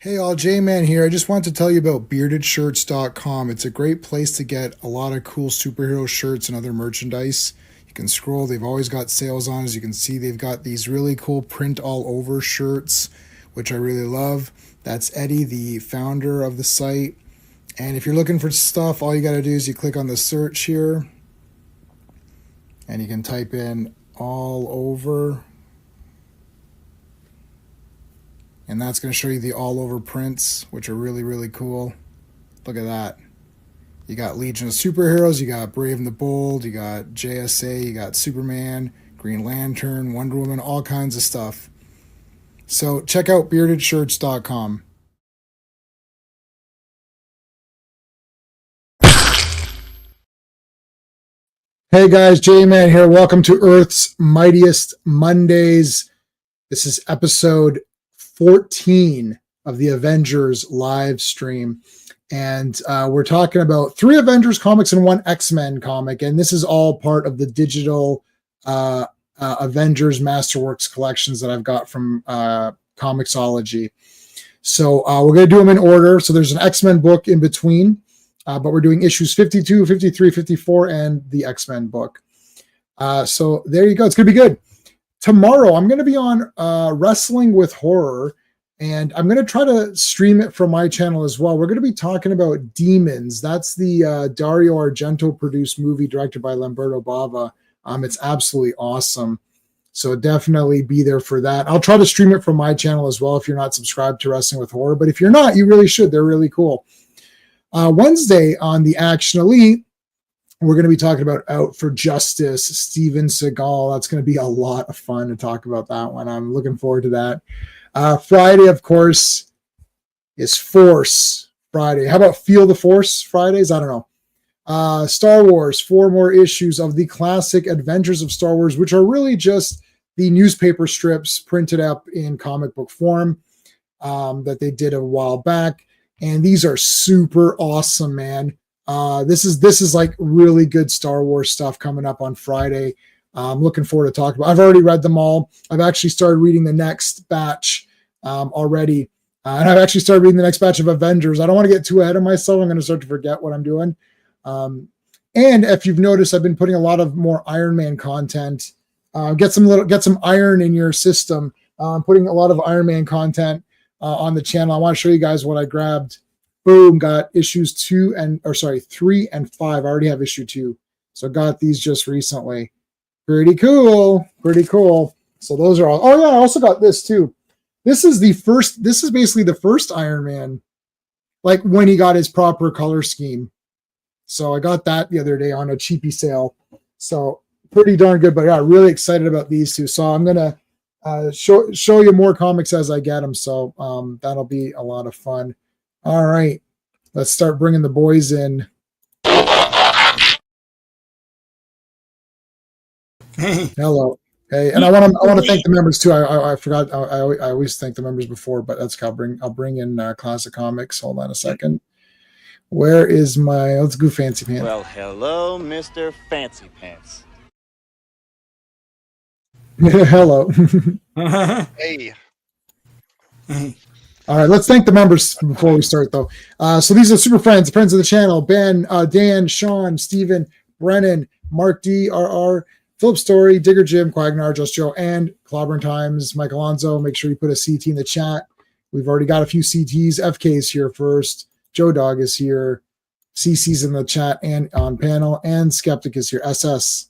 Hey all, J-Man here. I just want to tell you about beardedshirts.com. It's a great place to get a lot of cool superhero shirts and other merchandise. You can scroll, they've always got sales on. As you can see, they've got these really cool print all over shirts, which I really love. That's Eddie, the founder of the site. And if you're looking for stuff, all you got to do is you click on the search here and you can type in all over. And that's going to show you the all over prints, which are really, really cool. Look at that. You got Legion of Superheroes, you got Brave and the Bold, you got JSA, you got Superman, Green Lantern, Wonder Woman, all kinds of stuff. So check out beardedshirts.com. Hey guys, J-Man here. Welcome to Earth's Mightiest Mondays. This is episode 14 of the Avengers live stream. And we're talking about 3 Avengers comics and 1 X-Men comic. And this is all part of the digital Avengers Masterworks collections that I've got from Comixology. So we're going to do them in order. So there's an X-Men book in between, but we're doing issues 52, 53, 54, and the X-Men book. So there you go. It's going to be good. Tomorrow, I'm going to be on Wrestling with Horror, and I'm going to try to stream it from my channel as well. We're going to be talking about Demons. That's the Dario Argento produced movie directed by Lamberto Bava. It's absolutely awesome. So definitely be there for that. I'll try to stream it from my channel as well if you're not subscribed to Wrestling with Horror. But if you're not, you really should. They're really cool. Wednesday on the Action Elite, we're going to be talking about Out for Justice, Steven Seagal. That's going to be a lot of fun to talk about that one. I'm looking forward to that. Friday, of course, is Force Friday. How about Feel the Force Fridays? I don't know. Star Wars, 4 more issues of the classic Adventures of Star Wars, which are really just the newspaper strips printed up in comic book form that they did a while back. And these are super awesome, man. This is like really good Star Wars stuff coming up on Friday. I'm looking forward to talking about. I've already read them all. I've actually started reading the next batch already. And I've actually started reading the next batch of Avengers. I don't want to get too ahead of myself. I'm going to start to forget what I'm doing. And if you've noticed, I've been putting a lot of more Iron Man content. Get some iron in your system. I'm putting a lot of Iron Man content on the channel. I want to show you guys what I grabbed. Boom, got issues 3 and 5. I already have issue 2. So got these just recently. Pretty cool. So those are all. Oh yeah, I also got this too. This is basically the first Iron Man, like when he got his proper color scheme. So I got that the other day on a cheapy sale. So pretty darn good, but yeah, really excited about these two. So I'm going to show you more comics as I get them. So that'll be a lot of fun. All right, let's start bringing the boys in. Hello. Hey, and I want to thank the members too. I forgot. I always thank the members before, but that's I'll bring in Classic Comics. Hold on a second. Where is my? Let's go Fancy Pants. Well, hello, Mr. Fancy Pants. Hello. Hey. All right, let's thank the members before we start, though. So these are super friends of the channel: Ben, Dan, Sean, Steven, Brennan, Mark D, RR, Philip Story, Digger Jim, Quagnar, Just Joe, and Clobberin Times, Mike Alonzo. Make sure you put a CT in the chat. We've already got a few CTs. FK is here first. Joe Dog is here. CC's in the chat and on panel. And Skeptic is here. SS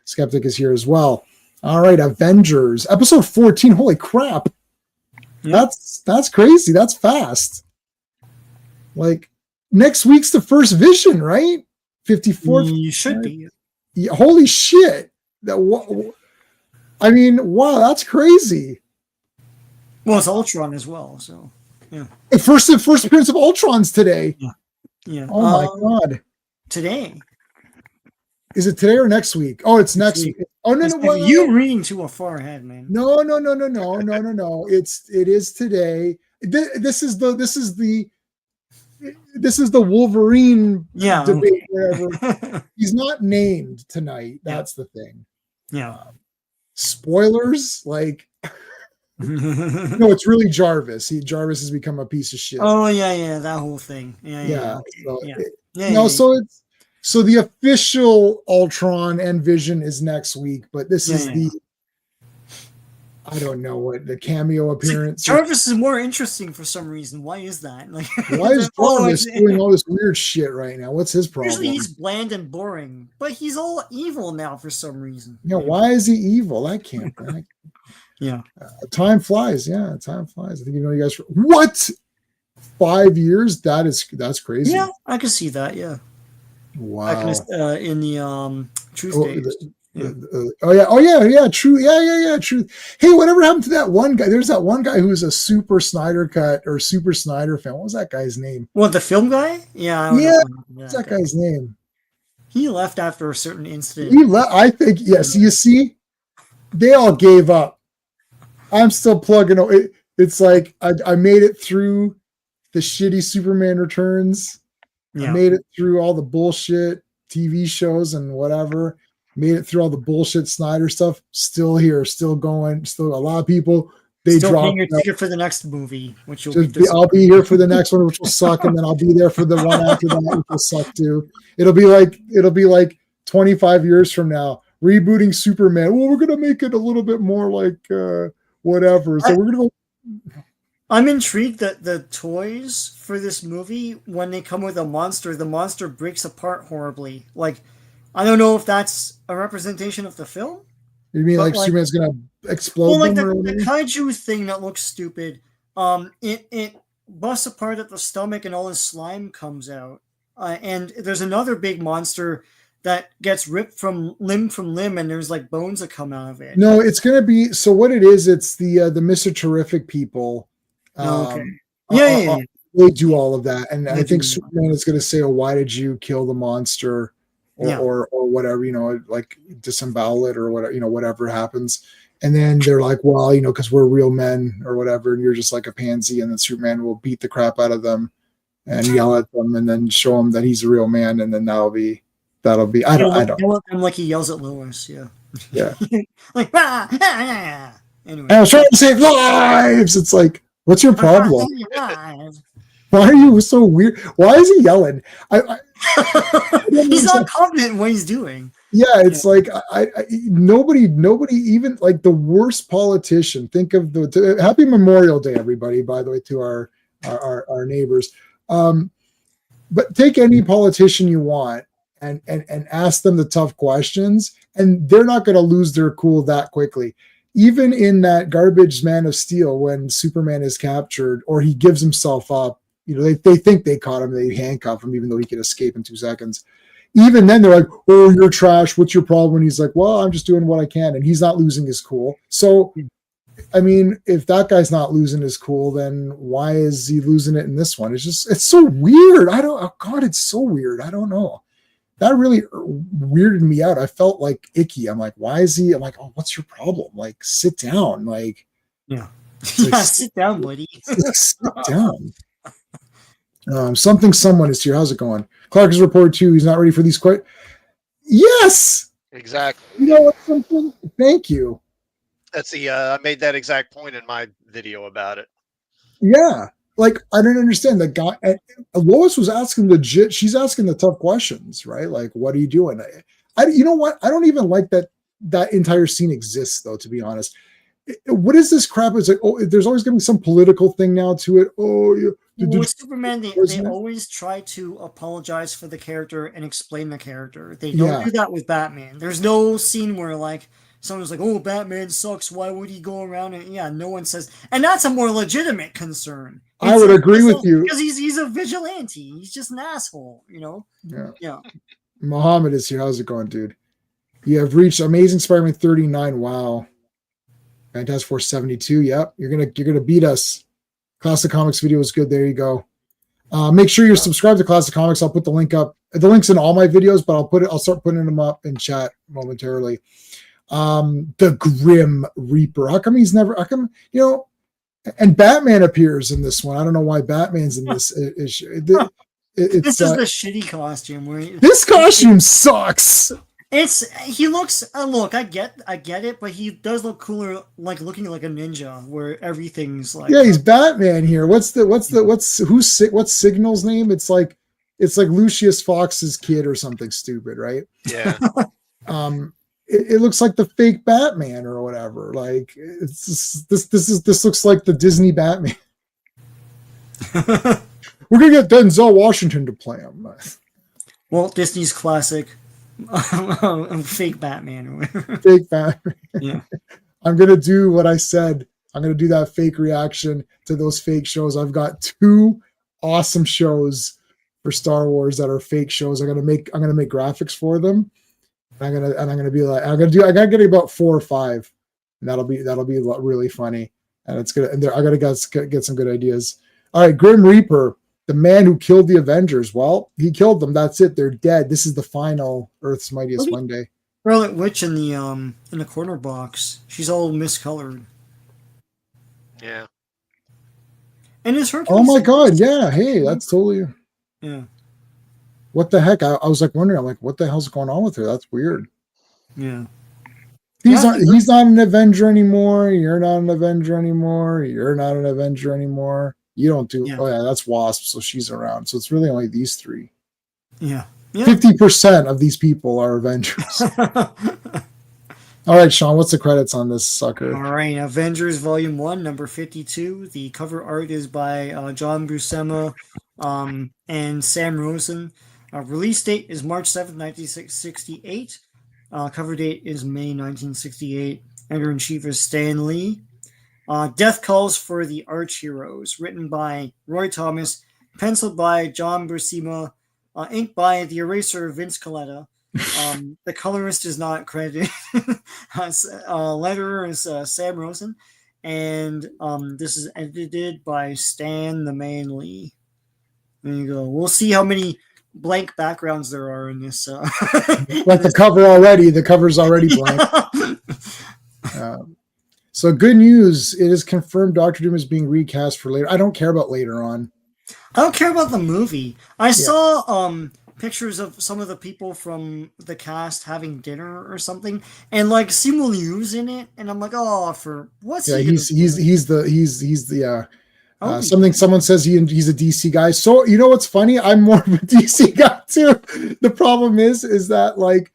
Skeptic is here as well. All right, Avengers. Episode 14. Holy crap. Yep. That's crazy. That's fast. Like next week's the first Vision, right? 54. You should be. Yeah, holy shit! I mean, wow, that's crazy. Well, it's Ultron as well, so yeah. The first appearance of Ultron's today. Yeah. Oh my god. Today. Is it today or next week? Oh, it's next week. Oh no! You reading too far ahead, man. No. It is today. This is the Wolverine debate. Wherever he's not named tonight. That's the thing. Yeah. Spoilers, like No, it's really Jarvis. Jarvis has become a piece of shit. Oh yeah, that whole thing. Yeah. So the official Ultron and Vision is next week, but this is the I don't know what the cameo appearance. Jarvis is more interesting for some reason. Why is that? Like, why is Jarvis doing all this weird shit right now? What's his problem? Usually he's bland and boring, but he's all evil now for some reason. Yeah, why is he evil? That can't be. Yeah. Time flies. Yeah, time flies. I think you guys. What? 5 years? That's crazy. Yeah, I can see that. Yeah. Wow. In the Truth Days. True. Hey, whatever happened to that one guy? There's that one guy who's a super Snyder cut or super Snyder fan. What was that guy's name? What, the film guy? Yeah. What's that guy's name? He left after a certain incident. He left. I think yes. You see, they all gave up. I'm still plugging. It's like I made it through the shitty Superman Returns. Yeah. I made it through all the bullshit TV shows and whatever. Made it through all the bullshit Snyder stuff. Still here, still going. Still a lot of people. They dropped your ticket for the next movie, which I'll be here for the next one, which will suck, and then I'll be there for the one after that, which will suck too. It'll be like 25 years from now, rebooting Superman. Well, we're gonna make it a little bit more like whatever. So we're gonna go. I'm intrigued that the toys for this movie, when they come with a monster, the monster breaks apart horribly. Like, I don't know if that's a representation of the film. You mean like Superman's gonna explode? Well, like the kaiju thing that looks stupid. It busts apart at the stomach and all his slime comes out. And there's another big monster that gets ripped from limb, and there's like bones that come out of it. No, it's gonna be so. What it is, it's the Mr. Terrific people. Okay. They do all of that, and I think Superman is going to say, "Oh, why did you kill the monster?" Or whatever, like disembowel it or whatever, whatever happens. And then they're like, "Well, because we're real men or whatever," and you're just like a pansy. And then Superman will beat the crap out of them and yell at them, and then show them that he's a real man, and then that'll be. I don't. Like he yells at Lois. Yeah. Like anyway. I was trying to save lives. It's like. What's your problem? Why are you so weird? Why is he yelling? He's not confident in what he's doing. Yeah, it's like nobody even like the worst politician. Think of Happy Memorial Day, everybody. By the way, to our neighbors. But take any politician you want and ask them the tough questions, and they're not going to lose their cool that quickly. Even in that garbage Man of Steel, when Superman is captured or he gives himself up, they think they caught him, they handcuff him, even though he can escape in 2 seconds. Even then, they're like, "Oh, you're trash. What's your problem?" And he's like, "Well, I'm just doing what I can," and he's not losing his cool. So, I mean, if that guy's not losing his cool, then why is he losing it in this one? It's so weird. It's so weird. I don't know. That really weirded me out. I felt like icky. I'm like, why is he? I'm like, oh, what's your problem? Like, sit down. Like, sit down, buddy. Sit down. Someone is here. How's it going? Clark has reported too. He's not ready for these quite. Yes, exactly. You know what? Something. Thank you. That's I made that exact point in my video about it. Yeah. Like, I don't understand the guy. Lois was asking legit. She's asking the tough questions, right? Like, what are you doing? You know what? I don't even like that entire scene exists, though. To be honest, what is this crap? It's like, oh, there's always going to be some political thing now to it. Oh, with Superman, they always try to apologize for the character and explain the character. They don't do that with Batman. There's no scene where like. Someone's like, "Oh, Batman sucks. Why would he go around?" And no one says, and that's a more legitimate concern. I would agree with you because he's a vigilante. He's just an asshole, Yeah. Muhammad is here. How's it going, dude? You have reached Amazing Spider-Man 39. Wow. Fantastic Four 72. Yep, you're gonna beat us. Classic Comics video is good. There you go. Make sure you're subscribed to Classic Comics. I'll put the link up. The link's in all my videos, but I'll start putting them up in chat momentarily. The Grim Reaper. How come, and Batman appears in this one. I don't know why Batman's in this issue. This is the shitty costume. This costume sucks. he looks look, I get it, but he does look cooler, like looking like a ninja, where everything's like Yeah, he's Batman here. What's Signal's name? It's like Lucius Fox's kid or something stupid, right? Yeah. It looks like the fake Batman or whatever. Like it's this looks like the Disney Batman. We're gonna get Denzel Washington to play him. Walt Disney's classic fake Batman or whatever. Fake Batman. Yeah. I'm gonna do what I said. I'm gonna do that fake reaction to those fake shows. I've got 2 awesome shows for Star Wars that are fake shows. I'm gonna make graphics for them. I'm gonna be like, I gotta get about 4 or 5, and that'll be really funny. And it's gonna, and I gotta get some good ideas. All right, Grim Reaper, the man who killed the Avengers. Well, he killed them. That's it. They're dead. This is the final Earth's Mightiest Monday. Scarlet Witch in the corner box. She's all miscolored. Yeah. And it's her. Oh my God! Yeah. Hey, that's totally. Yeah. What the heck? I was like wondering. I'm like, what the hell's going on with her? That's weird. Yeah. He's not an Avenger anymore. You're not an Avenger anymore. You're not an Avenger anymore. You don't do. Yeah. Oh yeah, that's Wasp. So she's around. So it's really only these 3. Yeah. 50% of these people are Avengers. All right, Sean, what's the credits on this sucker? All right, Avengers Volume 1, number 52. The cover art is by John Buscema and Sam Rosen. Release date is March 7th, 1968. Cover date is May 1968. Editor-in-chief is Stan Lee. Death Calls for the Arch Heroes, written by Roy Thomas, penciled by John Buscema, inked by the eraser Vince Coletta. The colorist is not credited. Letterer is Sam Rosen, and this is edited by Stan the Man Lee. There you go. We'll see how many blank backgrounds there are in this. Like the cover already. The cover's already blank. So good news. It is confirmed Doctor Doom is being recast for later. I don't care about later on. I don't care about the movie. I saw pictures of some of the people from the cast having dinner or something, and like Simu Liu's in it, and I'm like, oh, for what's he's the someone says he's a DC guy. So you know what's funny? I'm more of a DC guy too. The problem is that like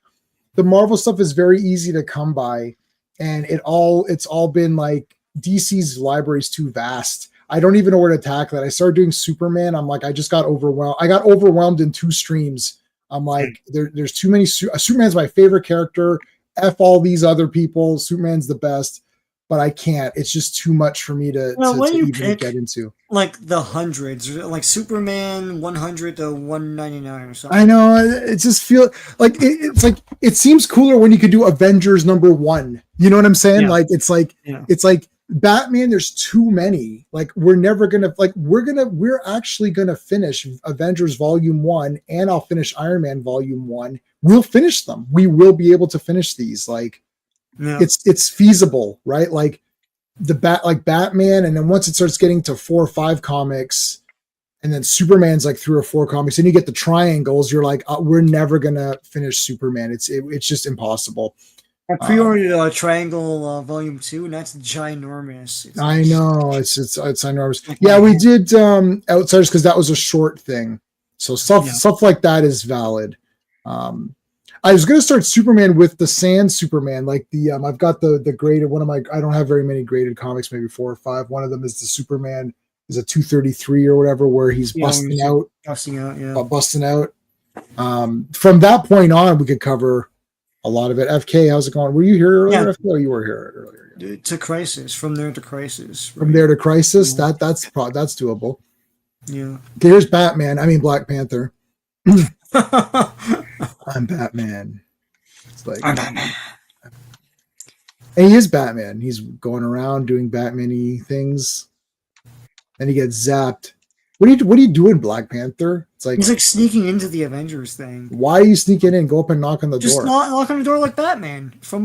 the Marvel stuff is very easy to come by, and it's all been like DC's library is too vast. I don't even know where to tackle it. I started doing Superman. I'm like, I just got overwhelmed. I got overwhelmed in 2 streams. I'm like, there's too many. Superman's my favorite character. F all these other people. Superman's the best, but I can't. It's just too much for me to even get into. Like the hundreds, like Superman 100 to 199 or something. I know. It just feels like it's like it seems cooler when you could do Avengers #1. You know what I'm saying? Yeah. It's like. Batman, there's too many. Like we're actually gonna finish Avengers Volume 1, and I'll finish Iron Man Volume 1. We'll finish them. We will be able to finish these. Like it's feasible, right? Like Batman, and then once it starts getting to 4 or 5 comics, and then Superman's like 3 or 4 comics, and you get the triangles, you're like, we're never gonna finish Superman. It's just impossible. I pre-ordered Triangle Volume 2, and that's ginormous. I know it's enormous. Yeah, we did Outsiders because that was a short thing. So stuff like that is valid. I was going to start Superman with the Sand Superman, like the I've got the graded one of my. I don't have very many graded comics, maybe 4 or 5. One of them is the Superman is a 233 or whatever, where he's busting out. From that point on, we could cover a lot of it. FK, how's it going? Were you here earlier? FK, or you were here earlier? To Crisis, from there to Crisis. Right? From there to Crisis, that's doable. Yeah. Okay, here's Batman. I mean Black Panther. I'm Batman. It's like I'm Batman. And he is Batman. He's going around doing Batman-y things, and he gets zapped. What are you doing, Black Panther? It's like he's like sneaking into the Avengers thing. Why are you sneaking in? Go up and knock on the door. Just knock on the door like Batman from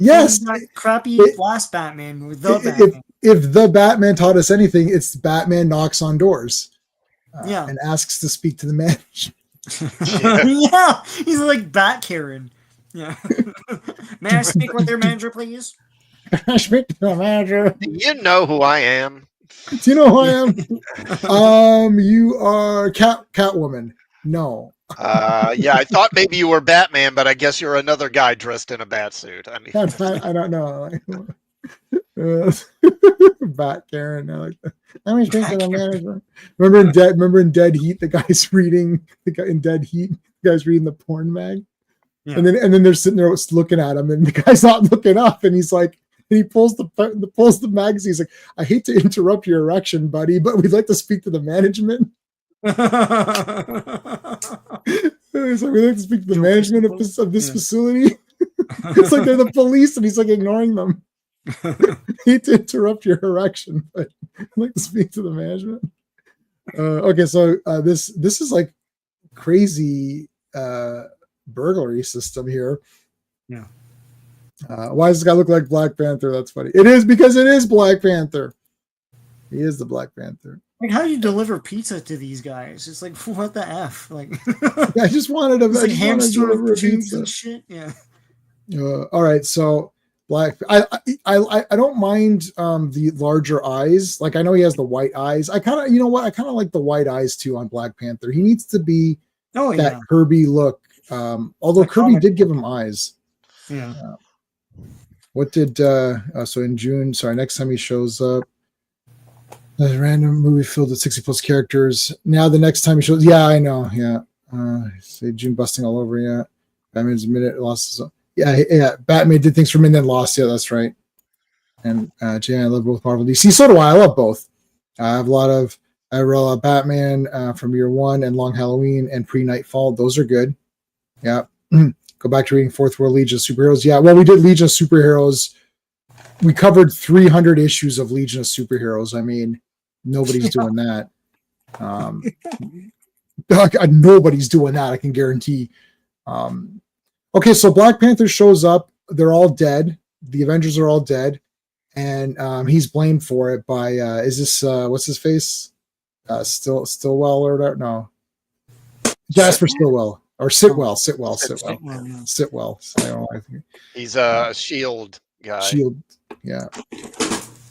yes, from that crappy last Batman movie. Batman. If the Batman taught us anything, it's Batman knocks on doors. And asks to speak to the man. Yeah, he's like Bat Karen. Yeah. May I speak with your manager, please? Speak to the manager. You know who I am. Do you know who I am? You are Catwoman. No. Yeah, I thought maybe you were Batman, but I guess you're another guy dressed in a bat suit. I mean, I don't know. Bat Karen. I like that. Let me speak to the manager. Remember in Dead Heat, the guy's reading the guy's reading the porn mag. Yeah. And then they're sitting there looking at him, and the guy's not looking up, and he's like, and he pulls the magazine. He's like, I hate to interrupt your erection, buddy, but we'd like to speak to the management. He's like, we'd like to speak to the management of this facility. It's like they're the police, and he's like ignoring them. Hate to interrupt your erection, but I'd like to speak to the management. Okay, so this is like crazy burglary system here. Yeah. Why does this guy look like Black Panther? That's funny. It is because it is Black Panther. He is the Black Panther. Like, how do you deliver pizza to these guys? It's like, what the F? Like, I just wanted to like hamster deliver tubes and shit. Yeah. All right, so Black. I don't mind the larger eyes. Like, I know he has the white eyes. I kind of, you know what? I kind of like the white eyes too on Black Panther. He needs to be that Kirby look. Although Kirby did give him eyes. Yeah. What did so in June? Sorry, next time he shows up, a random movie filled with 60 plus characters. Now the next time he shows, yeah, I know, yeah. Say June busting all over, yeah. Batman's minute lost. Yeah. Batman did things for me and then lost. Yeah, that's right. And Jay, I love both Marvel DC. So do I. I love both. I have a lot of Batman from Year One and Long Halloween and Pre Nightfall. Those are good. Yeah. Go back to reading Fourth World Legion of Superheroes. Yeah, well, we did Legion of Superheroes. We covered 300 issues of Legion of Superheroes. I mean, nobody's doing that. Nobody's doing that, I can guarantee. Okay, so Black Panther shows up. They're all dead. The Avengers are all dead. And he's blamed for it by, is this, what's his face? Stillwell or whatever? No. Jasper Stillwell. Or Sitwell. he's a Shield guy. Shield, yeah.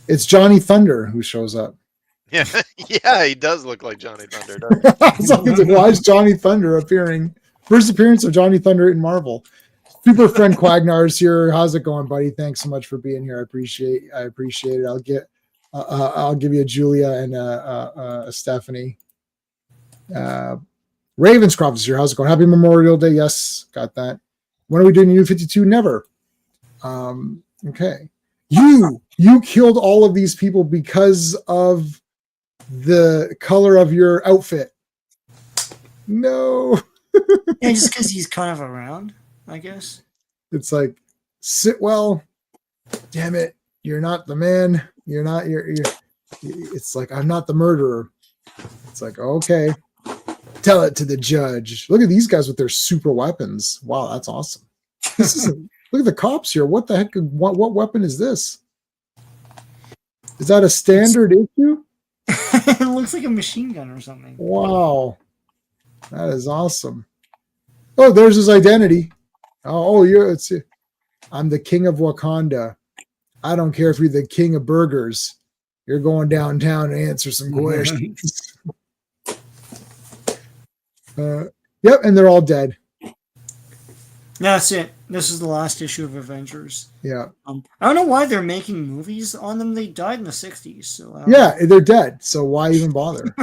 It's Johnny Thunder who shows up. Yeah, yeah, he does look like Johnny Thunder. Doesn't he? Why is Johnny Thunder appearing? First appearance of Johnny Thunder in Marvel. Super friend Quagnar's here. How's it going, buddy? Thanks so much for being here. I appreciate it. I'll give you a Julia and a Stephanie. Ravenscroft is here. How's it going? Happy Memorial Day. Yes, got that. When are we doing New 52? Never. Okay. You killed all of these people because of the color of your outfit. No. Yeah, just because he's kind of around, I guess. It's like, Sitwell, damn it, you're not the man. It's like, I'm not the murderer. It's like, okay. Tell it to the judge. Look at these guys with their super weapons. Wow, that's awesome. Look at the cops here. What the heck? What weapon is this? Is that a standard issue? It looks like a machine gun or something. Wow. That is awesome. Oh, there's his identity. I'm the king of Wakanda. I don't care if you're the king of burgers. You're going downtown to answer some questions. Yep, and they're all dead. That's it. This is the last issue of Avengers. Yeah. I don't know why they're making movies on them. They died in the 60s. So yeah, they're dead. So why even bother?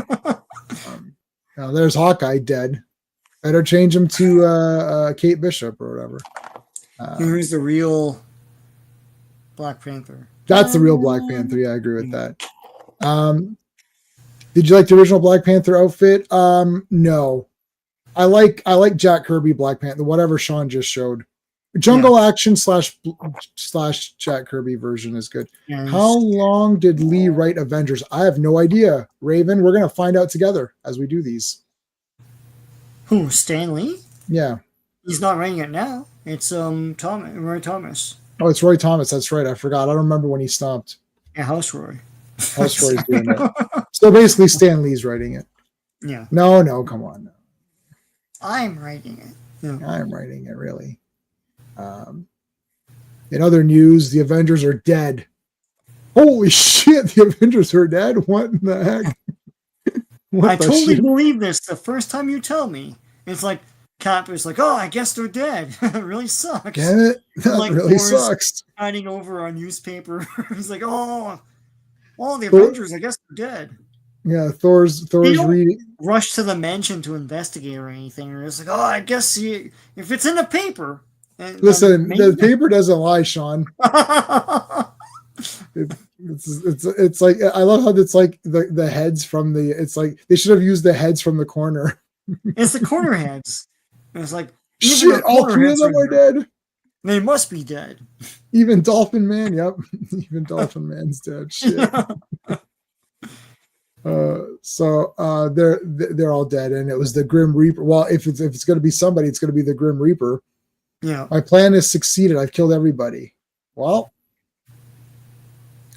Now there's Hawkeye dead. Better change him to Kate Bishop or whatever. Who's the real Black Panther? That's the real Black Panther. Yeah, I agree with that. Did you like the original Black Panther outfit? No. I like Jack Kirby Black Panther, whatever Sean just showed. Jungle Action / Jack Kirby version is good. Yes. How long did Lee write Avengers? I have no idea. Raven, we're gonna find out together as we do these. Who, Stan Lee? Yeah. He's not writing it now. It's Roy Thomas. Oh, it's Roy Thomas. That's right. I forgot. I don't remember when he stopped. Yeah, House Roy. House Roy's doing it. So basically Stan Lee's writing it. Yeah. No, come on. I'm writing it. Yeah. I'm writing it, really. In other news, the Avengers are dead. Holy shit, the Avengers are dead? What in the heck? I totally believe this the first time you tell me. It's like Cap is like, oh, I guess they're dead. It really sucks. Get it? That like really Thor's sucks. hiding over a newspaper. He's like, oh, all the Avengers, I guess they're dead. Yeah, Thor's reading. Rush to the mansion to investigate or anything. Or it's like, oh, I guess if it's in the paper. Listen, the paper doesn't lie, Sean. It's like, I love how it's like the heads from the, it's like they should have used the heads from the corner. It's the corner heads. And it's like, shit, all three of them are dead. They must be dead. Even Dolphin Man, yep. Even Dolphin Man's dead. Shit. So they're all dead, and it was the Grim Reaper. Well, if it's going to be somebody, it's going to be the Grim Reaper. Yeah. My plan has succeeded. I've killed everybody. Well,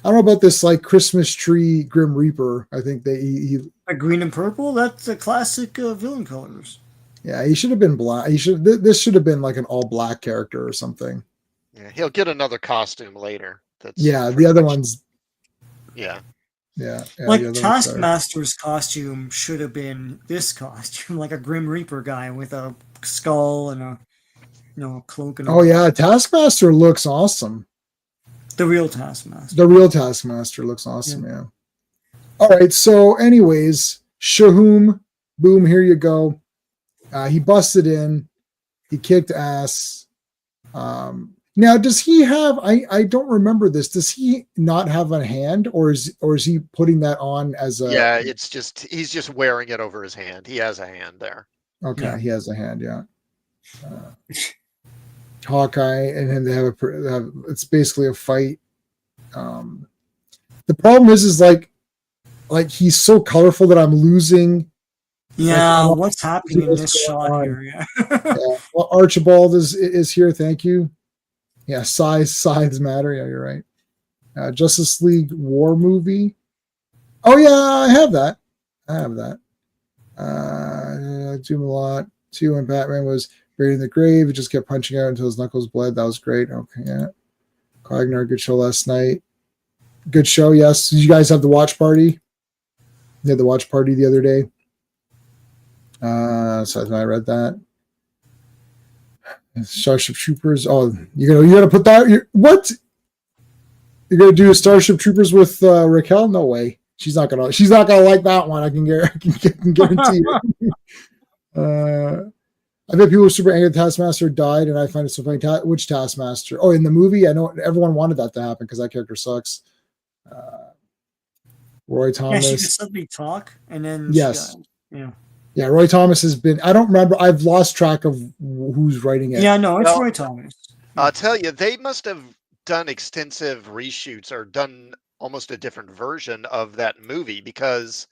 I don't know about this like Christmas tree Grim Reaper. I think he a green and purple. That's the classic villain colors. Yeah, he should have been black. This should have been like an all black character or something. Yeah, he'll get another costume later. The other ones. Yeah. Yeah. Like Taskmaster's costume should have been this costume, like a Grim Reaper guy with a skull and a cloak. And yeah, Taskmaster looks awesome. The real Taskmaster. The real Taskmaster looks awesome. Yeah. All right. So, anyways, Shahum, boom, here you go. He busted in. He kicked ass. Now, does he have? I don't remember this. Does he not have a hand, or is he putting that on as a? Yeah, he's just wearing it over his hand. He has a hand there. Okay, yeah. He has a hand. Yeah. Hawkeye and him. They have it's basically a fight. The problem is like he's so colorful that I'm losing. Yeah, what's happening in this shot here? Yeah. Well, Archibald is here. Thank you. Yeah, size matter. Yeah, you're right. Justice League War movie. Oh yeah, I have that. Doom a lot. 2 when Batman was buried in the grave. He just kept punching out until his knuckles bled. That was great. Okay, yeah. Cognar, good show last night. Good show, yes. Did you guys have the watch party? You had the watch party the other day. So I read that. Starship Troopers. Oh, you're gonna put that. What? You're gonna do Starship Troopers with Raquel? No way. She's not gonna like that one. I can guarantee you. I bet people were super angry the Taskmaster died, and I find it so funny. Which Taskmaster? Oh, in the movie, I know everyone wanted that to happen because that character sucks. Roy Thomas. Yeah, she could suddenly talk, and then yes, yeah. Roy Thomas has been. I don't remember. I've lost track of who's writing it. Yeah, no, it's Roy Thomas. I'll tell you, they must have done extensive reshoots or done almost a different version of that movie because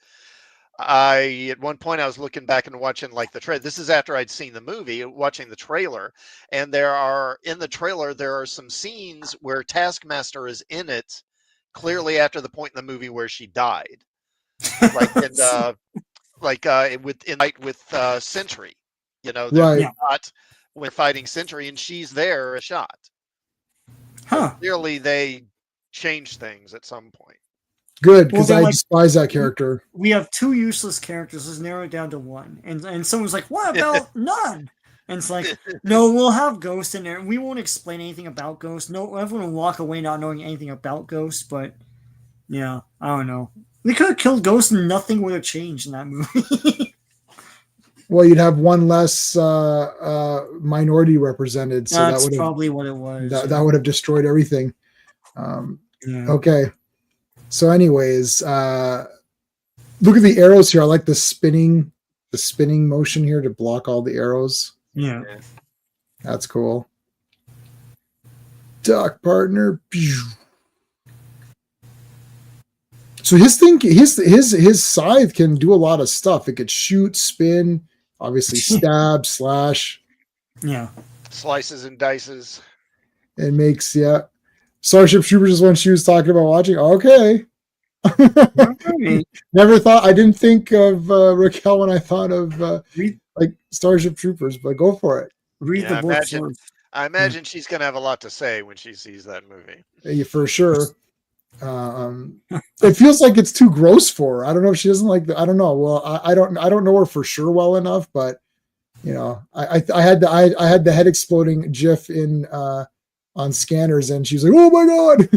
at one point I was looking back and watching like the trailer. This is after I'd seen the movie, watching the trailer, and there are some scenes where Taskmaster is in it clearly after the point in the movie where she died, with Sentry, right? Not when fighting Sentry, and she's there a shot. Huh? Clearly, they changed things at some point. Good, because I despise that character. We have 2 useless characters. Let's narrow it down to 1. And someone's like, "What about none?" And it's like, "No, we'll have Ghost in there. We won't explain anything about Ghost. No, everyone will walk away not knowing anything about Ghost." But yeah, I don't know. They could have killed Ghost and nothing would have changed in that movie. Well, you'd have one less minority represented. So that's probably what it was. That would have destroyed everything. Okay. So anyways, look at the arrows here. I like the spinning motion here to block all the arrows. Yeah. That's cool. Duck partner. So his scythe can do a lot of stuff. It could shoot, spin, obviously stab, slash. Yeah. Slices and dices. It makes, Starship Troopers is one she was talking about watching. Okay. Never thought, I didn't think of Raquel when I thought of like Starship Troopers, but go for it. Read the book first. I imagine she's going to have a lot to say when she sees that movie. For sure. It feels like it's too gross for her. I don't know if she doesn't like I don't know. Well, I don't know her for sure well enough, but you know, I had the head exploding GIF in on Scanners, and she's like, "Oh my god!"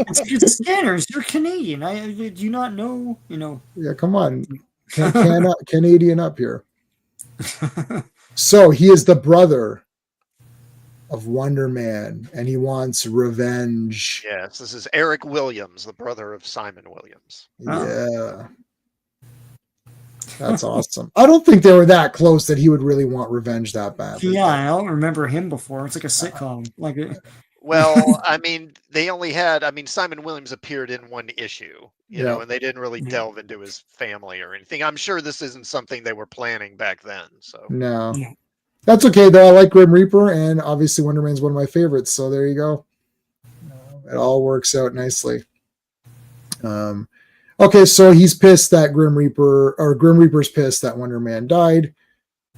It's Scanners. You're Canadian. Do you not know? You know. Yeah, come on, Canadian up here. So he is the brother of Wonder Man, and he wants revenge. Yes, this is Eric Williams, the brother of Simon Williams. Yeah. That's awesome. I don't think they were that close that he would really want revenge that badly. Yeah, I don't remember him before. It's like a sitcom. Well, I mean, they only had. I mean, Simon Williams appeared in one issue, you know, and they didn't really delve into his family or anything. I'm sure this isn't something they were planning back then. So no, that's okay though. I like Grim Reaper, and obviously Wonder Man's one of my favorites. So there you go. It all works out nicely. Okay, so he's pissed that Grim Reaper's pissed that Wonder Man died,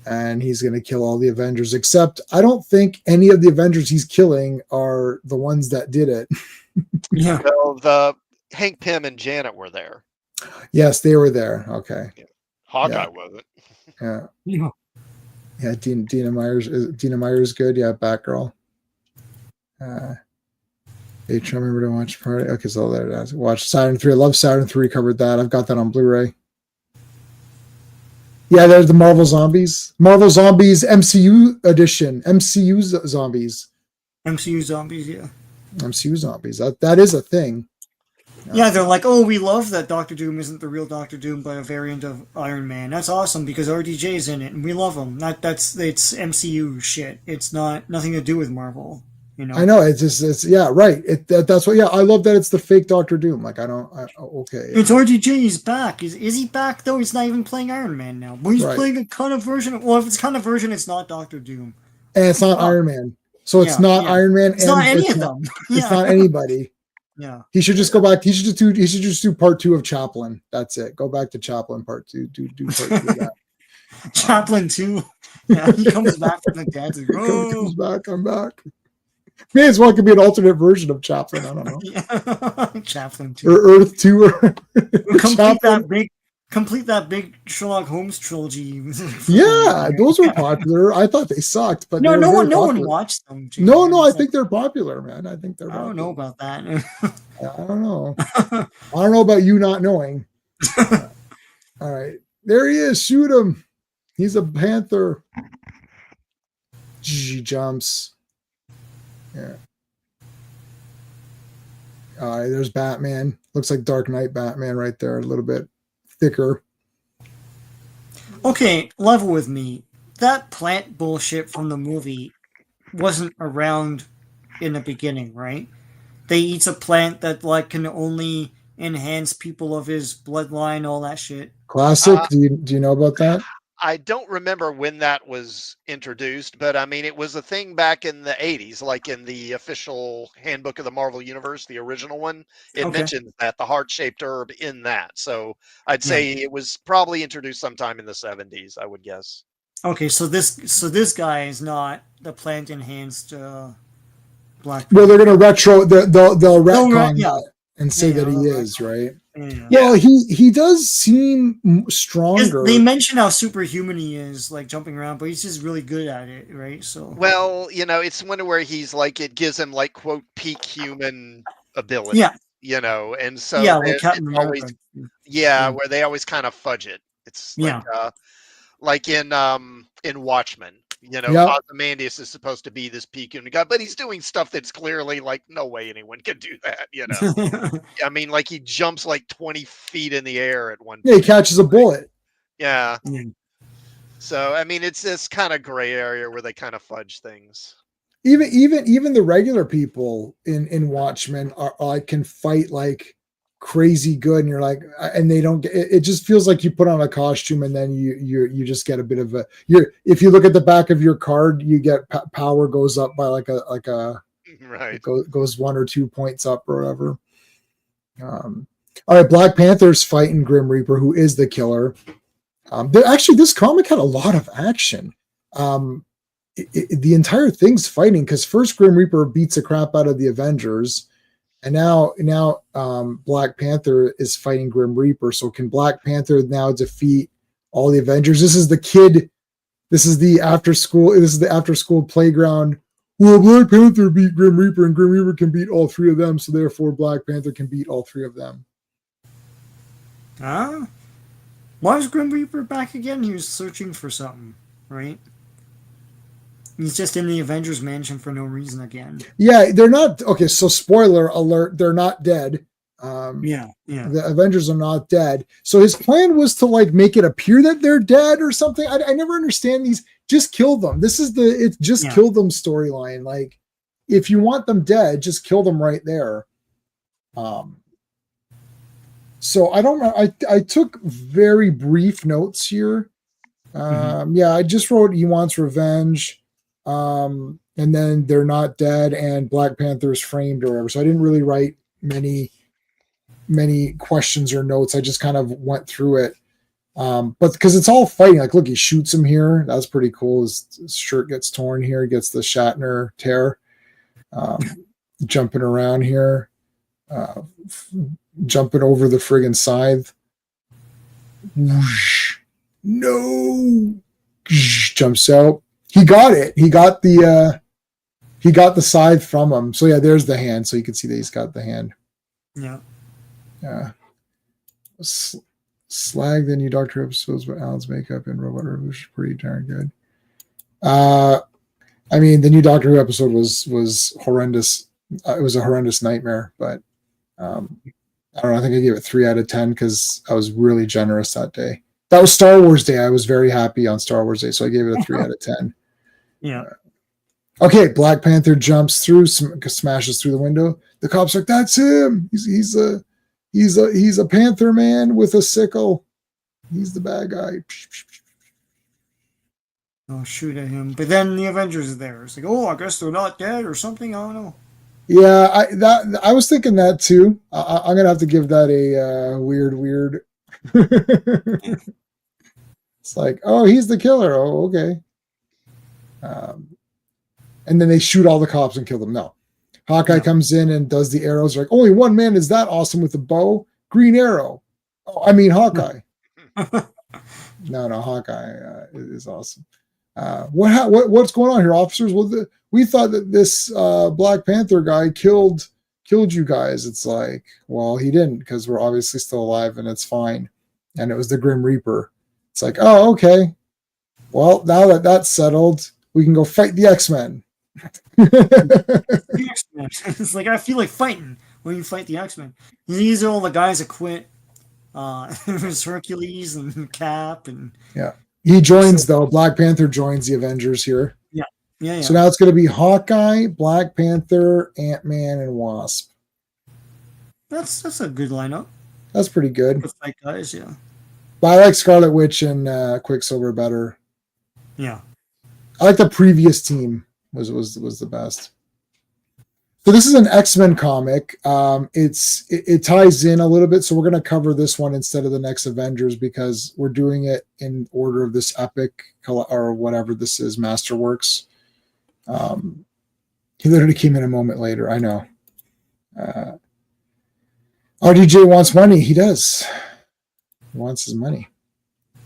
and he's going to kill all the Avengers, except I don't think any of the Avengers he's killing are the ones that did it. Yeah. Well, the Hank Pym and Janet were there. Yes, they were there. Okay. Yeah. Hawkeye wasn't. Yeah. Yeah. Dina Meyer's good. Yeah, Batgirl. Remember to watch party. Okay, so there it is. Watch Saturn 3. I love Saturn 3. Covered that. I've got that on Blu-ray. Yeah, there's the Marvel Zombies. Marvel Zombies MCU edition. MCU Zombies. MCU Zombies, yeah. MCU Zombies. That is a thing. Yeah, they're like, oh, we love that Doctor Doom isn't the real Doctor Doom, but a variant of Iron Man. That's awesome because RDJ's in it, and we love him. It's MCU shit. It's nothing to do with Marvel. You know? I know it's yeah, right. That's what. Yeah, I love that it's the fake Doctor Doom. Like okay. It's RDJ. He's back. Is he back though? He's not even playing Iron Man now. But he's playing a kind of version. Well, if it's kind of version, it's not Doctor Doom. And it's not Iron Man. So it's not Iron Man. It's not any of them. It's not anybody. Yeah. He should just go back. He should just do part 2 of Chaplin. That's it. Go back to Chaplin part 2. Do part 2 of that. Chaplin 2. Yeah, he comes back from the dead. Comes back. I'm back. May as well could be an alternate version of Chaplin. I don't know. Yeah. Chaplin 2. Or Earth 2. Or complete that big Sherlock Holmes trilogy. Yeah, those were popular. I thought they sucked, but no one watched them. No, I think they're popular, man. I think they're. I don't know about that. I don't know. I don't know about you not knowing. All right, there he is. Shoot him. He's a panther. He jumps. Yeah. All right, there's Batman. Looks like Dark Knight Batman right there, a little bit thicker. Okay, level with me. That plant bullshit from the movie wasn't around in the beginning, right? They eat a plant that can only enhance people of his bloodline, all that shit. Classic. Do you know about that? I don't remember when that was introduced, but I mean, it was a thing back in the 80s, like in the official handbook of the Marvel Universe, the original one. It mentions that the heart-shaped herb in that. So I'd say it was probably introduced sometime in the 70s, I would guess. Okay, so this guy is not the plant enhanced black. Well, they're gonna they'll retcon that and say that he is, right? Yeah. Well, he does seem stronger. They mention how superhuman he is, like jumping around, but he's just really good at it, right? So well, it's one where he's like it gives him like quote peak human ability. Yeah. And so like Captain America. Where they always kind of fudge it. It's like in Watchmen. Ozymandias is supposed to be this peak human guy, but he's doing stuff that's clearly like no way anyone can do that. I mean, like he jumps like 20 feet in the air at one point. Yeah, he catches a bullet. Yeah. So I mean, it's this kind of gray area where they kind of fudge things. Even the regular people in Watchmen are can fight like crazy good, and you're like, and they don't get it. Just feels like you put on a costume and then you just get a bit of if you look at the back of your card, you get power goes up by like a right, goes 1 or 2 points up or whatever. All right, Black Panther's fighting Grim Reaper, who is the killer. Actually, this comic had a lot of action. the entire thing's fighting, because first Grim Reaper beats the crap out of the Avengers, and now Black Panther is fighting Grim Reaper. So can Black Panther now defeat all the Avengers? This is the kid. This is the after school playground. Well, Black Panther beat Grim Reaper, and Grim Reaper can beat all three of them. So therefore, Black Panther can beat all three of them. Why was Grim Reaper back again? He was searching for something, right? He's just in the Avengers mansion for no reason again. Yeah, they're not okay. So spoiler alert: they're not dead. Yeah. The Avengers are not dead. So his plan was to like make it appear that they're dead or something. I never understand these. Just kill them. This is kill them storyline. Like, if you want them dead, just kill them right there. So I don't know. I took very brief notes here. Yeah, I just wrote he wants revenge. And then they're not dead, and Black Panther's framed or whatever. So I didn't really write many questions or notes. I just kind of went through it. But because it's all fighting, like, look, he shoots him here. That's pretty cool. His shirt gets torn here, gets the Shatner tear. Jumping around here, jumping over the friggin' scythe. Whoosh. No, jumps out. He got it. He got the scythe from him. So yeah, there's the hand. So you can see that he's got the hand. Yeah. Slag the new Doctor Who episodes with Alan's makeup and Robot Revolution, pretty darn good. I mean, the new Doctor Who episode was horrendous. It was a horrendous nightmare, but I don't know. I think I gave it 3 out of 10 because I was really generous that day. That was Star Wars Day. I was very happy on Star Wars Day, so I gave it a 3 out of 10. Yeah. Okay, Black Panther jumps through, smashes through the window. The cop's like, "That's him. He's a Panther man with a sickle. He's the bad guy." Oh, shoot at him. But then the Avengers are there. It's like, oh, I guess they're not dead or something. I don't know. Yeah, I was thinking that too. I'm gonna have to give that a weird. It's like, oh, he's the killer. Oh, okay. And then they shoot all the cops and kill them. No. Hawkeye comes in and does the arrows. Like, only one man is that awesome with a bow. Green Arrow. Oh, I mean, Hawkeye. No, Hawkeye is awesome. What's going on here, officers? Well, we thought that this Black Panther guy killed you guys. It's like, well, he didn't, because we're obviously still alive and it's fine. And it was the Grim Reaper. It's like, oh, okay. Well, now that that's settled, we can go fight the X-Men. The X-Men. It's like, I feel like fighting when you fight the X-Men. These are all the guys that quit. There's Hercules and Cap and he joins though. Black Panther joins the Avengers here. Yeah. So now it's going to be Hawkeye, Black Panther, Ant-Man, and Wasp. That's a good lineup. That's pretty good. With fight guys, yeah. But I like Scarlet Witch and Quicksilver better. Yeah. I like the previous team was the best. So this is an X-Men comic. It ties in a little bit, so we're going to cover this one instead of the next Avengers because we're doing it in order of this epic or whatever this is, Masterworks. He literally came in a moment later. I know. RDJ wants money. He does. He wants his money.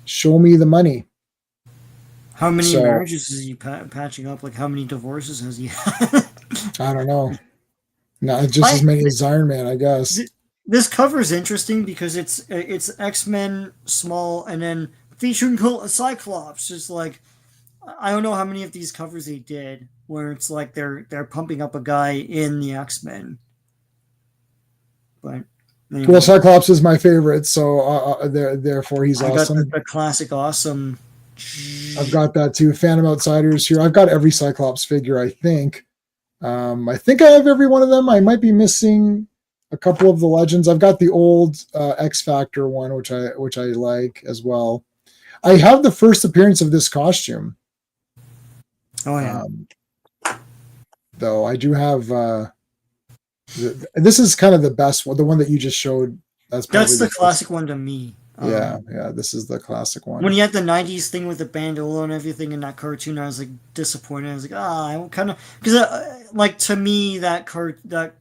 Show me the money. How many marriages is he patching up? Like, how many divorces has he had? I don't know. Not just as many as Iron Man, I guess. This cover is interesting because it's X-Men small and then featuring Cyclops. Just like, I don't know how many of these covers they did where it's like they're pumping up a guy in the X-Men. But anyway. Well, Cyclops is my favorite, so therefore he's awesome. Got the classic awesome. I've got that too. Phantom Outsiders here. I've got every Cyclops figure, I think. I think I have every one of them. I might be missing a couple of the legends. I've got the old X Factor one, which I like as well. I have the first appearance of this costume. Oh yeah. Though I do have. This is kind of the best one, the one that you just showed. That's the classic one to me. Yeah, this is the classic one. When you had the '90s thing with the bandola and everything in that cartoon, I was like disappointed. I was like, I kind of because like to me that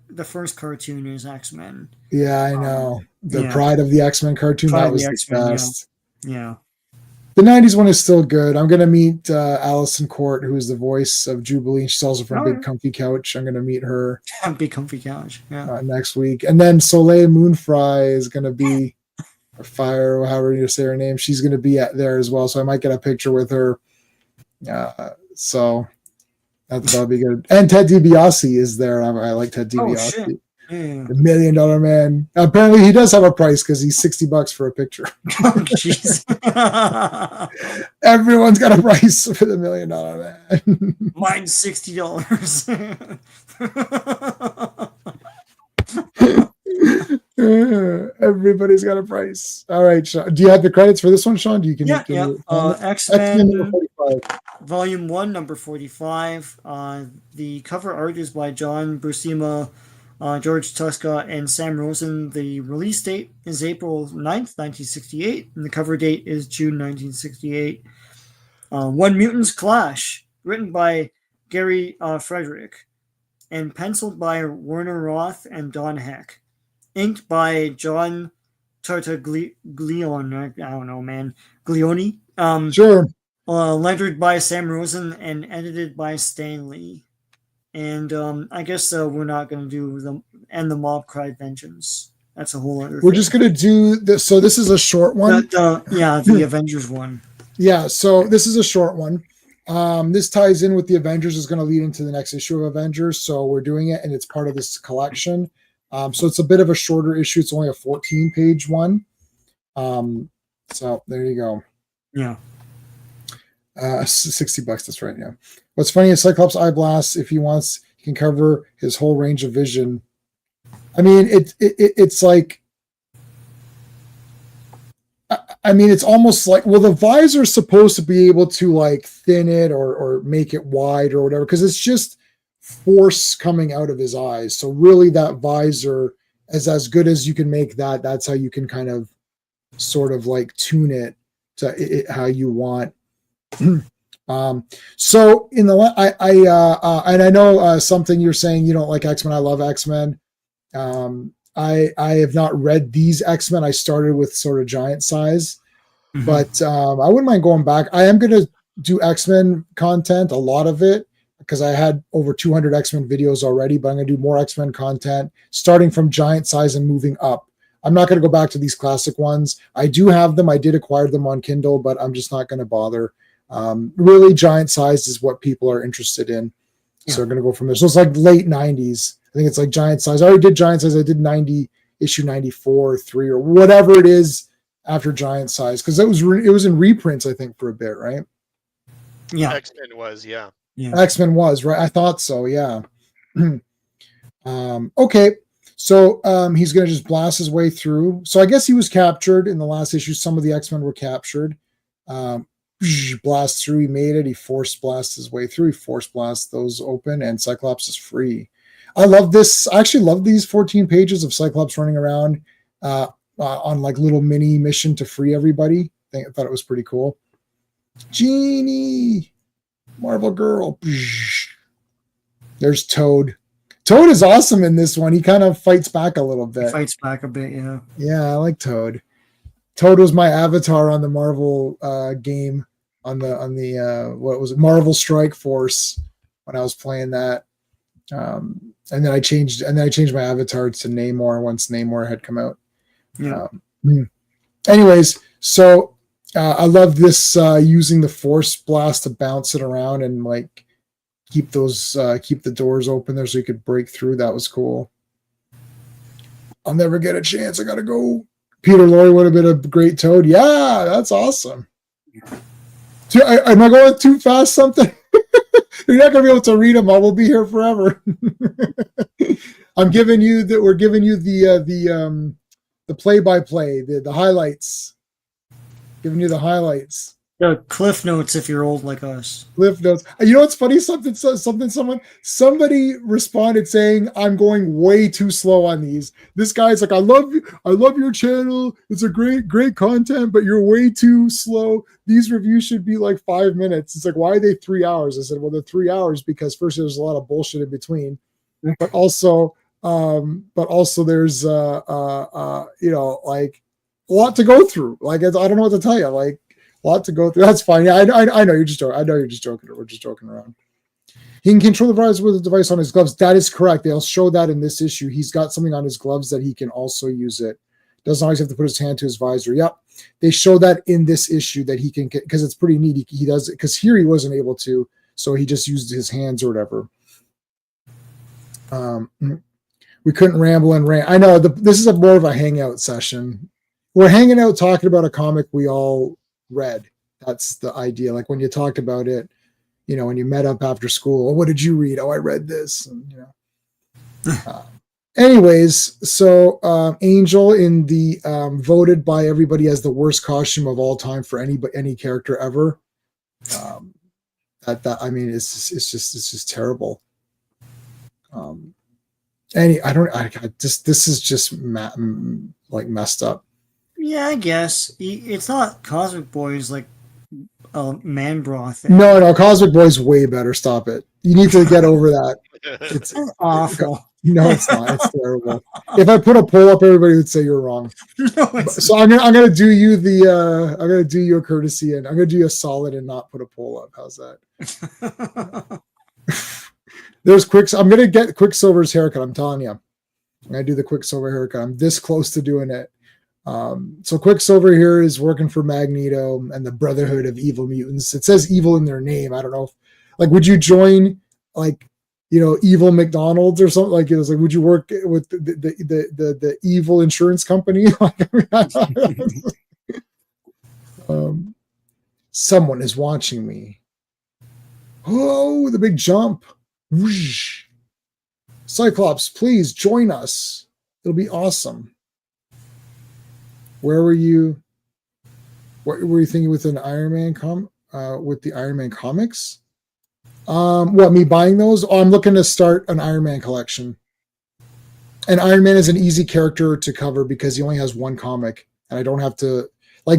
the first cartoon is X-Men. Yeah, I know. The yeah. Pride of the X-Men cartoon, Pride that of was the the X-Men, best. Yeah. The 90s one is still good. I'm going to meet Allison Court, who is the voice of Jubilee. She's also from Big Comfy Couch. I'm going to meet her. Big Comfy Couch, yeah. Next week. And then Soleil Moonfry is going to be, or Fire, or however you say her name. She's going to be there as well. So I might get a picture with her. So that'll be good. And Ted DiBiase is there. I like Ted DiBiase. Oh, shit. Yeah. The $1 Million Man. Apparently, he does have a price because he's $60 for a picture. Oh, jeez. Everyone's got a price for the $1 Million Man. Mine's $60. Everybody's got a price. All right, Sean. Do you have the credits for this one, Sean? Do you can Yeah. X-Men number 45. Volume 1, number 45. The cover art is by John Buscema, George Tuska, and Sam Rosen. The release date is April 9th, 1968, and the cover date is June 1968. When Mutants Clash, written by Gary Frederick, and penciled by Werner Roth and Don Heck. Inked by John Tartaglione. I don't know, man. Glioni. Sure. Lettered by Sam Rosen and edited by Stan Lee. And I guess we're not going to do the Mob Cried Vengeance. That's a whole other We're thing. just going to do this. So this is a short one. The Avengers one. Yeah, so this is a short one. This ties in with the Avengers, is going to lead into the next issue of Avengers. So we're doing it, and it's part of this collection. So it's a bit of a shorter issue. It's only a 14-page one. So there you go. Yeah. $60. That's right. Yeah. What's funny is Cyclops Eye Blast, if he wants, he can cover his whole range of vision. I mean, it's like, I mean, it's almost like, well, the visor is supposed to be able to like thin it or make it wide or whatever, because it's just force coming out of his eyes. So really that visor is as good as you can make that. That's how you can kind of sort of like tune it to how you want. So in the and I know something you're saying, you don't like X-Men. I love X-Men. I have not read these X-Men. I started with sort of Giant Size, but I wouldn't mind going back. I am going to do X-Men content, a lot of it, because I had over 200 X-Men videos already, but I'm going to do more X-Men content starting from Giant Size and moving up. I'm not going to go back to these classic ones. I do have them. I did acquire them on Kindle, but I'm just not going to bother. Really, Giant Size is what people are interested in. So we're going to go from there. So it's like late 90s. I think it's like Giant Size. I already did Giant Size. I did issue 94, 3, or whatever it is after Giant Size, because it was in reprints, I think, for a bit, right? Yeah. X-Men was, yeah. X-Men was, right? I thought so, yeah. Okay. So he's going to just blast his way through. So I guess he was captured in the last issue. Some of the X-Men were captured. Blast through. He made it. He force blasts his way through. He force blasts those open, and Cyclops is free. I love this. I actually love these 14 pages of Cyclops running around on like little mini mission to free everybody. I thought it was pretty cool. Genie, Marvel Girl. There's Toad. Toad is awesome in this one. He kind of fights back a little bit. Yeah. Yeah, I like Toad. Toad was my avatar on the Marvel game on the what was it, Marvel Strike Force, when I was playing that. And then I changed my avatar to Namor once Namor had come out. Yeah. Anyways, so I love this using the force blast to bounce it around and like keep the doors open there so you could break through. That was cool. I'll never get a chance. I gotta go. Peter Lorre would have been a great Toad. Yeah, that's awesome. Am I going too fast? Something? You're not gonna be able to read them all. We'll be here forever. I'm giving you that. We're giving you the play-by-play, the highlights. Giving you the highlights. The Cliff Notes if you're old like us. Cliff Notes. You know what's funny? Somebody responded saying, "I'm going way too slow on these." This guy's like, I love your channel. It's a great content, but you're way too slow. These reviews should be like 5 minutes." It's like, why are they 3 hours? I said, well, they're 3 hours because first there's a lot of bullshit in between, but also there's like a lot to go through. Like, I don't know what to tell you. Like, a lot to go through. That's fine. Yeah, I know you're just joking. I know you're just joking. We're just joking around. He can control the virus with a device on his gloves. That is correct. They'll show that in this issue. He's got something on his gloves that he can also use it. Doesn't always have to put his hand to his visor. Yep. They show that in this issue that he can, because it's pretty neat. He does it because here he wasn't able to, so he just used his hands or whatever. We couldn't ramble and rant. I know this is more of a hangout session. We're hanging out talking about a comic we all read. That's the idea. Like when you talked about it, when you met up after school, what did you read? Oh, I read this. And, anyways, so Angel in the voted by everybody as the worst costume of all time for any character ever. I mean, it's just terrible. This is just like messed up. Yeah, I guess it's not Cosmic Boys like Man Broth. No, Cosmic Boy's way better. Stop it. You need to get over that. It's awful. No, it's not. It's terrible. If I put a poll up, everybody would say you're wrong. No, so I'm gonna do you I'm gonna do you a courtesy, and I'm gonna do you a solid and not put a poll up. How's that? There's I'm gonna get Quicksilver's haircut. I'm telling you, I'm gonna do the Quicksilver haircut. I'm this close to doing it. So Quicksilver here is working for Magneto and the Brotherhood of Evil Mutants. It says evil in their name. I don't know would you join Evil McDonald's or something? Like, it was like, would you work with the evil insurance company? Someone is watching me. Oh, the big jump. Whoosh. Cyclops, please join us. It'll be awesome. Where were you? What were you thinking with an Iron Man with the Iron Man comics? What, me buying those? Oh, I'm looking to start an Iron Man collection. And Iron Man is an easy character to cover because he only has one comic, and I don't have to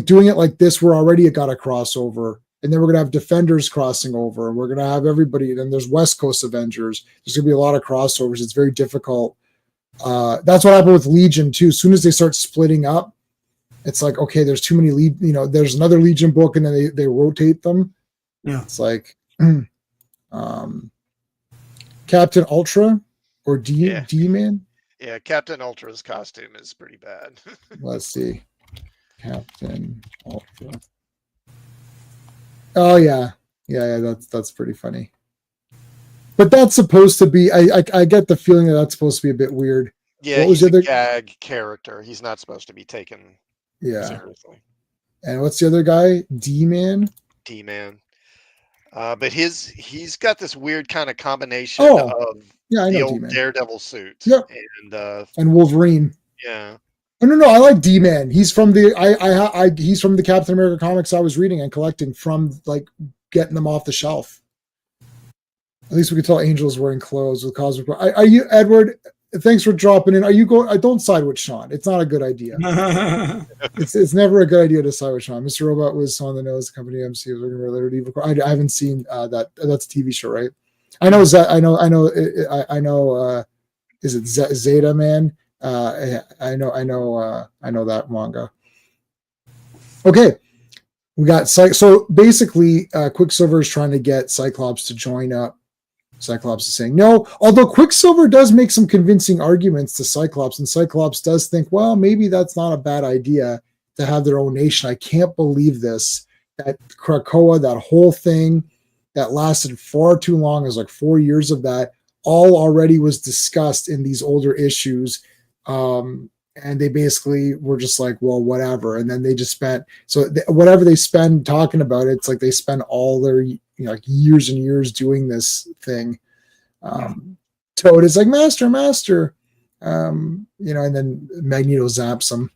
doing it like this. We're already got a crossover, and then we're gonna have Defenders crossing over, and we're gonna have everybody. Then there's West Coast Avengers. There's gonna be a lot of crossovers. It's very difficult. That's what happened with Legion too. As soon as they start splitting up, it's like, okay, there's too many there's another Legion book, and then they rotate them. Yeah, it's like Captain Ultra or D-Man. Yeah, Captain Ultra's costume is pretty bad. Let's see, Captain Ultra. Oh yeah. That's pretty funny. But that's supposed to be. I get the feeling that that's supposed to be a bit weird. Yeah, he's a gag character. He's not supposed to be taken seriously. And what's the other guy? D-Man. But he's got this weird kind of combination of the old D-Man. Daredevil suit and Wolverine. Yeah. Oh, no, I like D-Man. He's from he's from the Captain America comics I was reading and collecting from, getting them off the shelf. At least we could tell Angel's wearing clothes with Cosmic. Are you, Edward? Thanks for dropping in. Are you going? I don't side with Sean. It's not a good idea. It's never a good idea to side with Sean. Mr. Robot was on the nose. The company MC was looking related to evil. I haven't seen that. That's a TV show, right? I know. I know. Is it Zeta Man? I know that manga. Okay, we got so basically, Quicksilver is trying to get Cyclops to join up. Cyclops is saying no, although Quicksilver does make some convincing arguments to Cyclops, and Cyclops does think, well, maybe that's not a bad idea to have their own nation. I can't believe this. That Krakoa, that whole thing that lasted far too long, is like 4 years of that, all already was discussed in these older issues. And they basically were just like, well, whatever. And then they just spent, whatever they spend talking about it, it's like they spend all their years and years doing this thing. Toad is like, master, and then Magneto zaps him.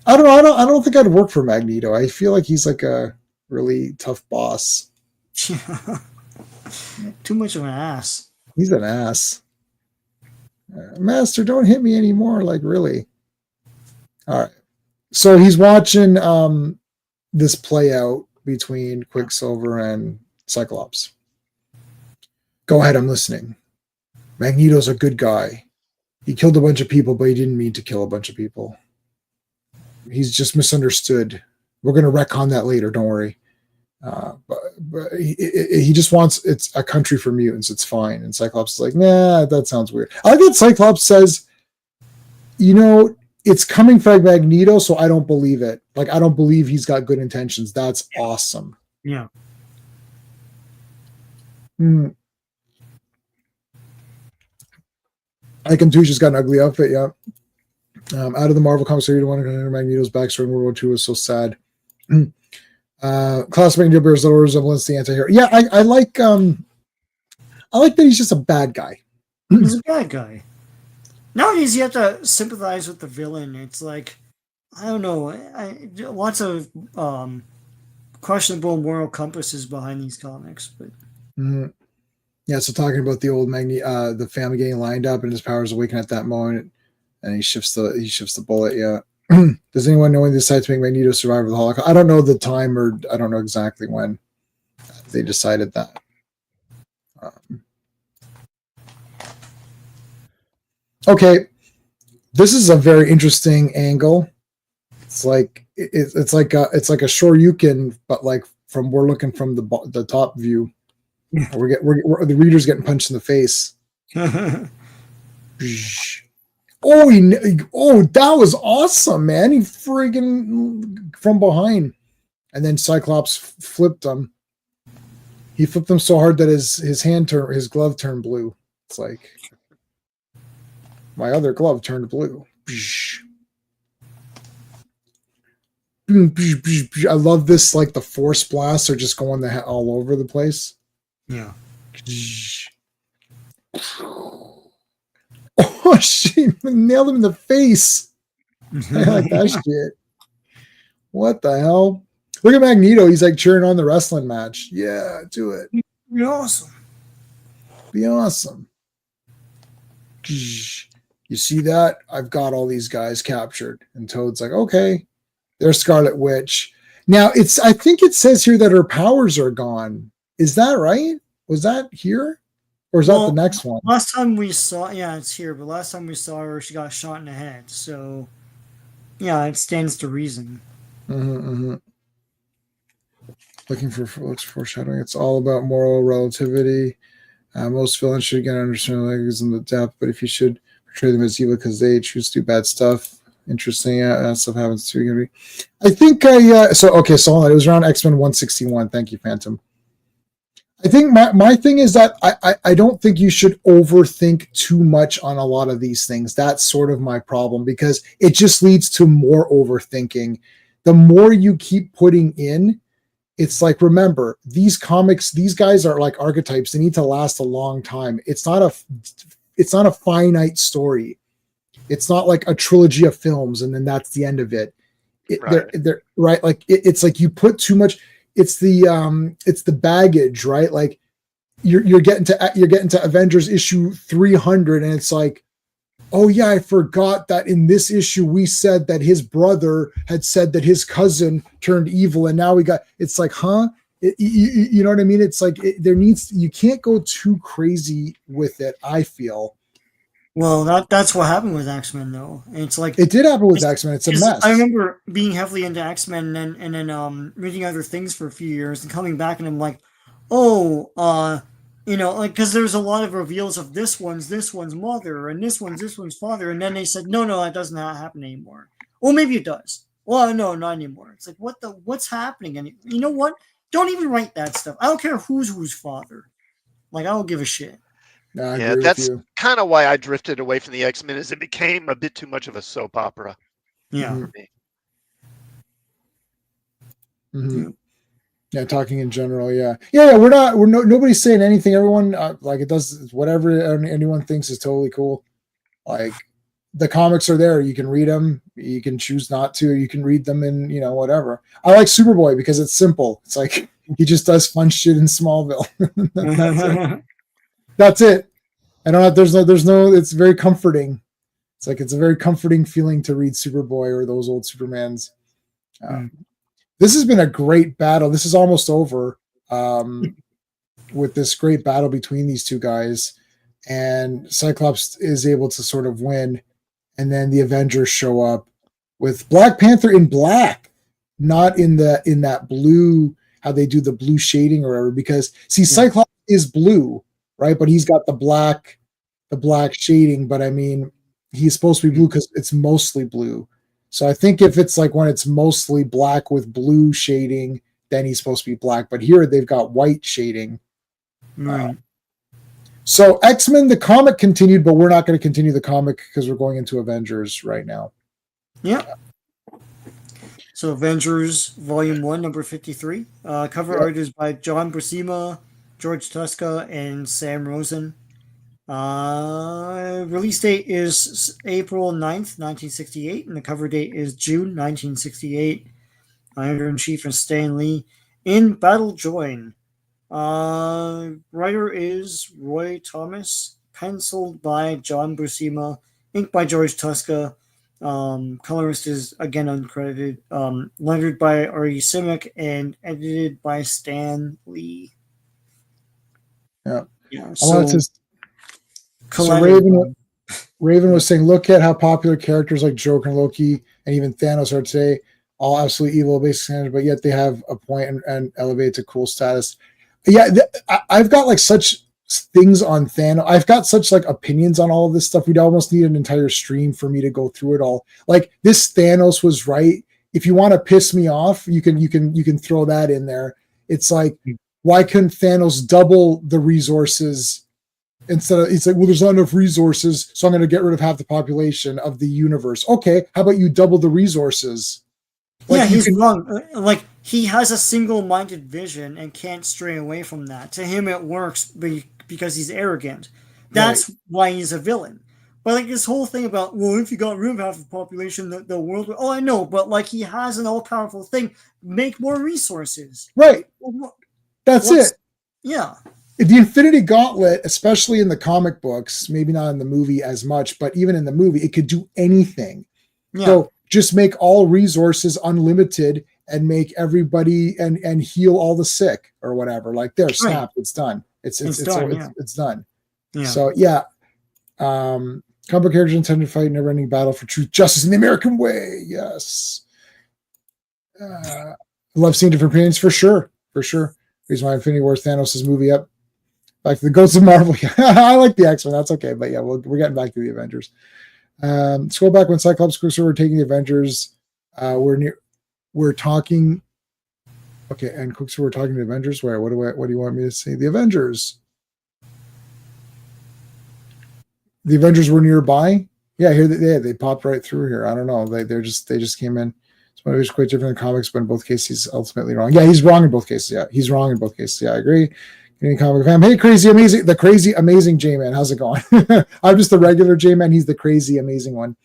I don't know. I don't think I'd work for Magneto. I feel like he's like a really tough boss. Too much of an ass. He's an ass. Master, don't hit me anymore. Like, really? All right. So he's watching this play out between Quicksilver and Cyclops. Go ahead, I'm listening. Magneto's a good guy. He killed a bunch of people, but he didn't mean to kill a bunch of people. He's just misunderstood. We're going to retcon that later. Don't worry. But he just wants it's a country for mutants. It's fine. And Cyclops is like, nah, that sounds weird. I like that Cyclops says, it's coming from Magneto, so I don't believe it. Like, I don't believe he's got good intentions. That's awesome. Yeah. I can too. She's got an ugly outfit. Yeah. Out of the Marvel comics, you don't want to know Magneto's backstory in World War II was so sad. Klaus Magneto bears little resemblance to the anti-hero. Yeah, I like that he's just a bad guy. He's a bad guy. Nowadays, you have to sympathize with the villain. It's like, I don't know, lots of questionable moral compasses behind these comics. But yeah, so talking about the old the family getting lined up and his powers awaken at that moment, and he shifts the bullet. Yeah. Does anyone know when they decided to make Magneto survivor of the Holocaust? I don't know the time, or I don't know exactly when they decided that. Okay, this is a very interesting angle. It's like it's like a Shoryuken, but like we're looking from the top view. We're the reader's getting punched in the face. Oh, that was awesome, man! He friggin' from behind, and then Cyclops flipped him. He flipped him so hard that his glove turned blue. It's like my other glove turned blue. I love this. Like the force blasts are just going all over the place. Yeah. Oh, she nailed him in the face. I like that shit. What the hell? Look at Magneto. He's like cheering on the wrestling match. Yeah, do it. Be awesome. Be awesome. You see that? I've got all these guys captured. And Toad's like, okay, there's Scarlet Witch. Now, I think it says here that her powers are gone. Is that right? Was that here? Or is that the next one? Last time we saw, it's here, but last time we saw her, she got shot in the head. So, yeah, it stands to reason. Looking for foreshadowing. It's all about moral relativity. Most villains should get understanding in the depth, but if you should portray them as evil because they choose to do bad stuff, interesting. Stuff happens too. I think so hold on. It was around X-Men 161. Thank you, Phantom. I think my thing is that I don't think you should overthink too much on a lot of these things. That's sort of my problem, because it just leads to more overthinking. The more you keep putting in, it's like, remember, these comics, these guys are like archetypes. They need to last a long time. It's not a finite story. It's not like a trilogy of films and then that's the end of it. They're right. Like it's like you put too much. It's the baggage, right? Like you're getting to Avengers issue 300, and it's like, oh yeah, I forgot that in this issue we said that his brother had said that his cousin turned evil, and now it's like, huh? You know what I mean? It's like you can't go too crazy with it, I feel. Well, that's what happened with X-Men, though. It's like it did happen with X-Men. It's a mess. I remember being heavily into X-Men and then reading other things for a few years and coming back, and I'm like, like, because there's a lot of reveals of this one's mother and this one's father, and then they said no, that doesn't happen anymore. Well, maybe it does. Well, no, not anymore. It's like, what's happening? And you know what? Don't even write that stuff. I don't care who's father. Like, I don't give a shit. No, yeah, that's kind of why I drifted away from the X-Men, is it became a bit too much of a soap opera. Yeah. Yeah, talking in general. Yeah. Nobody's saying anything. Everyone like it does whatever anyone thinks is totally cool. Like, the comics are there. You can read them. You can choose not to. You can read them in, whatever. I like Superboy because it's simple. It's like he just does fun shit in Smallville. That's it. That's it. I don't have, there's no, it's very comforting. It's a very comforting feeling to read Superboy or those old Supermans. This has been a great battle. This is almost over with this great battle between these two guys. And Cyclops is able to sort of win. And then the Avengers show up with Black Panther in black, not in that blue, how they do the blue shading or whatever. Because Cyclops is blue, right? But he's got the black shading. But I mean, he's supposed to be blue because it's mostly blue. So I think if it's like when it's mostly black with blue shading, then he's supposed to be black. But here they've got white shading. Right. So X-Men, the comic continued, but we're not going to continue the comic because we're going into Avengers right now. Yeah. So Avengers Volume 1, number 53. Cover art is by John Buscema, George Tuska, and Sam Rosen. Release date is April 9th, 1968, and the cover date is June 1968. Editor-in-Chief is Stan Lee. In Battle Join. Writer is Roy Thomas, penciled by John Buscema, inked by George Tuska. Colorist is again uncredited. Lettered by Ari Simic and edited by Stan Lee. Yeah. So Raven was saying, look at how popular characters like Joker and Loki and even Thanos are today. All absolutely evil, basic standards, but yet they have a point and elevate to cool status. Yeah, I've got like such things on Thanos. I've got such like opinions on all of this stuff. We'd almost need an entire stream for me to go through it all. Like this Thanos was right. If you want to piss me off, you can throw that in there. It's like, why couldn't Thanos double the resources instead of, it's like, well, there's not enough resources, so I'm going to get rid of half the population of the universe. Okay, how about you double the resources? Like he's wrong. Like he has a single-minded vision and can't stray away from that. To him, it works because he's arrogant. That's why he's a villain. But like this whole thing about, well, if you got rid of half of the population, the world. Oh, I know, but like he has an all-powerful thing. Make more resources. Right. That's it. Yeah. The Infinity Gauntlet, especially in the comic books, maybe not in the movie as much, but even in the movie, it could do anything. Yeah. So just make all resources unlimited and make everybody and heal all the sick or whatever. Like there, snap, it's done. It's done. Yeah. So yeah. Comic characters intended to fight a never-ending battle for truth, justice, in the American way. Yes. Love seeing different opinions for sure. Reason why Infinity War Thanos' movie up. Back to the Ghosts of Marvel. I like the X-Men. That's okay. But yeah, we're getting back to the Avengers. Scroll back when Cyclops Quicksilver were taking the Avengers. We're talking. Okay, and Quicksilver were talking to the Avengers. Where? What do you want me to say? The Avengers. The Avengers were nearby. Yeah, here they popped right through here. I don't know. They just came in. So it's quite different in comics, but in both cases, he's ultimately wrong. Yeah, he's wrong in both cases. Yeah, he's wrong in both cases. Yeah, I agree. Comic fam. Hey, crazy amazing J-Man. How's it going? I'm just the regular J-Man. He's the crazy amazing one.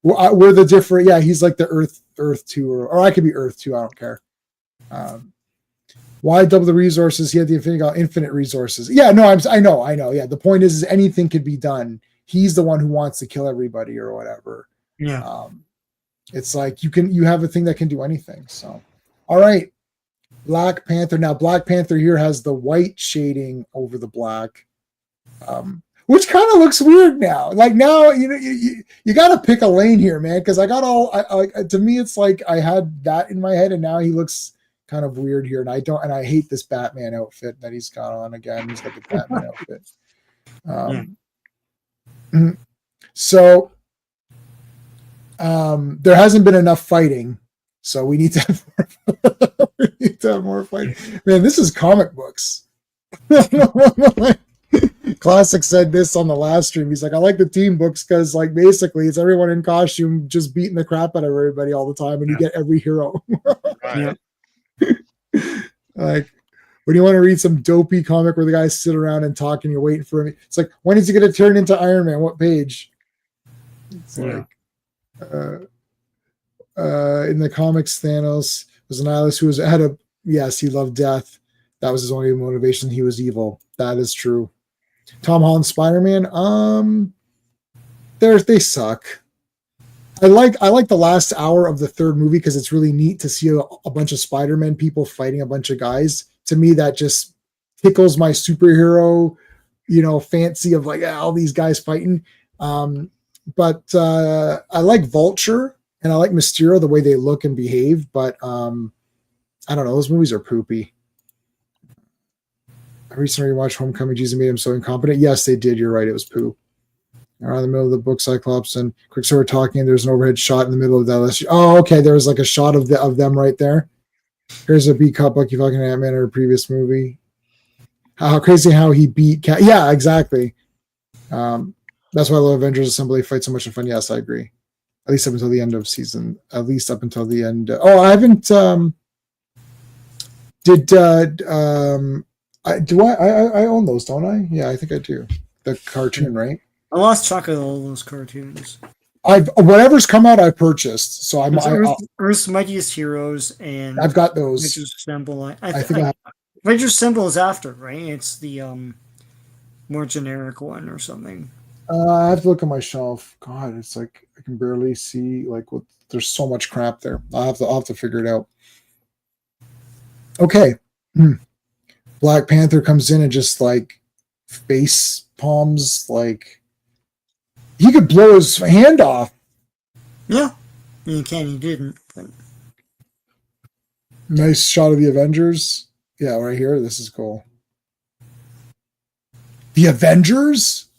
We're the different. Yeah, he's like the Earth 2, or I could be Earth 2. I don't care. Why double the resources? He had the infinite resources. Yeah, no, I know. Yeah, the point is anything could be done. He's the one who wants to kill everybody or whatever. Yeah. It's like you have a thing that can do anything. So, all right. Black Panther. Now, Black Panther here has the white shading over the black, which kind of looks weird now. Like now, you got to pick a lane here, man. Because to me, it's like I had that in my head, and now he looks kind of weird here, and I hate this Batman outfit that he's got on again. He's got the Batman outfit. So, there hasn't been enough fighting. So we need to have more fighting. Man, this is comic books. Classic said this on the last stream. He's like, I like the team books because like basically it's everyone in costume just beating the crap out of everybody all the time, and you get every hero. Right. Like, when you want to read some dopey comic where the guys sit around and talk and you're waiting for him, it's like, when is he going to turn into Iron Man? What page? It's like in the comics, Thanos was an nihilist who had a yes, he loved death. That was his only motivation. He was evil. That is true. Tom Holland Spider-Man. They suck. I like the last hour of the third movie because it's really neat to see a bunch of Spider-Man people fighting a bunch of guys. To me, that just tickles my superhero, fancy of like all these guys fighting. But I like Vulture and I like Mysterio, the way they look and behave. But I don't know. Those movies are poopy. I recently watched Homecoming. Jesus made him so incompetent. Yes, they did. You're right. It was poo. Around the middle of the book, Cyclops and Quicksilver talking. There's an overhead shot in the middle of that. Oh, okay. There was like a shot of them right there. Here's a B cup Bucky fucking Ant-Man in a previous movie. How crazy how he beat Cat. Yeah, exactly. That's why I love Avengers Assembly fight so much and fun. Yes, I agree. At least up until the end of season. At least up until the end. I haven't. I own those, don't I? Yeah, I think I do. The cartoon, right? I lost track of all those cartoons. Whatever's come out, I've purchased. So Earth's Mightiest Heroes, and I've got those. Avengers Assemble. Avengers Assemble is after, right? It's the more generic one or something. I have to look at my shelf. God, it's like I can barely see. There's so much crap there. I'll have to figure it out. Okay. Black Panther comes in and just face palms, he could blow his hand off. Yeah, he didn't. But... Nice shot of the Avengers. Yeah, right here. This is cool. The Avengers?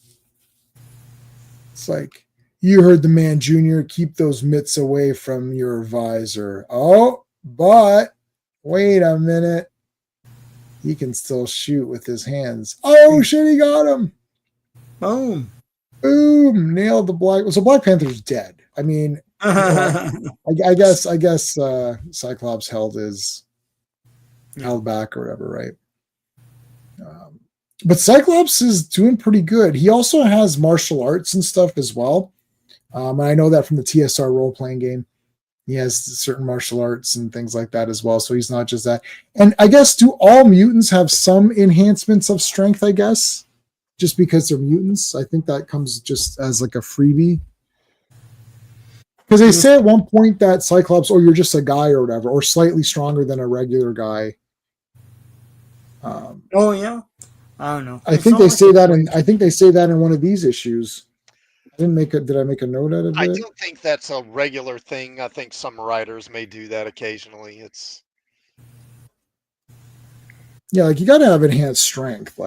It's like, you heard the man, Junior. Keep those mitts away from your visor. Oh, but wait a minute. He can still shoot with his hands. Oh, shit, he got him. Boom. Boom. Nailed the Black. So Black Panther's dead. I mean, I guess Cyclops held back or whatever, right? But Cyclops is doing pretty good. He also has martial arts and stuff as well. And I know that from the TSR role-playing game. He has certain martial arts and things like that as well. So he's not just that. And I guess, do all mutants have some enhancements of strength, I guess? Just because they're mutants? I think that comes just as like a freebie. Because they say at one point that Cyclops, you're just a guy or whatever, or slightly stronger than a regular guy. Yeah. I don't know. I think they say that in one of these issues. Did I make a note out of it? I don't think that's a regular thing. I think some writers may do that occasionally. Yeah, you got to have enhanced strength.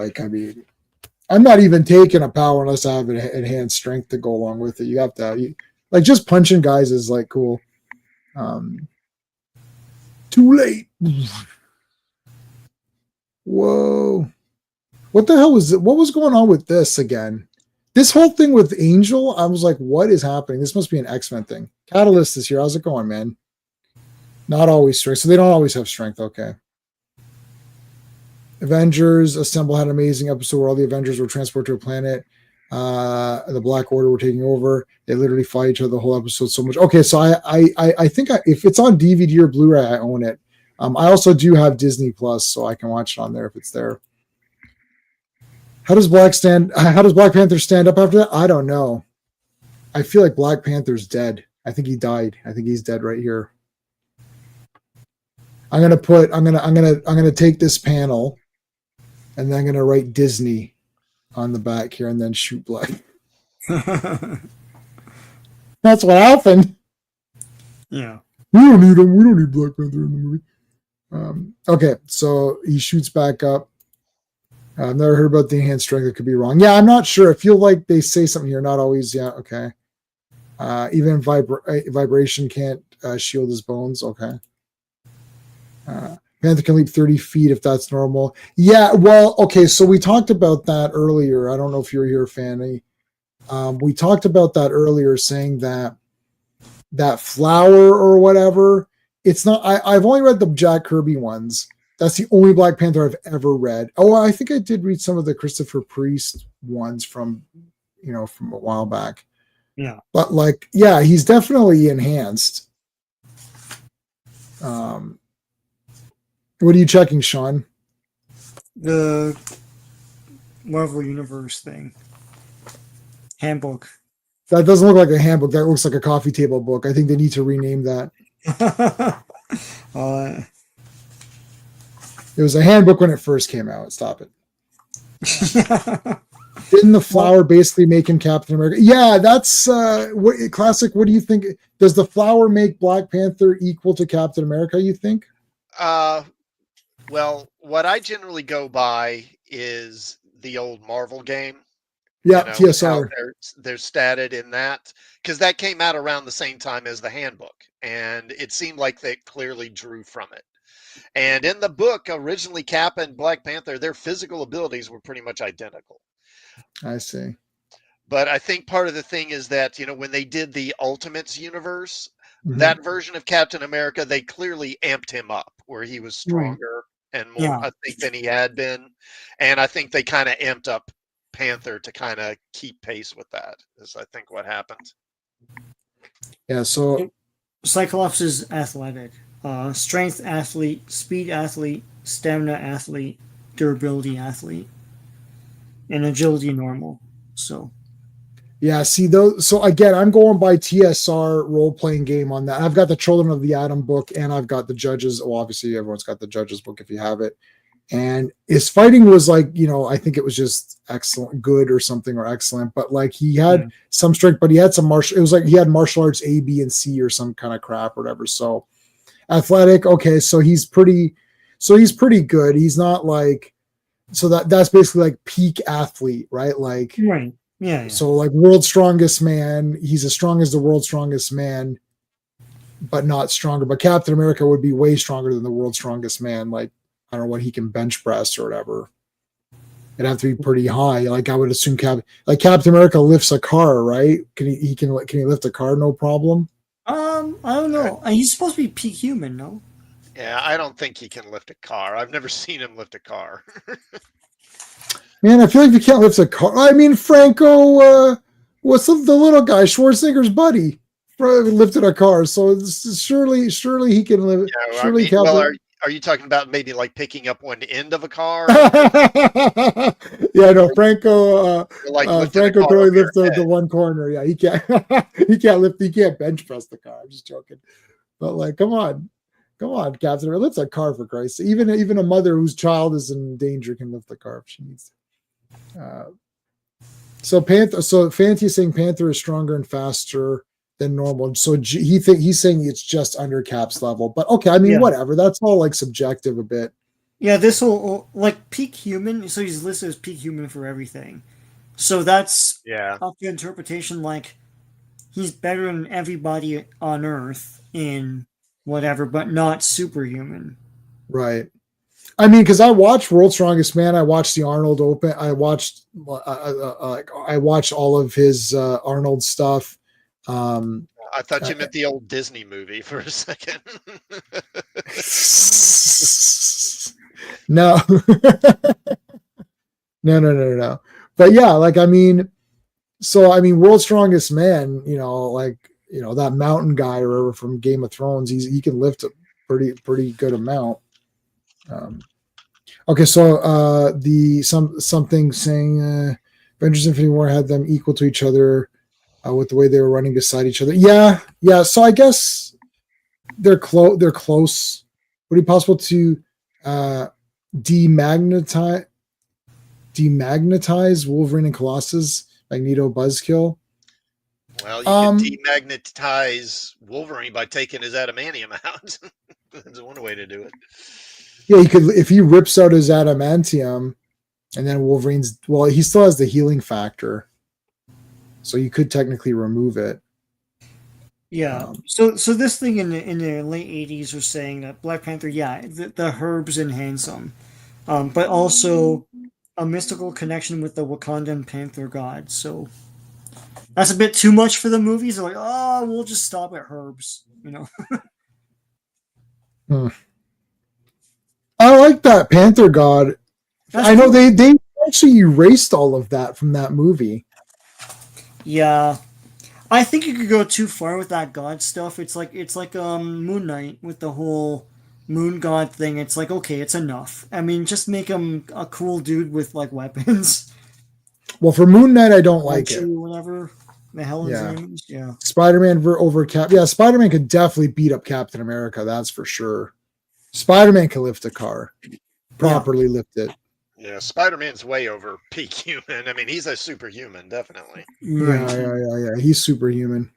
I'm not even taking a power unless I have enhanced strength to go along with it. You have to just punching guys is cool. Too late. Whoa. What the hell was it? What was going on with this again? This whole thing with Angel, I was like, what is happening? This must be an X-Men thing. Catalyst is here. How's it going, man? Not always strength. So they don't always have strength. Okay. Avengers Assemble had an amazing episode where all the Avengers were transported to a planet. The Black Order were taking over. They literally fight each other the whole episode so much. Okay, so I think if it's on DVD or Blu-ray, I own it. I also do have Disney Plus, so I can watch it on there if it's there. How does Black Panther stand up after that? I don't know. I feel like Black Panther's dead. I think he died. I think he's dead right here. I'm gonna take this panel, and then I'm gonna write Disney on the back here, and then shoot Black. That's what happened. Yeah. We don't need him. We don't need Black Panther in the movie. Okay, so he shoots back up. I've never heard about the enhanced strength. It could be wrong. Yeah, I'm not sure. I feel like they say something here. Not always. Yeah, okay. Even vibration can't shield his bones. Okay. Panther can leap 30 feet if that's normal. Yeah, well, okay. So we talked about that earlier. I don't know if you were here, Fanny. We talked about that earlier, saying that flower or whatever. It's not. I've only read the Jack Kirby ones. That's the only Black Panther I've ever read. Oh, I think I did read some of the Christopher Priest ones from a while back. Yeah. But like, yeah, he's definitely enhanced. What are you checking, Sean? The Marvel Universe thing. Handbook. That doesn't look like a handbook. That looks like a coffee table book. I think they need to rename that. It was a handbook when it first came out. Stop it. Didn't the flower basically make him Captain America? Yeah, that's classic. What do you think? Does the flower make Black Panther equal to Captain America, you think? Well, what I generally go by is the old Marvel game. Yeah, How TSR. they're statted in that, because that came out around the same time as the handbook, and it seemed like they clearly drew from it. And in the book, originally Cap and Black Panther, their physical abilities were pretty much identical. I see. But I think part of the thing is that, when they did the Ultimates universe, Mhm. that version of Captain America, they clearly amped him up where he was stronger and more, I think, than he had been. And I think they kind of amped up Panther to kind of keep pace with that, is I think what happened. Yeah, so Cyclops is athletic. Strength athlete, speed athlete, stamina athlete, durability athlete, and agility normal. So yeah, see those. So again, I'm going by TSR role playing game on that. I've got the Children of the Atom book, and I've got the Judges. Well, obviously, everyone's got the Judges book if you have it. And his fighting was like, I think it was just excellent, good or something, or excellent. But like he had some strength, but he had some martial. It was like he had martial arts A, B, and C or some kind of crap or whatever. So athletic, okay. So he's pretty good. He's not like, so that's basically like peak athlete, right? Like, right. Yeah. So like world's strongest man, he's as strong as the world's strongest man, but not stronger. But Captain America would be way stronger than the world's strongest man. Like, I don't know what he can bench press or whatever. It'd have to be pretty high. Like I would assume Captain America lifts a car, right? Can he lift a car no problem? I don't know. He's supposed to be peak human, no? Yeah, I don't think he can lift a car. I've never seen him lift a car. Man, I feel like you can't lift a car. I mean, Franco, what's the little guy, Schwarzenegger's buddy, lifted a car. So surely he can live. Yeah, surely, are you talking about maybe like picking up one end of a car? Yeah, no, Franco. Franco can only lift the one corner. Yeah, he can't. He can't lift. He can't bench press the car. I'm just joking. But like, come on, Captain. Lift a car for Christ. Even a mother whose child is in danger can lift the car if she needs to. So Fanti is saying Panther is stronger and faster than normal. So he's saying it's just under Cap's level. But okay, I mean, whatever. That's all like subjective a bit. Yeah, this whole like peak human. So he's listed as peak human for everything. So that's up to interpretation. Like he's better than everybody on Earth in whatever, but not superhuman. Right. I mean, because I watched World's Strongest Man. I watched the Arnold Open. I watched all of his Arnold stuff. I thought you meant the old Disney movie for a second. No. No. But yeah, like I mean, World's Strongest Man. That mountain guy or whatever from Game of Thrones. He can lift a pretty good amount. Okay, so something saying Avengers Infinity War had them equal to each other with the way they were running beside each other. Yeah. So I guess they're close. Would it be possible to demagnetize Wolverine and Colossus Magneto Buzzkill? Well, you can demagnetize Wolverine by taking his adamantium out. That's one way to do it. Yeah, he could if he rips out his adamantium, and then Wolverine's. Well, he still has the healing factor, so you could technically remove it. Yeah. So this thing in the late 80s was saying that Black Panther, the herbs enhance him, but also a mystical connection with the Wakandan Panther god. So that's a bit too much for the movies. They're like, we'll just stop at herbs, I like that Panther God. That's cool. They actually erased all of that from that movie. Yeah. I think you could go too far with that god stuff. It's like Moon Knight with the whole moon god thing. It's like, okay, it's enough. I mean, just make him a cool dude with like weapons. Well, for Moon Knight, I don't like it. Whatever the hell his name is. Yeah. Spider-Man over Cap. Yeah, Spider-Man could definitely beat up Captain America. That's for sure. Spider-Man can lift a car, properly lift it. Yeah, Spider-Man's way over peak human. I mean, he's a superhuman, definitely. Yeah. He's superhuman.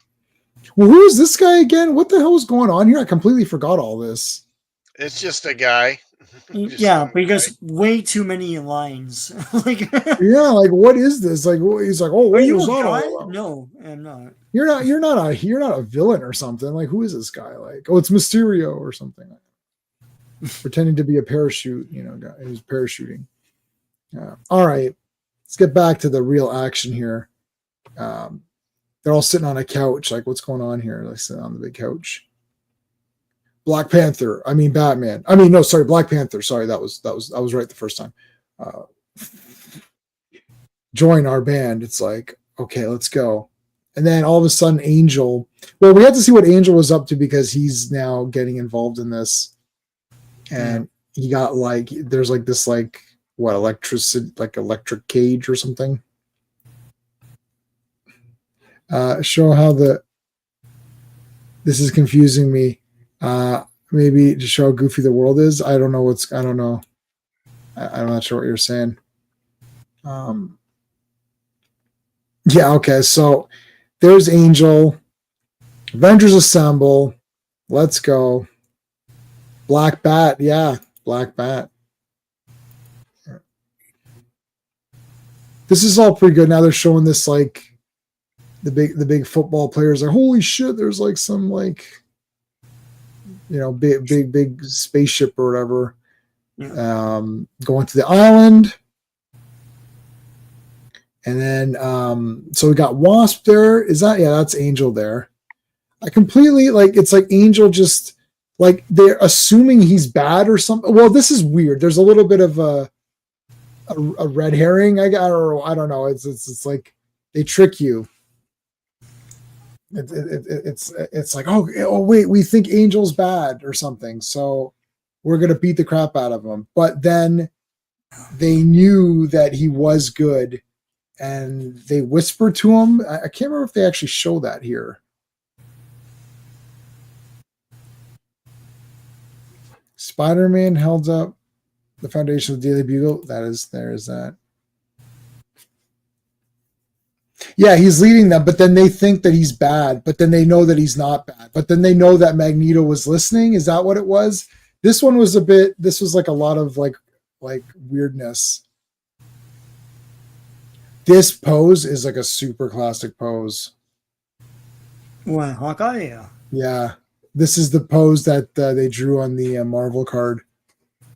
Well, who is this guy again? What the hell is going on here? I completely forgot all this. It's just a guy. Yeah, because way too many lines. Like, what is this? Like, he's like, oh, are you a god? No, I'm not. You're not a villain or something. Like, who is this guy? Like, oh, it's Mysterio or something. Pretending to be a parachute, guy who's parachuting. All right, let's get back to the real action here. They're all sitting on a couch. Like, what's going on here? Like, sitting on the big couch. Black Panther. Black Panther. Sorry, that was right the first time. Join our band. It's like, okay, let's go. And then all of a sudden, Angel. Well, we had to see what Angel was up to because he's now getting involved in this. And he got there's this electricity, like electric cage or something. Show how this is confusing me. Maybe to show how goofy the world is. I don't know. I'm not sure what you're saying. Okay. So there's Angel. Avengers assemble. Let's go. Black Bat. Yeah. Black Bat. This is all pretty good. Now they're showing this the big football players are holy shit. There's some big spaceship or whatever. Going to the island. And then so we got Wasp there. That's Angel there. I completely it's like Angel just they're assuming he's bad or something. Well, this is weird. There's a little bit of a red herring. I don't know. It's like they trick you. It's like, oh wait, we think Angel's bad or something, so we're gonna beat the crap out of him. But then they knew that he was good, and they whispered to him. I can't remember if they actually show that here. Spider-Man held up the foundation of the Daily Bugle. There is that. Yeah, he's leading them, but then they think that he's bad, but then they know that he's not bad. But then they know that Magneto was listening. Is that what it was? This one was this was a lot of weirdness. This pose is a super classic pose. What, Hawkeye? Yeah. Yeah. This is the pose that they drew on the Marvel card,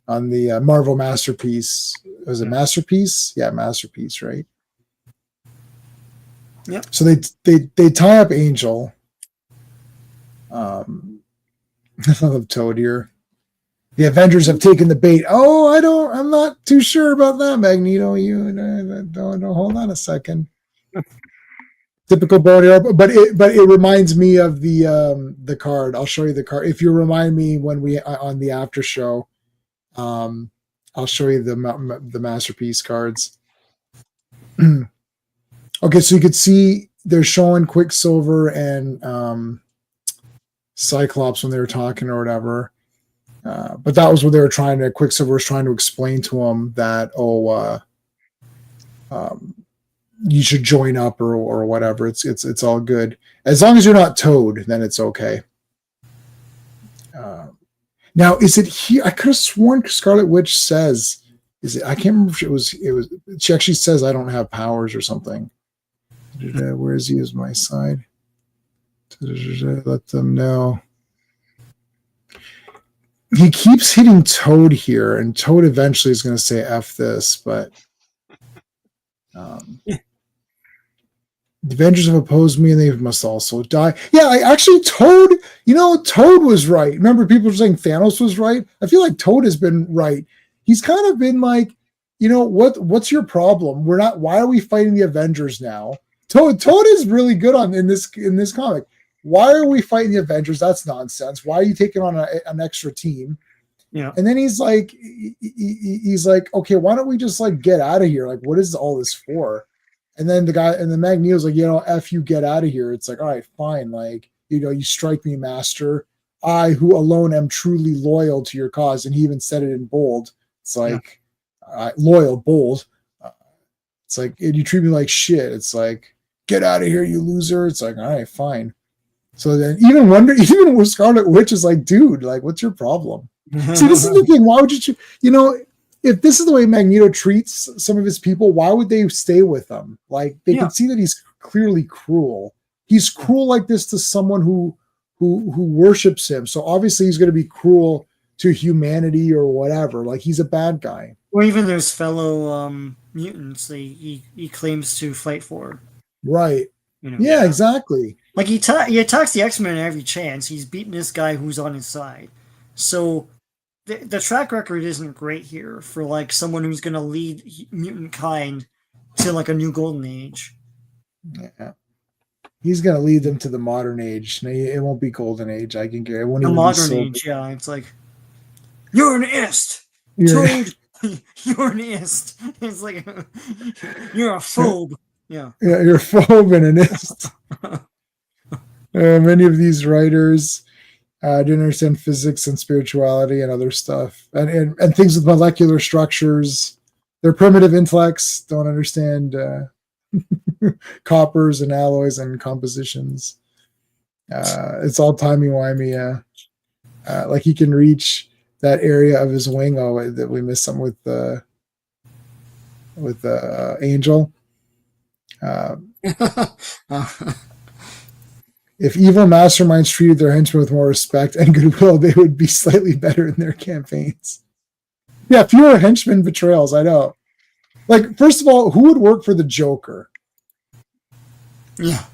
on the Marvel Masterpiece. Was it Masterpiece? Yeah, Masterpiece, right? Yep. So they tie up Angel. I love Toad here. The Avengers have taken the bait. Oh, I'm not too sure about that, Magneto. You don't hold on a second. Typical boat arrow, but it reminds me of the card. I'll show you the card. If you remind me when we on the after show, I'll show you the Masterpiece cards. Okay, so you could see they're showing Quicksilver and Cyclops when they were talking or whatever. But that was what they were Quicksilver was trying to explain to him that, you should join up or whatever. It's all good. As long as you're not Toad, then it's okay. Now, is it here? I could have sworn Scarlet Witch says, I can't remember if it was, she actually says, I don't have powers or something. Where is he? Is my side? Let them know. He keeps hitting Toad here, and Toad eventually is going to say F this, but the Avengers have opposed me and they must also die. Yeah, actually Toad, Toad was right. Remember people were saying Thanos was right? I feel like Toad has been right. He's kind of been like, what's your problem? Why are we fighting the Avengers now? Toad is really good in this comic. Why are we fighting the Avengers? That's nonsense. Why are you taking on an extra team? Yeah. And then he's like, okay, why don't we just like get out of here? Like, what is all this for? And then the Magneto's like, F you, get out of here. It's like, all right, fine. Like, you strike me, master. I, who alone am truly loyal to your cause. And he even said it in bold. It's like, loyal, bold. It's like, and you treat me like shit. It's like, get out of here, you loser. It's like, all right, fine. So then even with Scarlet Witch is like, dude, like, what's your problem? See, this is the thing. Why would if this is the way Magneto treats some of his people, why would they stay with him? Like, they can see that he's clearly cruel. He's cruel like this to someone who worships him. So obviously he's going to be cruel to humanity or whatever. Like, he's a bad guy. Or even those fellow mutants he claims to fight for. Right. Yeah, exactly. Like, he attacks the X-Men every chance. He's beating this guy who's on his side. So the track record isn't great here for like someone who's going to lead mutant kind to like a new golden age. Yeah. He's going to lead them to the modern age. It won't be golden age. I can guarantee. It won't the even modern be age, yeah. It's like, you're an ist. Toad, you're an ist. It's like, you're a phobe. Yeah. Yeah, you're a phobe and an ist. Many of these writers didn't understand physics and spirituality and other stuff, and things with molecular structures. Their primitive intellects don't understand coppers and alloys and compositions. It's all timey-wimey. Like, he can reach that area of his wing. Oh, that we missed something with Angel. If evil masterminds treated their henchmen with more respect and goodwill, they would be slightly better in their campaigns. Yeah, fewer henchman betrayals, I know. Like, first of all, who would work for the Joker? Yeah.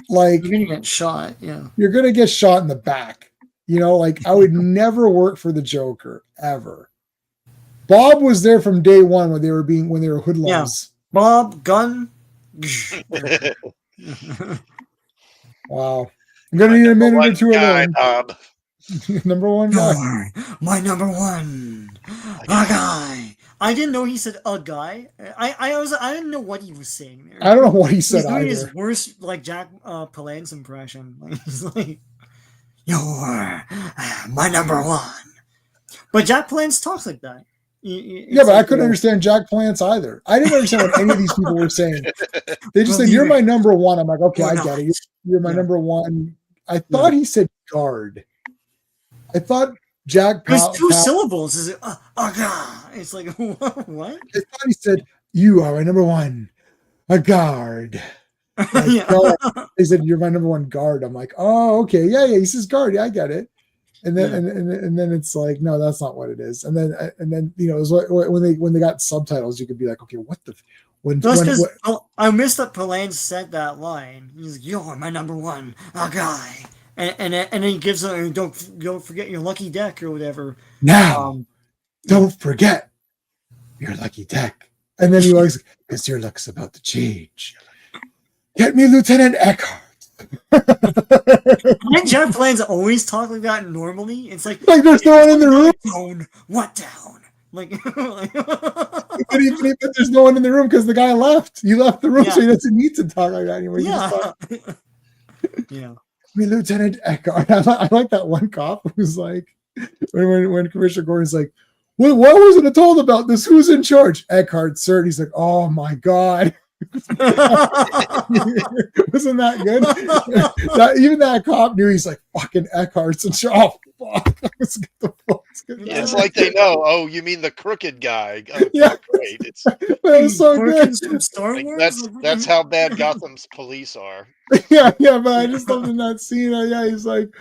Like, you're going to get shot, yeah. You're going to get shot in the back. Like, I would never work for the Joker, ever. Bob was there from day one when they were hoodlums. Yeah. Bob, gun. Wow. I'm going to need a minute or two alone. Number one guy. My number one. A guy. I didn't know he said a guy. I didn't know what he was saying there. I don't know what he said either. He's doing his worst, like, Jack Palance's impression. Like, he's like, you're my number one. But Jack Palance talks like that. Yeah, but I couldn't understand Jack Palance either. I didn't understand what any of these people were saying. They just said, you're my number one. I'm like, okay, I get it. You're my number one. I thought he said guard. I thought Jack There's two syllables. Is it it's like, what? I thought he said, you are my number one. A guard. Like, guard. He said, you're my number one guard. I'm like, oh, okay. Yeah. He says guard. Yeah, I get it. And then and then it's like, no, that's not what it is. And then it was when they got subtitles, you could be like, okay, what the I missed that Palance said that line. He's like, you're my number one, a guy. And then he gives them, don't forget your lucky deck or whatever. Now, don't forget your lucky deck. And then he was, because your luck's about to change. Get me Lieutenant Eckhart. And Jack Palance always talk like that normally. It's like there's no one in the room. Down, what down? Like, but there's no one in the room because the guy left. He left the room, so he doesn't need to talk like that anymore. Yeah. I mean, Lieutenant Eckhart. I like that one cop who's like, when Commissioner Gordon's like, well, why wasn't I told about this? Who's in charge? Eckhart, sir. And he's like, oh my God. Wasn't that good? Even that cop knew. He's like, fucking Eckhart's in charge. Oh, fuck. It's like they know. Oh, you mean the crooked guy? Oh, yeah, great. It's so good. Star Wars? That's how bad Gotham's police are. Yeah, but I just loved in that scene. He's like,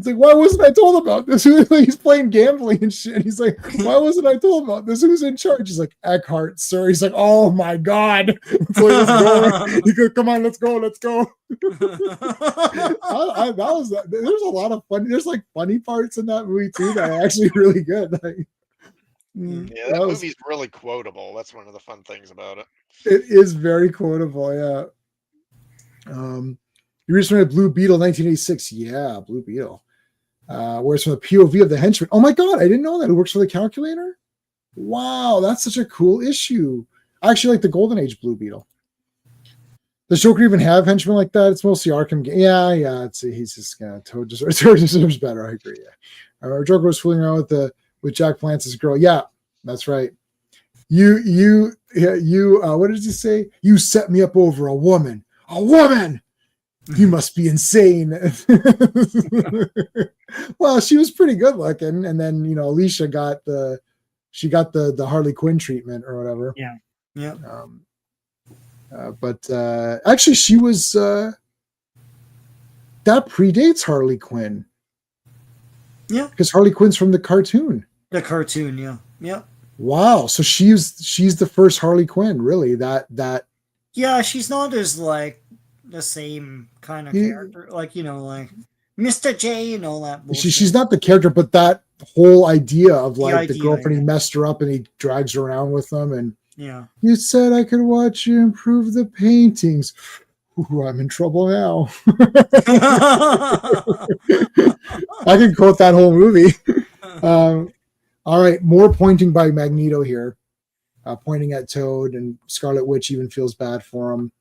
why wasn't I told about this? He's playing gambling and shit. He's like, why wasn't I told about this? Who's in charge? He's like, Eckhart, sir. He's like, oh my God. Let's go. He goes, come on, let's go. There's a lot of funny. There's like funny parts in that movie too that are actually really good. Like, that movie's really quotable. That's one of the fun things about it. It is very quotable. Yeah. You recently read Blue Beetle 1986. Yeah, Blue Beetle. Where it's from the POV of the henchman. Oh my god, I didn't know that. Who works for the calculator? Wow, that's such a cool issue. I actually like the Golden Age Blue Beetle. Does Joker even have henchmen like that? It's mostly Arkham. Yeah. He's just Toad deserves better. I agree. Yeah. Joker was fooling around with Jack Palance's girl. Yeah, that's right. You. What did he say? You set me up over a woman. A woman. You must be insane. Well, she was pretty good looking, and then Alicia got the Harley Quinn treatment or whatever. Yeah. But actually, she was that predates Harley Quinn. Yeah, because Harley Quinn's from the cartoon. The cartoon, yeah. Wow, so she's the first Harley Quinn, really? That. Yeah, she's not as like the same kind of character, like like Mr. J and all that bullshit. She's not the character, but that whole idea of like the girlfriend, he messed her up and he drags her around with them, and you said I could watch you improve the paintings. Ooh, I'm in trouble now. I can quote that whole movie. All right, more pointing by Magneto here, pointing at Toad, and Scarlet Witch even feels bad for him.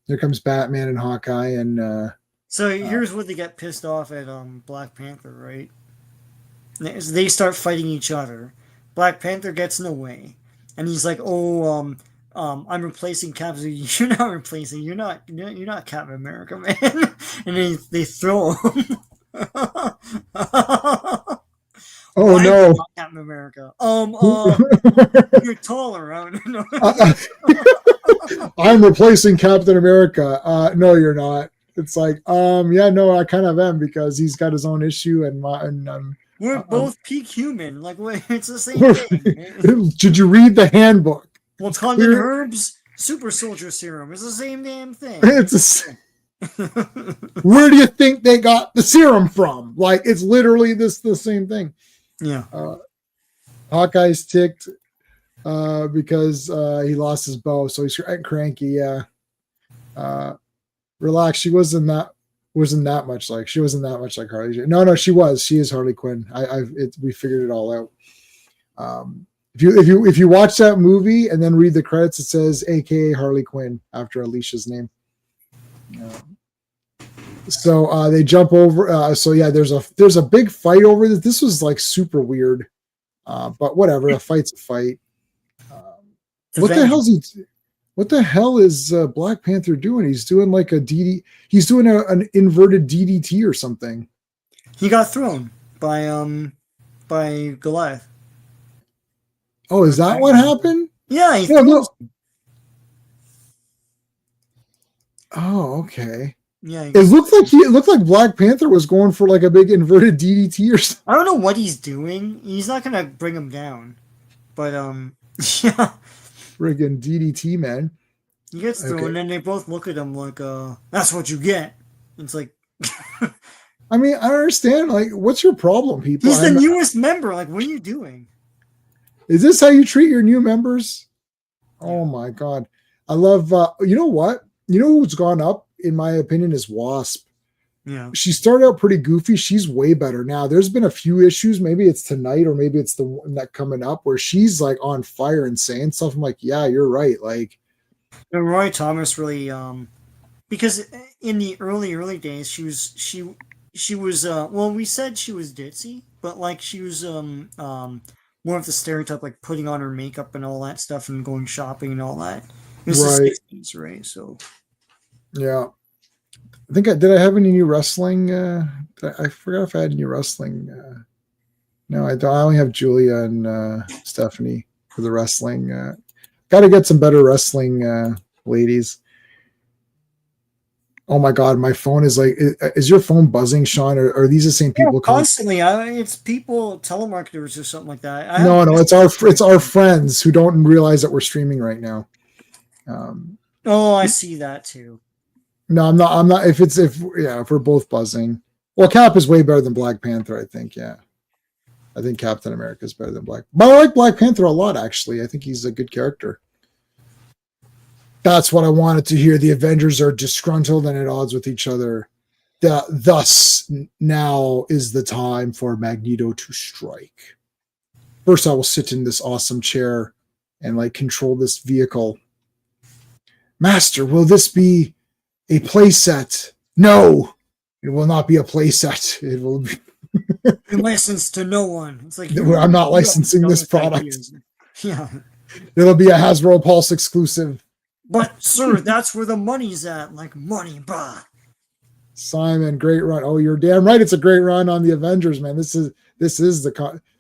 Here comes Batman and Hawkeye, and so here's where they get pissed off at Black Panther, right? They start fighting each other. Black Panther gets in the way, and he's like, "Oh, I'm replacing Captain." You're not replacing. You're not Captain America, man. And they throw him. Oh no, Captain America. You're taller. I'm replacing Captain America. No, you're not. It's like, yeah, no, I kind of am, because he's got his own issue, and we're both peak human. Like, it's the same thing. Did you read the handbook? Wakandan herbs, super soldier serum. It's the same damn thing. Where do you think they got the serum from? Like, it's literally the same thing. Yeah. Hawkeye's ticked because he lost his bow, so he's cranky. Yeah. Relax. She wasn't that much like Harley. No, she was. She is Harley Quinn. We figured it all out. If you watch that movie and then read the credits, it says AKA Harley Quinn after Alicia's name. So they jump over. So yeah, there's a big fight over this. This was like super weird, but whatever. A fight's a fight. What the hell is Black Panther doing? He's doing like a DD. He's doing an inverted DDT or something. He got thrown by Goliath. Oh, is that what happened? Yeah. Oh, okay. Yeah. It looked like Black Panther was going for like a big inverted DDT or something. I don't know what he's doing. He's not gonna bring him down, but yeah. Friggin' DDT, man. He gets through, and then they both look at him like, that's what you get. It's like, I mean, I understand. Like, what's your problem, people? He's the newest member. Like, what are you doing? Is this how you treat your new members? Oh my God. I love, you know what? You know who's gone up, in my opinion, is Wasp. Yeah. She started out pretty goofy. She's way better now. There's been a few issues. Maybe it's tonight, or maybe it's the one that coming up, where she's like on fire and saying stuff. I'm like, yeah, you're right. Like, and Roy Thomas really, because in the early days, she was well, we said she was ditzy, but like she was more of the stereotype, like putting on her makeup and all that stuff and going shopping and all that. It was the 60s, right? So yeah. Did I have any new wrestling? I forgot if I had new wrestling. No, I don't. I only have Julia and Stephanie for the wrestling. Got to get some better wrestling ladies. Oh my God, my phone is like, is your phone buzzing, Sean? Or are these the same people? Constantly. It's people, telemarketers or something like that. No, it's our friends who don't realize that we're streaming right now. Oh, I see that too. No, I'm not. If we're both buzzing. Well, Cap is way better than Black Panther, I think. Yeah. I think Captain America is better than Black. But I like Black Panther a lot, actually. I think he's a good character. That's what I wanted to hear. The Avengers are disgruntled and at odds with each other. Thus, now is the time for Magneto to strike. First, I will sit in this awesome chair and like control this vehicle. Master, will this be a playset? No, it will not be a playset. It will be licensed to no one. It's like I'm not licensing this product. Ideas. Yeah. It'll be a Hasbro Pulse exclusive. But sir, that's where the money's at. Like money, bah. Simon, great run. Oh, you're damn right. It's a great run on the Avengers, man. This is the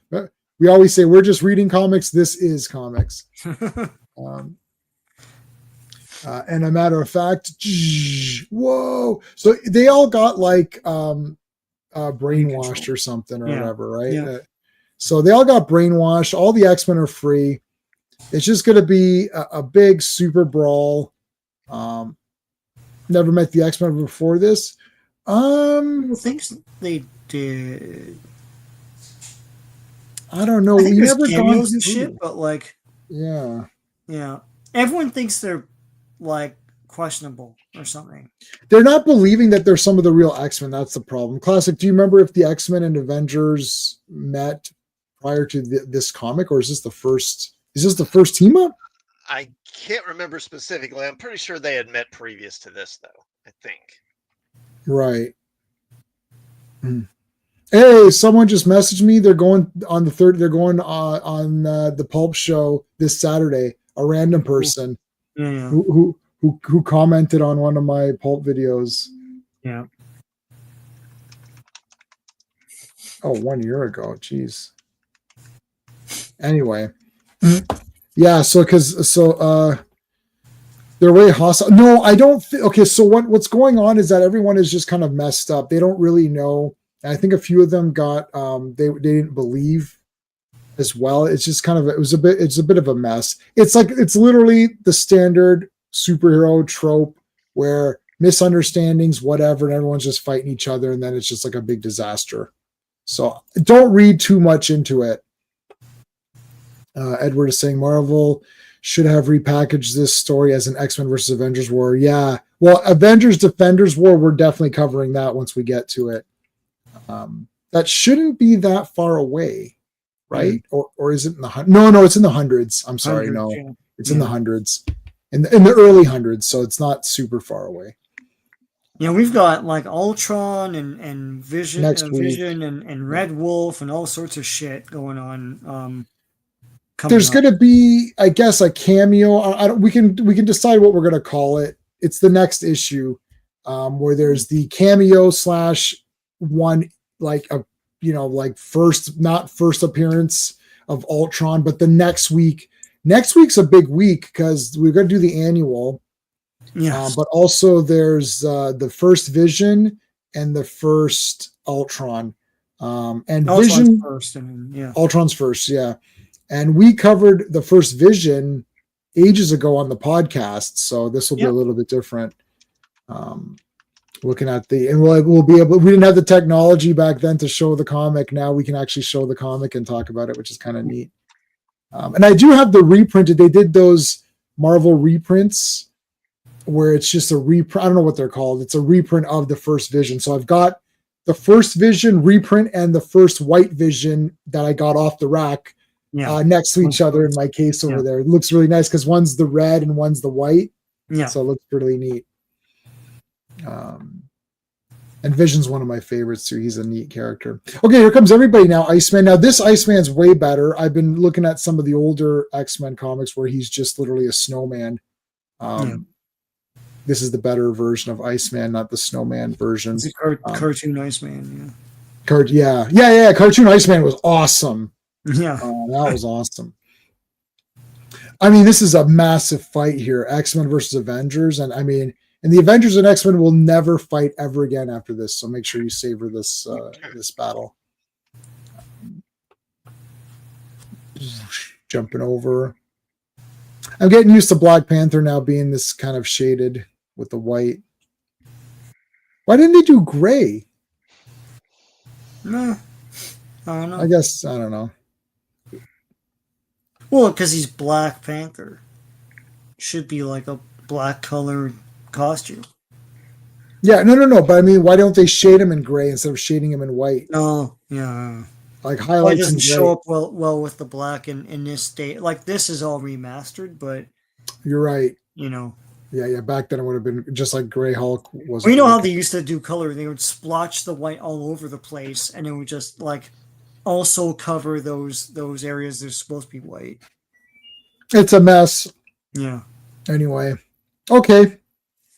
we always say we're just reading comics. This is comics. And a matter of fact, whoa. So they all got like brainwashed or something or whatever, right? Yeah. So they all got brainwashed. All the X-Men are free. It's just going to be a big super brawl. Never met the X-Men before this. I think they did. I don't know. We never cameos and shit, but like, yeah. Everyone thinks they're like questionable or something. They're not believing that they're some of the real X-Men. That's the problem. Classic. Do you remember if the X-Men and Avengers met prior to this comic, or is this the first? Is this the first team up? I can't remember specifically. I'm pretty sure they had met previous to this, though. I think. Right. Hey, someone just messaged me. They're going on the third. They're going on the Pulp show this Saturday. A random person who commented on one of my Pulp videos. Yeah. Oh, 1 year ago. Jeez. Anyway. Yeah. So they're way hostile. No, I don't. Okay. So what's going on is that everyone is just kind of messed up. They don't really know. I think a few of them got they didn't believe as well. It's just kind of it's a bit of a mess. It's like it's literally the standard superhero trope where misunderstandings, whatever, and everyone's just fighting each other, and then it's just like a big disaster. So don't read too much into it. Edward is saying Marvel should have repackaged this story as an X-Men versus Avengers war. Yeah, well, Avengers Defenders war, we're definitely covering that once we get to it. That shouldn't be that far away, right? Or is it in the no, it's in the hundreds. I'm sorry, it's in the hundreds, in the early hundreds, so it's not super far away. Yeah, we've got like Ultron and Vision, Vision and Red Wolf and all sorts of shit going on. There's going to be, I guess, a cameo. We can decide what we're going to call it. It's the next issue, where there's the cameo / one like a like not first appearance of Ultron, but the next week. Next week's a big week because we're going to do the annual. Yeah, but also there's the first Vision and the first Ultron, and Ultron's Vision first. Ultron's first, yeah. And we covered the first Vision ages ago on the podcast, so this will be a little bit different. Looking at we'll be able. We didn't have the technology back then to show the comic. Now we can actually show the comic and talk about it, which is kind of neat. And I do have the reprinted. They did those Marvel reprints where it's just a reprint. I don't know what they're called. It's a reprint of the first Vision. So I've got the first Vision reprint and the first White Vision that I got off the rack next to each other in my case over there. It looks really nice because one's the red and one's the white. Yeah. So it looks really neat. And Vision's one of my favorites too. He's a neat character. Okay, here comes everybody now. Iceman. Now this Iceman's way better. I've been looking at some of the older X-Men comics where he's just literally a snowman. This is the better version of Iceman, not the snowman version. It's a cartoon Iceman. Cartoon Iceman was awesome. Yeah, that was awesome. I mean, this is a massive fight here. X-Men versus Avengers, and I mean. And the Avengers and X-Men will never fight ever again after this. So make sure you savor this this battle. Jumping over. I'm getting used to Black Panther now being this kind of shaded with the white. Why didn't they do gray? No, I don't know. I don't know. Well, because he's Black Panther. Should be like a black colored costume. Yeah, no. But I mean, why don't they shade him in gray instead of shading him in white? Oh, yeah. Like Well, it highlights in doesn't gray. show up well with the black in this state. Like this is all remastered, but You're right. you know. Yeah. Back then it would have been just like Gray Hulk was. Well, you know how they used to do color? They would splotch the white all over the place, and it would just like also cover those areas that are supposed to be white. It's a mess. Yeah. Anyway, okay.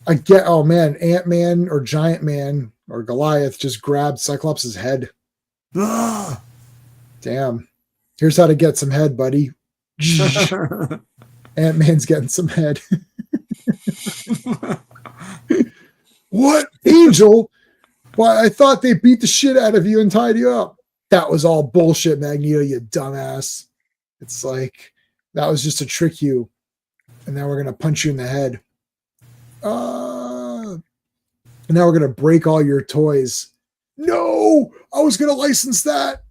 I get. Oh man, Ant-Man or Giant Man or Goliath just grabbed Cyclops' head. Damn. Here's how to get some head, buddy. Ant-Man's getting some head. What? Angel? Why, I thought they beat the shit out of you and tied you up. That was all bullshit, Magneto, you dumbass. It's like, that was just to trick you. And now we're going to punch you in the head. And now we're going to break all your toys. No! I was going to license that.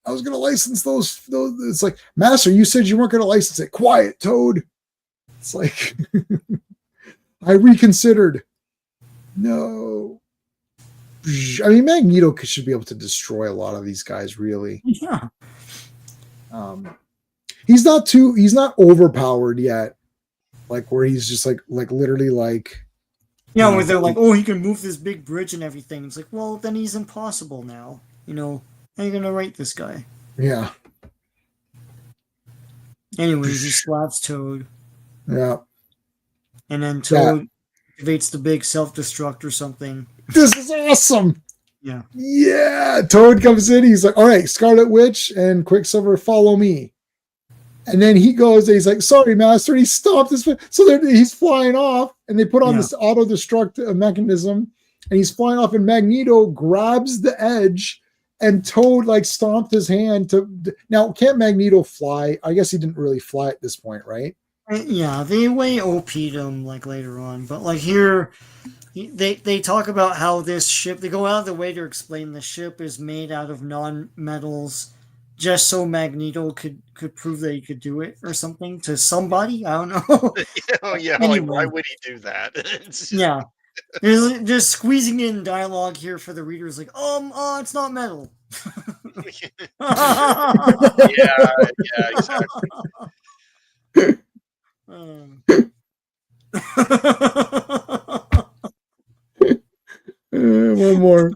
I was going to license those. It's like, Master, you said you weren't going to license it. Quiet, Toad. It's like, I reconsidered. No. I mean, Magneto should be able to destroy a lot of these guys, really. Yeah. He's not overpowered yet. Like where he's just like literally like. Yeah, where they're like, oh, he can move this big bridge and everything. It's like, well, then he's impossible now. You know, how are you gonna rate this guy? Yeah. Anyways, he slaps Toad. Yeah. And then Toad activates the big self-destruct or something. This is awesome. Yeah. Yeah. Toad comes in. He's like, all right, Scarlet Witch and Quicksilver, follow me. And then he goes, and he's like, sorry, Master. And he stopped his foot. So he's flying off, and they put on this auto-destruct mechanism, and he's flying off, and Magneto grabs the edge, and Toad like stomped his hand to. Now, can't Magneto fly? I guess he didn't really fly at this point, right? Yeah, they way OP'd him like later on, but like here, they talk about how this ship. They go out of the way to explain the ship is made out of non-metals, just so Magneto could prove that he could do it or something to somebody. I don't know. Oh yeah, Anyway. like why would he do that? Yeah, there's just squeezing in dialogue here for the readers, like, it's not metal. yeah, exactly. One more.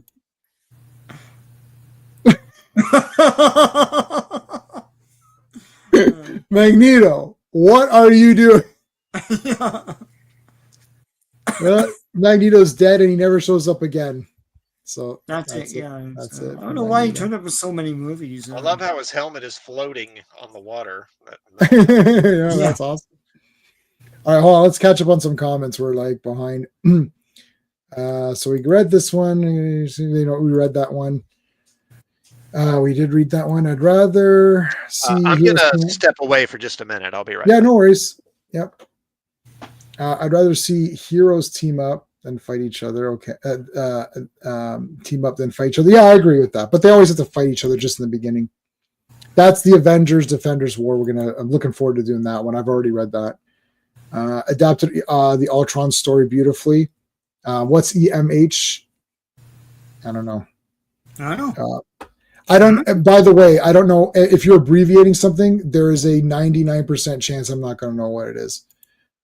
Magneto, what are you doing? Well, Magneto's dead and he never shows up again. So that's it. Yeah, that's it. I don't know why he turned up in so many movies. I love how his helmet is floating on the water. Yeah, that's awesome. All right, hold on. Let's catch up on some comments. We're like behind. So we read this one. We read that one. We did read that one. I'd rather see. I'm gonna step away for just a minute. I'll be right. Yeah, back. no worries. Yep. I'd rather see heroes team up than fight each other. Okay. Team up than fight each other. Yeah, I agree with that. But they always have to fight each other just in the beginning. That's the Avengers Defenders War. I'm looking forward to doing that one. I've already read that. Adapted the Ultron story beautifully. What's EMH? I don't know. I don't know. By the way, I don't know if you're abbreviating something. There is a 99% chance I'm not going to know what it is.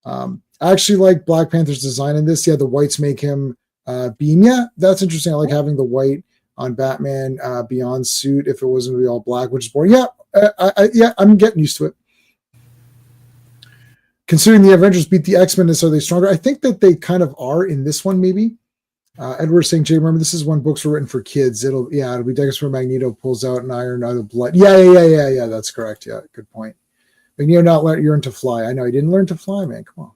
I actually like Black Panther's design in this. Yeah, the whites make him beam. Yeah, that's interesting. I like having the white on Batman Beyond suit. If it wasn't really all black, which is boring. Yeah, I'm getting used to it. Considering the Avengers beat the X-Men, are they stronger? I think that they kind of are in this one, maybe. Edward's saying, Jay, remember, this is when books were written for kids. It'll be decades where Magneto pulls out an iron out of blood. Yeah, that's correct. Yeah, good point. Magneto not learn to fly. I know, he didn't learn to fly, man. Come on.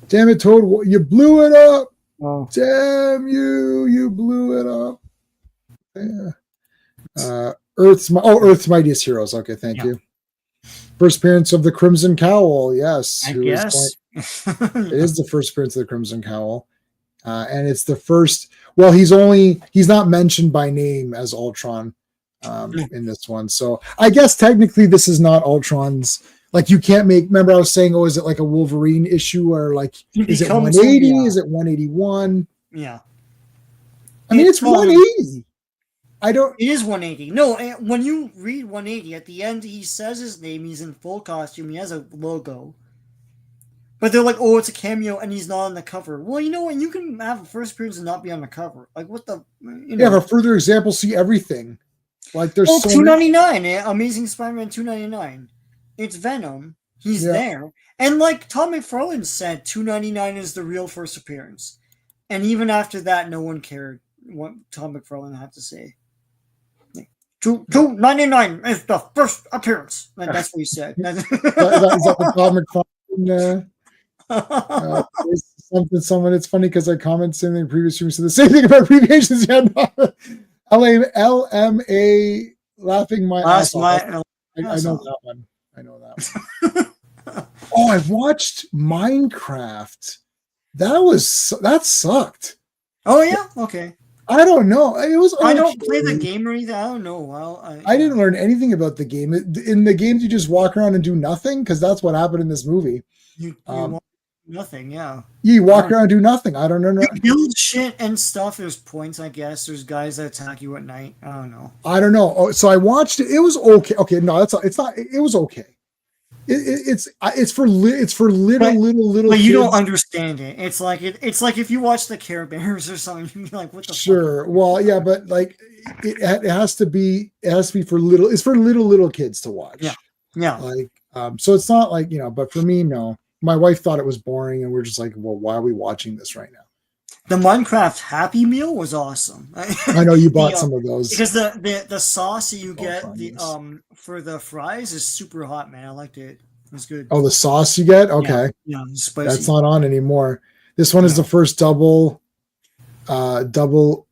Damn it, Toad, you blew it up. Oh. Damn you blew it up. Yeah. Earth's Mightiest Heroes. Okay, thank you. First appearance of the Crimson Cowl, yes. I guess. It is the first appearance of the Crimson Cowl. And it's the first, well, he's not mentioned by name as Ultron in this one. So I guess technically this is not Ultron's Like you can't make. Remember, I was saying, oh, is it like a Wolverine issue or like is it 180? Is it 181? Yeah. I mean, it's 180. I don't. It is 180. No, when you read 180 at the end, he says his name. He's in full costume. He has a logo. But they're like, oh, it's a cameo, and he's not on the cover. Well, you know what? You can have a first appearance and not be on the cover. Like, what the? Yeah, for further example, see everything. Like, there's so $2.99. Amazing Spider-Man $2.99. It's Venom. He's there, and like Tom McFarlane said, $2.99 is the real first appearance. And even after that, no one cared what Tom McFarlane had to say. $2.99 is the first appearance. That's what he said. Is that the Tom McFarlane? Someone. It's funny because I commented in the previous stream said the same thing about abbreviations. Yeah, LMA laughing my ass off. I know that one. Oh, I watched Minecraft. That sucked. Oh yeah, okay. I don't know. It was. I don't play the game or anything. I don't know. Well, I didn't learn anything about the game. In the games, you just walk around and do nothing because that's what happened in this movie. You walk nothing. Yeah. You walk around and do nothing. I don't know. You build shit and stuff. There's points, I guess. There's guys that attack you at night. I don't know. Oh, so I watched it. It was okay. Okay, no, it's not. It was okay. It's for little. But you don't understand it. It's like if you watch the Care Bears or something, you'd be like, "What the?" Sure. Fuck? Well, yeah, but like it has to be for little. It's for little kids to watch. Yeah. Like so it's not like But for me, no. My wife thought it was boring, and we're just like, well, why are we watching this right now? The Minecraft Happy Meal was awesome. I know you bought some of those because the sauce that you get for the fries is super hot, man. I liked it. It was good. Oh, the sauce you get? Okay, yeah, spicy. That's not on anymore. This one is the first double Uno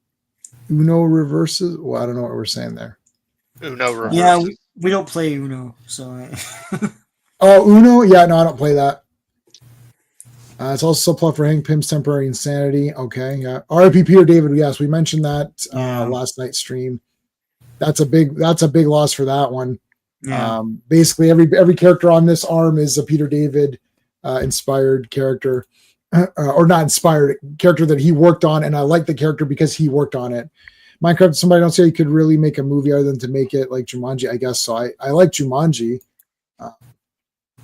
reverses. Well, I don't know what we're saying there. Uno reverses. Yeah, we don't play Uno, so. Oh, Uno? Yeah, no, I don't play that. It's also subplot for Hank Pym's temporary insanity. Okay, yeah. R.I.P. Peter David. Yes, we mentioned that last night's stream. That's a big loss for that one. Yeah. Basically, every character on this arm is a Peter David inspired character, or not inspired character that he worked on, and I like the character because he worked on it. Minecraft. Somebody don't say you could really make a movie other than to make it like Jumanji. I guess so. I like Jumanji.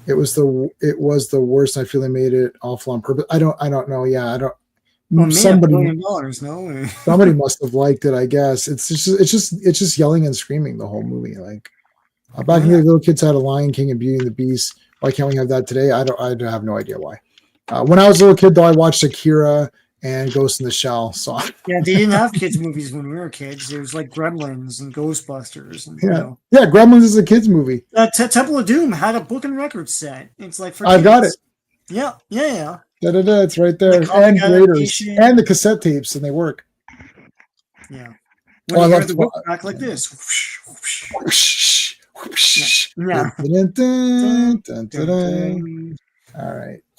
It was the worst. I feel they made it awful on purpose. I don't know. Yeah, I don't. Well, somebody must have liked it. I guess it's just yelling and screaming the whole movie. Like back in the day, little kids had a Lion King and Beauty and the Beast. Why can't we have that today? I have no idea why. When I was a little kid, though, I watched Akira and Ghost in the Shell. So yeah, they didn't have kids movies when we were kids. There was like Gremlins and Ghostbusters. And, yeah, Gremlins is a kids movie. Temple of Doom had a book and record set. It's like for I kids. got it. Yeah. It's right there. And Raiders and the cassette tapes, and they work. Yeah. When you hear the book back like this.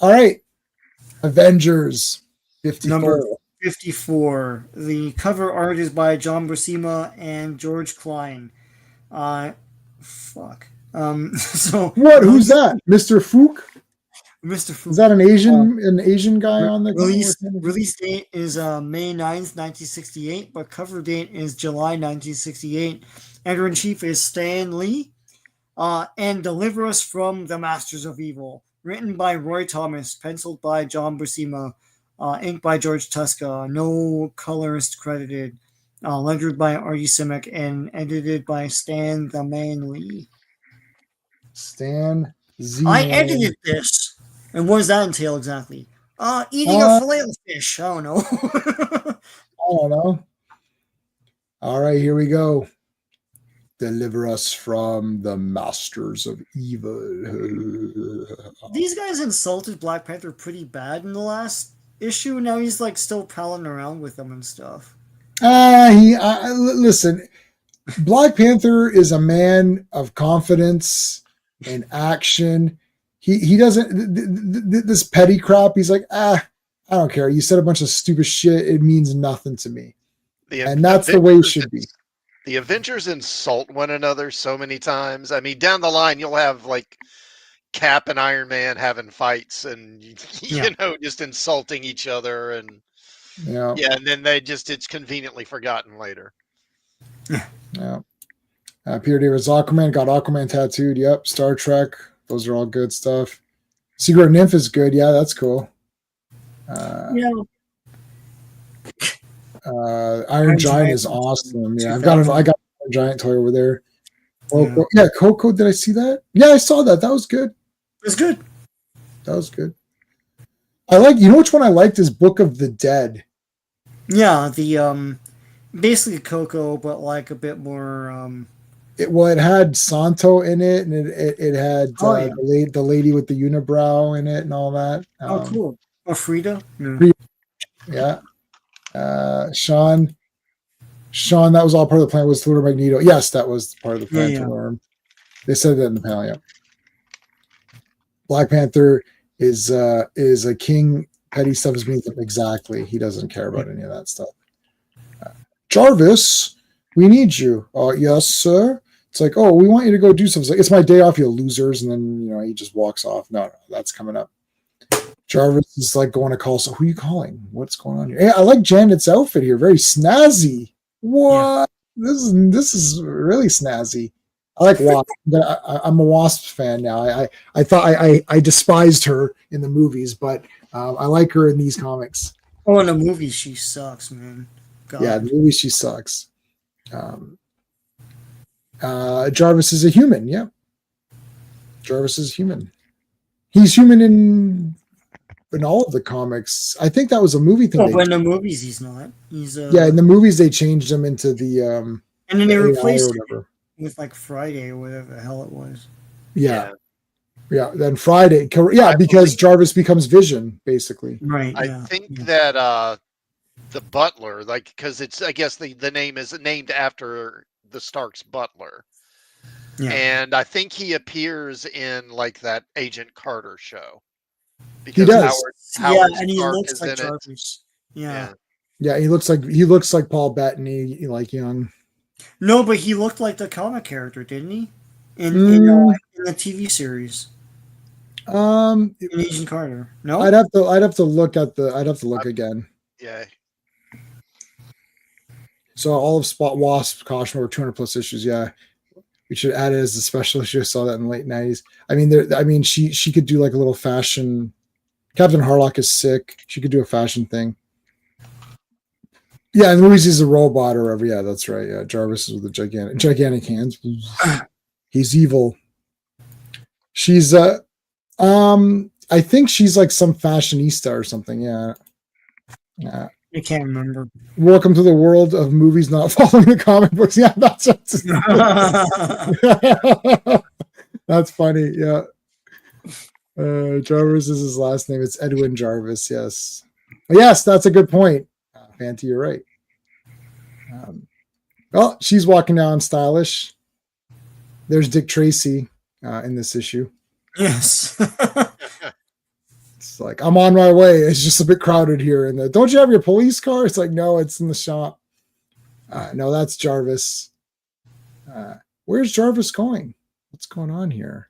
All right. Avengers 54. Number 54. The cover art is by John Buscema and George Klein. Fuck. So what? Who's that? Mr. Fook? Mr. Fook. Is that an Asian guy on the release date is May 9th, 1968, but cover date is July 1968. Editor-in-chief is Stan Lee. And Deliver Us from the Masters of Evil. Written by Roy Thomas, penciled by John Buscema, inked by George Tuska, no colorist credited, lettered by Artie Simek, and edited by Stan the Man Lee. Stan Z. I edited this. And what does that entail exactly? Eating a fillet of fish. I don't know. I don't know. All right, here we go. Deliver us from the masters of evil. These guys insulted Black Panther pretty bad in the last issue. Now he's like still palling around with them and stuff. Listen, Black Panther is a man of confidence and action. He doesn't this petty crap. He's like, I don't care. You said a bunch of stupid shit. It means nothing to me. And that's the way it should be. The Avengers insult one another so many times. I mean, down the line, you'll have like Cap and Iron Man having fights and just insulting each other and and then it's conveniently forgotten later. Yeah. Peter David's Aquaman, got Aquaman tattooed. Yep. Star Trek. Those are all good stuff. Secret Nymph is good. Yeah, that's cool. Iron Giant is awesome. Yeah, I got an Iron Giant toy over there. Coco. Yeah, Coco. Did I see that? Yeah, I saw that. That was good. It was good. That was good. I like. You know which one I liked is Book of the Dead. Yeah, the basically Coco, but like a bit more. It had Santo in it, and it had the lady with the unibrow in it, and all that. Cool. Oh, Frida. Yeah. Sean, that was all part of the plan. Was to lure Magneto? Yes, that was part of the plan to lure him. They said that in the panel. Yeah. Black Panther is a king. Petty stuff is beneath him. Exactly. He doesn't care about any of that stuff. Jarvis, we need you. Yes, sir. It's like, oh, we want you to go do something. It's like, it's my day off, you losers. And then he just walks off. No, that's coming up. Jarvis is like going to call. So who are you calling? What's going on here? Hey, I like Janet's outfit here. Very snazzy. What? Yeah. This is really snazzy. I like Wasp. I'm a Wasp fan now. I thought I despised her in the movies, but I like her in these comics. Oh, in the movies she sucks, man. God. Yeah, in the movies she sucks. Jarvis is a human. Yeah, Jarvis is human. He's human in all of the comics. I think that was a movie thing. But in the movies he's not. He's in the movies they changed him into the and then they replaced him with like Friday or whatever the hell it was. Yeah. Then Friday. Yeah, because Jarvis becomes Vision, basically. Right. I think that the butler, because I guess the name is named after the Stark's butler. Yeah. And I think he appears in like that Agent Carter show. Because he does. Howard and he looks like Jarvis. Yeah. Yeah, he looks like Paul Bettany, like young. No, but he looked like the comic character, didn't he? In the TV series. In Agent Carter. No, I'd have to look again. Yeah. So all of Wasp caution over 200 plus issues. Yeah, we should add it as a special issue. I saw that in the late 90s. I mean, she could do like a little fashion. Captain Harlock is sick. She could do a fashion thing. Yeah, in the movies he's a robot or whatever. Yeah, that's right. Yeah, Jarvis is with the gigantic hands. He's evil. She's I think she's like some fashionista or something. Yeah. I can't remember. Welcome to the world of movies not following the comic books. Yeah, that's that's funny. Yeah. Jarvis is his last name. It's Edwin Jarvis. Yes. Yes, that's a good point. Fanty, you're right. Well, she's walking down stylish. There's Dick Tracy in this issue. Yes. It's like, I'm on my way. It's just a bit crowded here. And don't you have your police car? It's like, no, it's in the shop. No, that's Jarvis. Where's Jarvis going? What's going on here?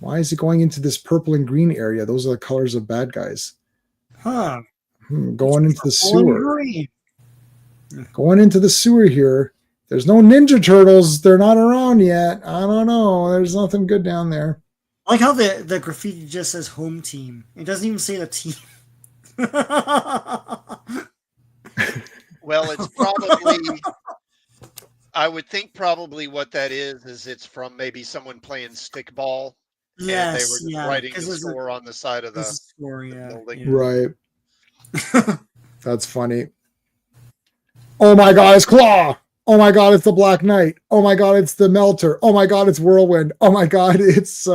Why is he going into this purple and green area? Those are the colors of bad guys. Huh. Going into the sewer. Going into the sewer here. There's no Ninja Turtles. They're not around yet. I don't know. There's nothing good down there. I like how the graffiti just says home team. It doesn't even say the team. Well, it's probably... I would think probably what that is it's from maybe someone playing stickball. Yes, and they were writing the score on the side of the building. Yeah. Right. That's funny. Oh my God, it's Claw. Oh my God, it's the Black Knight. Oh my God, it's the Melter. Oh my God, it's Whirlwind. Oh my God, it's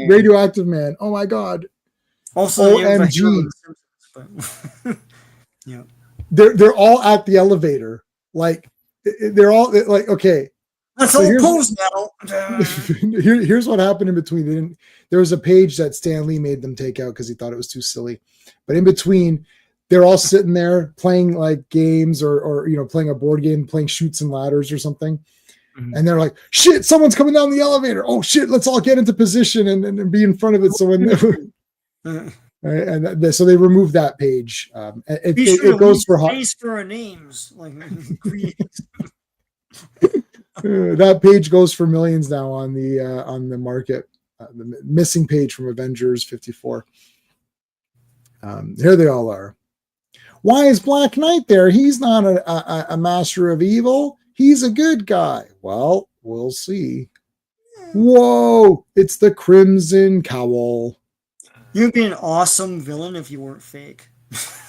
Radioactive Man. Oh my God. Also, OMG. Yeah. They're all at the elevator. Like they're all like, okay. Let's all pose now. Here's what happened in between. There was a page that Stan Lee made them take out because he thought it was too silly. But in between, they're all sitting there playing like games or playing a board game, playing Chutes and Ladders or something. And they're like, shit, someone's coming down the elevator. Oh shit, let's all get into position and be in front of it. So when so they removed that page. It goes for space for our names, like that page goes for millions now on the market. The missing page from Avengers 54. Here they all are. Why is Black Knight there? He's not a master of evil. He's a good guy. Well, we'll see. Whoa, it's the Crimson Cowl. You'd be an awesome villain if you weren't fake.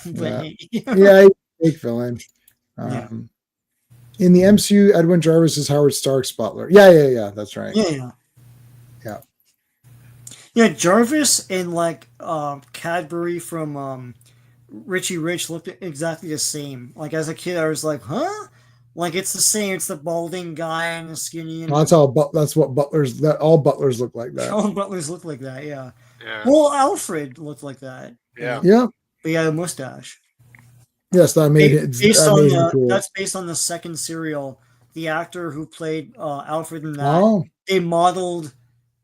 Yeah, he's a fake villain. In the MCU, Edwin Jarvis is Howard Stark's butler. Yeah, that's right. Yeah, Jarvis and like Cadbury from Richie Rich looked exactly the same. Like as a kid, I was like, huh? Like it's the same. It's the balding guy and the skinny. And that's what butlers. All butlers look like that. All butlers look like that. Yeah. Well, Alfred looked like that. Yeah. Yeah. But he had a mustache. Yes, that made it. Cool. That's based on the second serial. The actor who played Alfred in that, they modeled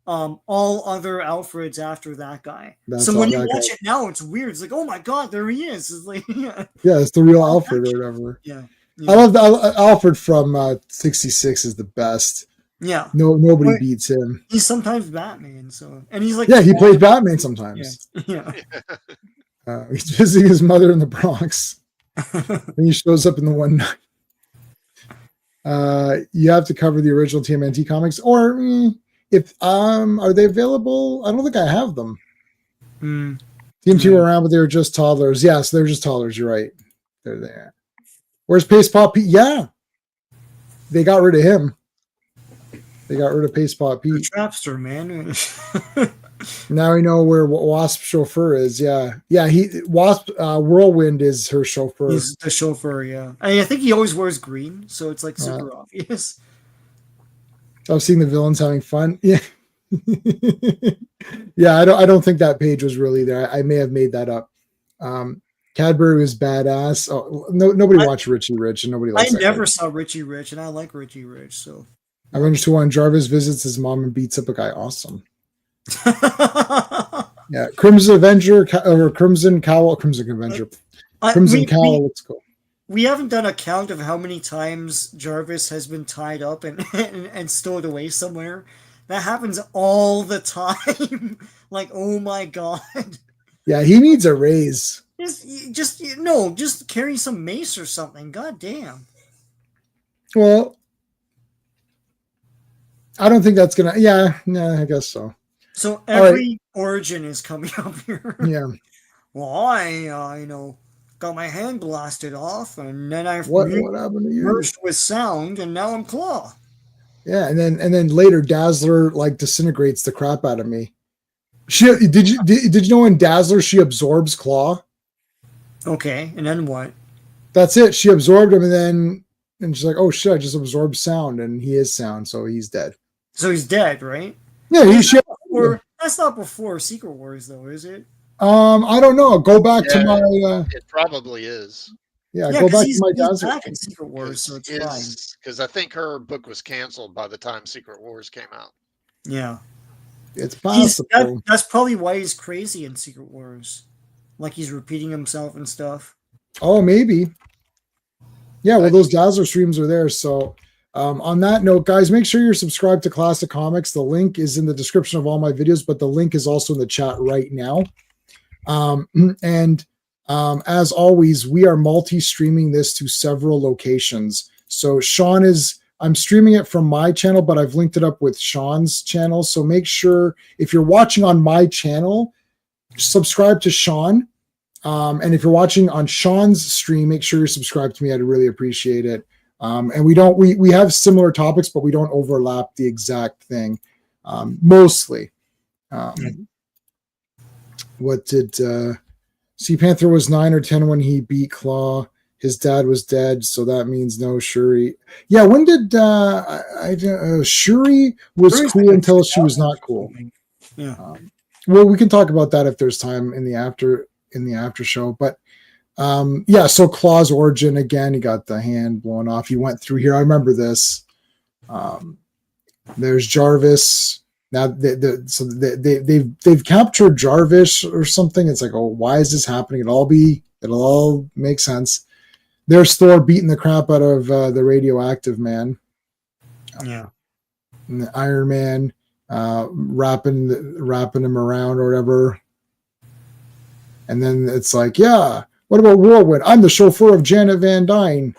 all other Alfreds after that guy. So when you watch it now, it's weird. It's like, oh my god, there he is. It's like, it's the real Alfred or whatever. Yeah. I love Alfred from 66 is the best. Yeah. Nobody beats him. He's sometimes Batman, and he's like he plays Batman sometimes. Yeah. He's visiting his mother in the Bronx. And he shows up in the one night. You have to cover the original TMNT comics, or if are they available? I don't think I have them. TMT were around, but they were just toddlers. Yeah, so they're just toddlers. You're right. They're there. Where's Paste Pot Pete? Yeah, they got rid of him. They got rid of Paste Pot Pete. Trapster, man. Now we know where Wasp chauffeur is. Yeah. Wasp Whirlwind is her chauffeur. He's the chauffeur. Yeah, I think he always wears green, so it's like super obvious. I've seen the villains having fun. Yeah. I don't think that page was really there. I may have made that up. Cadbury was badass. Oh, nobody watched Richie Rich, and nobody likes. I never saw Richie Rich, and I like Richie Rich. So Avengers 2-1, Jarvis visits his mom and beats up a guy. Awesome. Yeah, Crimson Avenger or Crimson Cowl, Crimson Avenger, Crimson Cowl. Let's go. We haven't done a count of how many times Jarvis has been tied up and stowed away somewhere. That happens all the time. Like, oh my god. Yeah, he needs a raise. Just carry some mace or something. God damn. Well, I don't think that's gonna. Yeah, I guess so. So every origin is coming up here. Yeah. Well, I got my hand blasted off, and then I what happened to you? Merged with sound, and now I'm Claw. Yeah, and then later Dazzler like disintegrates the crap out of me. Did you know in Dazzler she absorbs Claw? Okay, and then what? That's it. She absorbed him, and she's like, "Oh shit! I just absorbed sound, and he is sound, so he's dead." So he's dead, right? Yeah, that's not before Secret Wars, though, is it? I don't know. Go back to my. It probably is. Yeah, go back to my Dazzler. Back in Secret Wars, so it's fine. Because I think her book was canceled by the time Secret Wars came out. Yeah, it's possible. That's probably why he's crazy in Secret Wars. Like he's repeating himself and stuff. Oh, maybe. Yeah, well, those Dazzler streams are there. So, on that note, guys, make sure you're subscribed to Classic Comics. The link is in the description of all my videos, but the link is also in the chat right now. As always, we are multi-streaming this to several locations. So I'm streaming it from my channel, but I've linked it up with Sean's channel. So make sure if you're watching on my channel, subscribe to Sean. And if you're watching on Sean's stream, make sure you're subscribed to me. I'd really appreciate it. And we have similar topics, but we don't overlap the exact thing. Mostly. What did Sea Panther was 9 or 10 when he beat Claw. His dad was dead, so that means no Shuri. Yeah, when did Shuri was cool until she was not cool. Yeah. Well, we can talk about that if there's time in the after show. But so Claw's origin again. He got the hand blown off. He went through here. I remember this. There's Jarvis. Now they've captured Jarvis or something. It's like, oh, why is this happening? It'll all make sense. There's Thor beating the crap out of the radioactive man. Yeah. And the Iron Man wrapping him around or whatever. And then it's like, yeah, what about Whirlwind? I'm the chauffeur of Janet Van Dyne.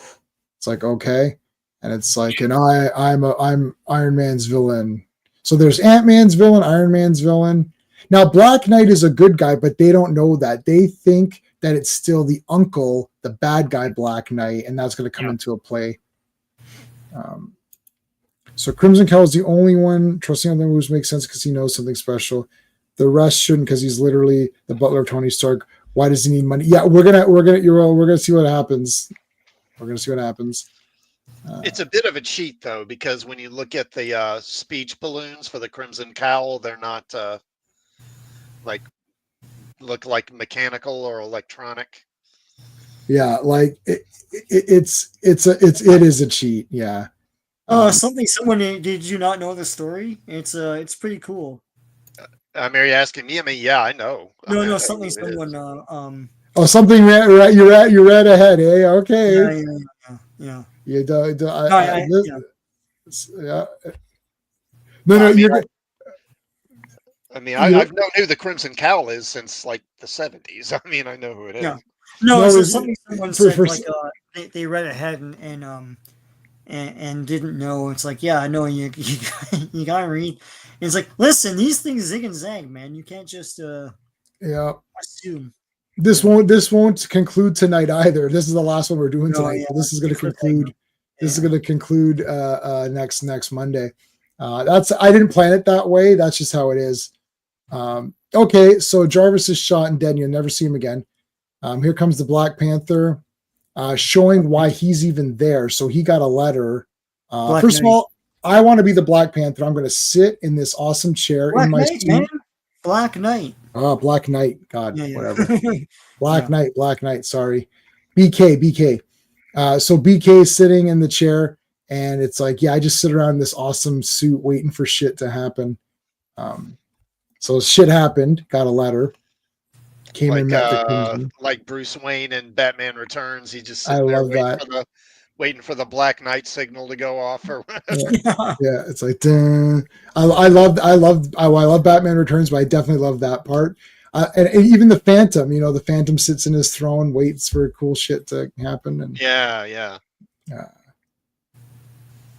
It's like, okay. And it's like, and I'm Iron Man's villain. So there's Ant-Man's villain, Iron Man's villain. Now Black Knight is a good guy, but they don't know that. They think that it's still the uncle, the bad guy Black Knight, and that's going to come into a play. So Crimson Cowl is the only one trusting on the moves makes sense because he knows something special. The rest shouldn't because he's literally the butler of Tony Stark. Why does he need money? Yeah, we're gonna see what happens. We're gonna see what happens. It's a bit of a cheat though, because when you look at the speech balloons for the Crimson Cowl, they're not look like mechanical or electronic. Yeah, like it is a cheat. Yeah. Someone did you not know the story? It's pretty cool. Are you asking me? I mean, yeah, I know. No, something. Something you read ahead, eh? Okay. Yeah. You do, Yeah. No, I've known who the Crimson Cowl is since like the 70s. I mean, I know who it is. Yeah. No, it's something someone said they read ahead and didn't know. It's like, yeah, I know you gotta read. And it's like, listen, these things zig and zag, man. You can't just assume. This won't conclude tonight either. This is the last one we're doing tonight. Yeah. So this is going to conclude. This is going to conclude next Monday. I didn't plan it that way. That's just how it is. Okay, so Jarvis is shot and dead. You'll never see him again. Here comes the Black Panther, showing why he's even there. So he got a letter. First of all, I want to be the Black Panther. I'm going to sit in this awesome chair in my seat. Black Knight. Oh, Black Knight. God, whatever. Black Knight. Sorry. BK. So BK is sitting in the chair, and it's like, yeah, I just sit around in this awesome suit waiting for shit to happen. So shit happened. Got a letter. Came in like Bruce Wayne in Batman Returns. He just I love that. Waiting for the Black Knight signal to go off, or yeah, it's like I love Batman Returns, but I definitely love that part. And even the Phantom, the Phantom sits in his throne, waits for cool shit to happen. And yeah.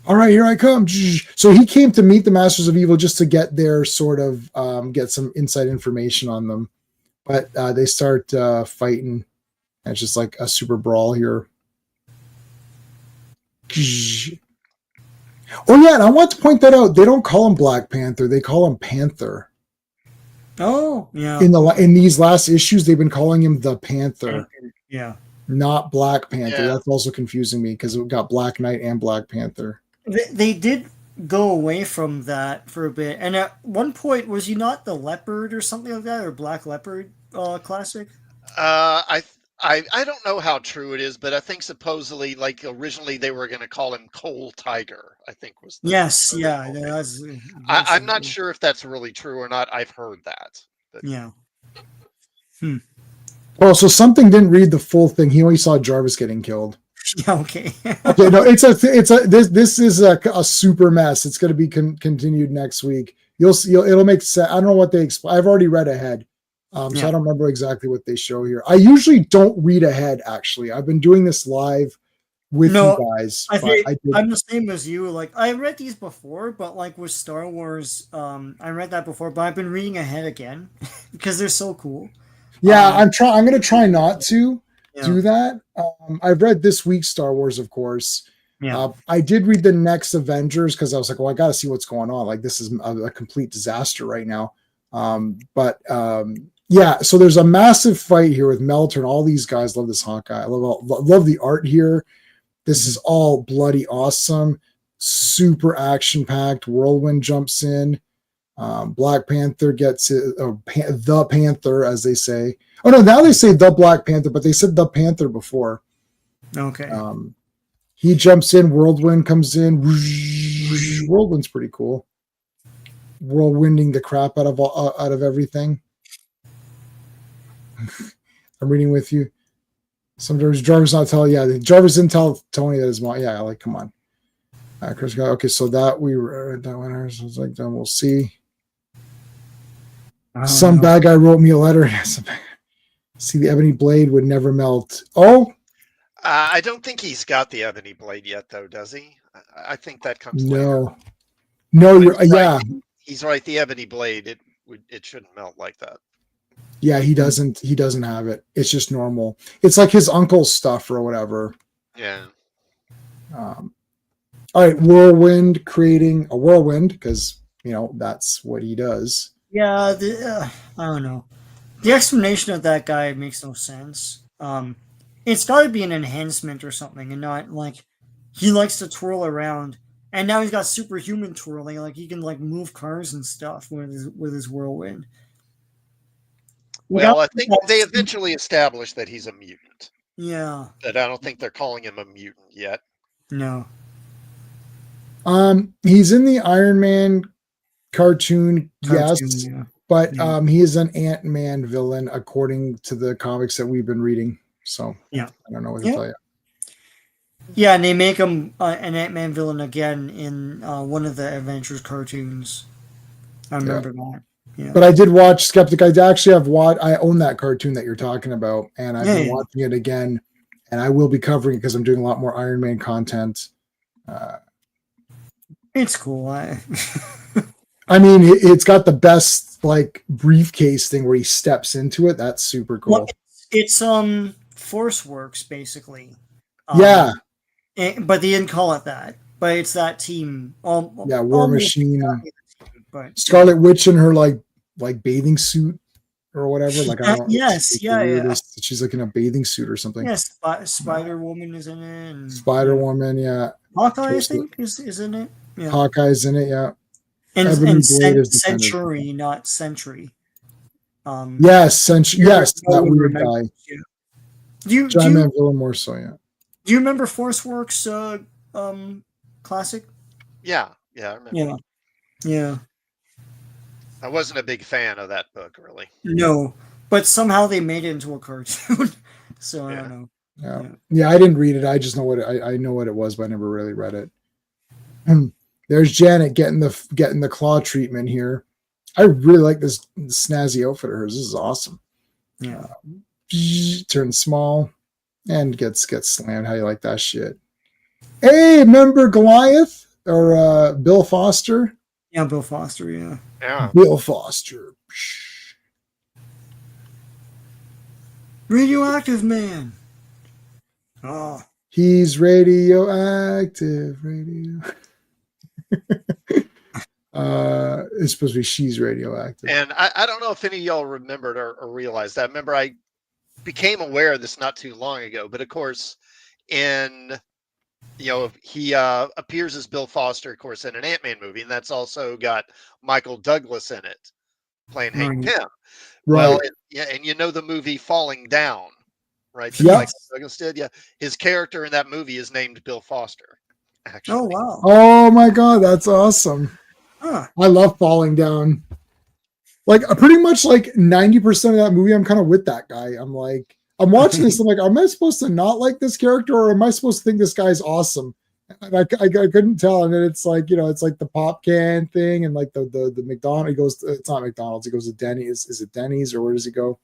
All right, here I come. So he came to meet the Masters of Evil just to get their sort of get some inside information on them, but they start fighting. And it's just like a super brawl here. Oh yeah, and I want to point that out. They don't call him Black Panther; they call him Panther. Oh yeah. In these last issues, they've been calling him the Panther. Yeah. Not Black Panther. Yeah. That's also confusing me because it got Black Knight and Black Panther. They did go away from that for a bit, and at one point, was he not the Leopard or something like that, or Black Leopard classic? I don't know how true it is, but I think supposedly, like originally, they were going to call him Coal Tiger. I think was. I'm not sure if that's really true or not. I've heard that. But. Yeah. Well, so something didn't read the full thing. He only saw Jarvis getting killed. Yeah. Okay. Okay. No, this is a super mess. It's going to be continued next week. It'll make sense. I don't know what they explain. I've already read ahead. So I don't remember exactly what they show here. I usually don't read ahead, actually. I've been doing this live with you guys. I'm the same as you. Like, I read these before, but like with Star Wars, I read that before, but I've been reading ahead again because they're so cool. Yeah, I'm going to try not to do that. I've read this week's Star Wars, of course. Yeah. I did read the next Avengers because I was like, well, I got to see what's going on. Like, this is a complete disaster right now. Yeah, so there's a massive fight here with Melter and all these guys. Love this Hawkeye. I love the art here. This is all bloody awesome, super action packed. Whirlwind jumps in. Black Panther gets it, the Panther, as they say. Oh no, now they say the Black Panther, but they said the Panther before. Okay. He jumps in. Whirlwind comes in. Whirlwind's pretty cool. Whirlwinding the crap out of everything. I'm reading with you. Sometimes Jarvis not tell. Yeah, Jarvis didn't tell Tony that his mom. Yeah, like come on. Chris got okay. So that we were that one. I was like, then we'll see. Some bad guy wrote me a letter. See, the ebony blade would never melt. Oh, I don't think he's got the ebony blade yet, though, does he? I think that comes later. No, right. He's right. The ebony blade, it shouldn't melt like that. Yeah, he doesn't. He doesn't have it. It's just normal. It's like his uncle's stuff or whatever. Yeah. All right, whirlwind, creating a whirlwind because that's what he does. Yeah, I don't know. The explanation of that guy makes no sense. It's got to be an enhancement or something, and not like he likes to twirl around, and now he's got superhuman twirling. Like he can like move cars and stuff with his whirlwind. Well, I think they eventually established that he's a mutant. Yeah. But I don't think they're calling him a mutant yet. No. He's in the Iron Man cartoon, yes, yeah. But he is an Ant-Man villain according to the comics that we've been reading. So yeah, I don't know what to tell you. Yeah, and they make him an Ant-Man villain again in one of the Avengers cartoons. I remember that. Yeah. But I did watch Skeptic. I own that cartoon that you're talking about, and I've been watching it again, and I will be covering it because I'm doing a lot more Iron Man content. It's cool. I mean, it's got the best like briefcase thing where he steps into it. That's super cool. Well, it's Force Works basically. Yeah. But they didn't call it that. But it's that team. War Machine. But Scarlet Witch in her like bathing suit or whatever. Like I don't. Yes. Yeah. She's like in a bathing suit or something. Yes. Spider Woman is in it. And, Spider Woman. Yeah. Hawkeye, I think, is in it. Yeah. Hawkeye's in it. Yeah. And Century, not Sentry. Yes, Century. Yes, that weird guy. Yeah. Do you villain more so? Yeah. Do you remember Force Works classic? Yeah, I remember. Yeah. I wasn't a big fan of that book, really. No, but somehow they made it into a cartoon. So I don't know. Yeah, I didn't read it. I just know what I know what it was, but I never really read it. There's Janet getting the claw treatment here. I really like this snazzy outfit of hers. This is awesome. Yeah. Turns small and gets slammed. How you like that shit? Hey, remember Goliath or Bill Foster? Yeah, Bill Foster. Yeah. Bill Foster. Radioactive Man. Oh. He's radioactive. It's supposed to be she's radioactive. And I don't know if any of y'all remembered or realized that. Remember, I became aware of this not too long ago, but of course, he appears as Bill Foster, of course, in an Ant-Man movie, and that's also got Michael Douglas in it, playing Hank Pym. Right. Well, and you know the movie Falling Down, right? Yeah. Michael Douglas did. Yeah. His character in that movie is named Bill Foster. Actually. Oh wow! Oh my god, that's awesome! Huh. I love Falling Down. Like pretty much like 90% of that movie, I'm kind of with that guy. I'm watching this. I'm like, am I supposed to not like this character, or am I supposed to think this guy's awesome? And I couldn't tell. And then it's like it's like the pop can thing, and like the McDonald's. He goes, it's not McDonald's. He goes to Denny's. Is it Denny's or where does he go?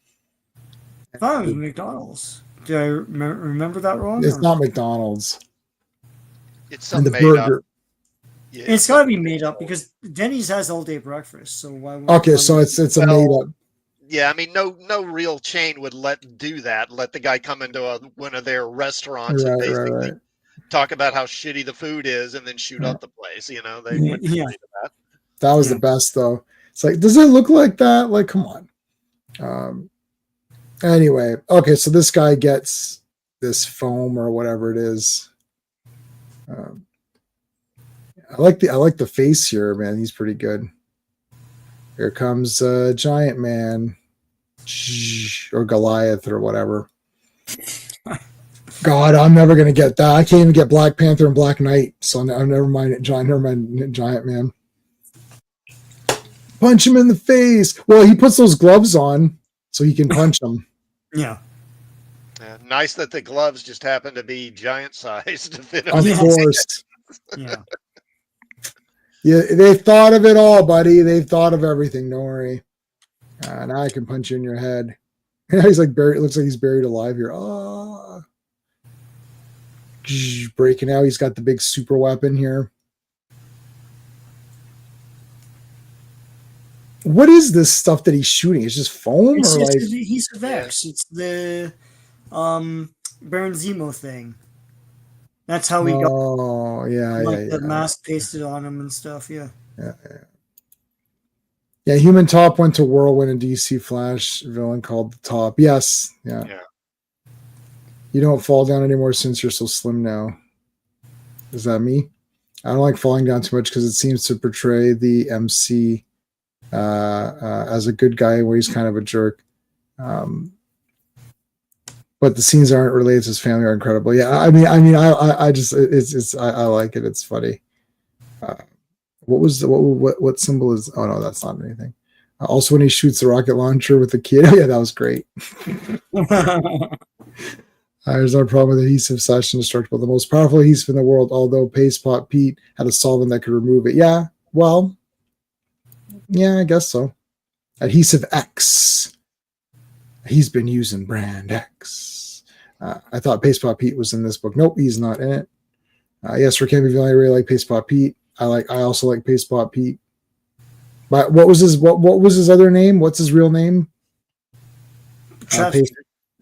Oh, it was McDonald's. Did I remember that wrong? It's not McDonald's. It's something made up. Yeah, it's got to be made up because Denny's has all day breakfast. So why? Okay, so it's a made up. Yeah, I mean, no real chain would let the guy come into one of their restaurants and basically talk about how shitty the food is and then shoot up the place. They wouldn't do that. That was the best though. It's like, does it look like that? Like, come on. Anyway, okay, so this guy gets this foam or whatever it is. I like the face here, man. He's pretty good. Here comes Giant Man or Goliath or whatever. God, I'm never gonna get that. I can't even get Black Panther and Black Knight. So never mind. Never mind. Giant Man. Punch him in the face. Well, he puts those gloves on so he can punch him. Yeah. Nice that the gloves just happen to be giant size to fit him. Of course. Yeah. Yeah, they thought of it all, buddy. They've thought of everything. Don't worry. Now I can punch you in your head. He's like buried. It looks like he's buried alive here. Oh, breaking out. He's got the big super weapon here. What is this stuff that he's shooting? It's just foam, It's or like he's a Vex. It's the Baron Zemo thing. That's how he got. Oh, yeah, The mask pasted on him and stuff. Yeah. Yeah, Human Top went to Whirlwind and DC Flash villain called the Top. Yes. Yeah. You don't fall down anymore since you're so slim now. Is that me? I don't like falling down too much because it seems to portray the MC as a good guy where he's kind of a jerk. But the scenes aren't related to his family are incredible. Yeah, I just I like it. It's funny. What symbol is? Oh no, that's not anything. Also, when he shoots the rocket launcher with the kid, yeah, that was great. There's no problem with adhesive slash indestructible. The most powerful adhesive in the world, although Paste Pot Pete had a solvent that could remove it. Yeah, well, yeah, I guess so. Adhesive X. He's been using brand X. I thought Paste Pot Pete was in this book. Nope, he's not in it. Yes, for Campy Villain, I really like Paste Pot Pete. I also like Paste Pot Pete. But what was his other name? What's his real name?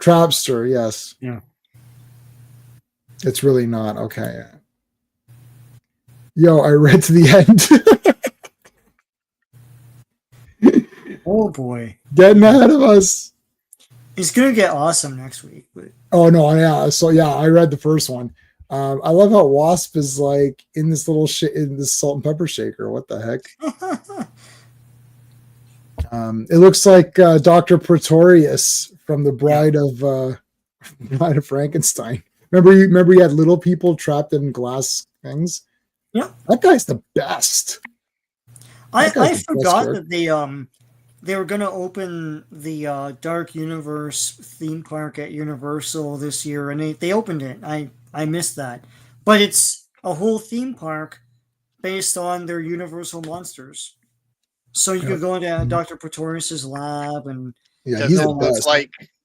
Trapster, yes. Yeah. It's really not. Okay. Yo, I read to the end. Oh boy. Getting ahead of us. It's gonna get awesome next week. But... Oh no, yeah. So yeah, I read the first one. I love how Wasp is like in this little shit in this salt and pepper shaker. What the heck? It looks like Dr. Pretorius from the Bride of Frankenstein. Remember you had little people trapped in glass things? Yeah. That guy's the best. I forgot that they were going to open the Dark Universe theme park at Universal this year, and they opened it. I missed that. But it's a whole theme park based on their Universal monsters. So you could go into Dr. Pretorius's lab and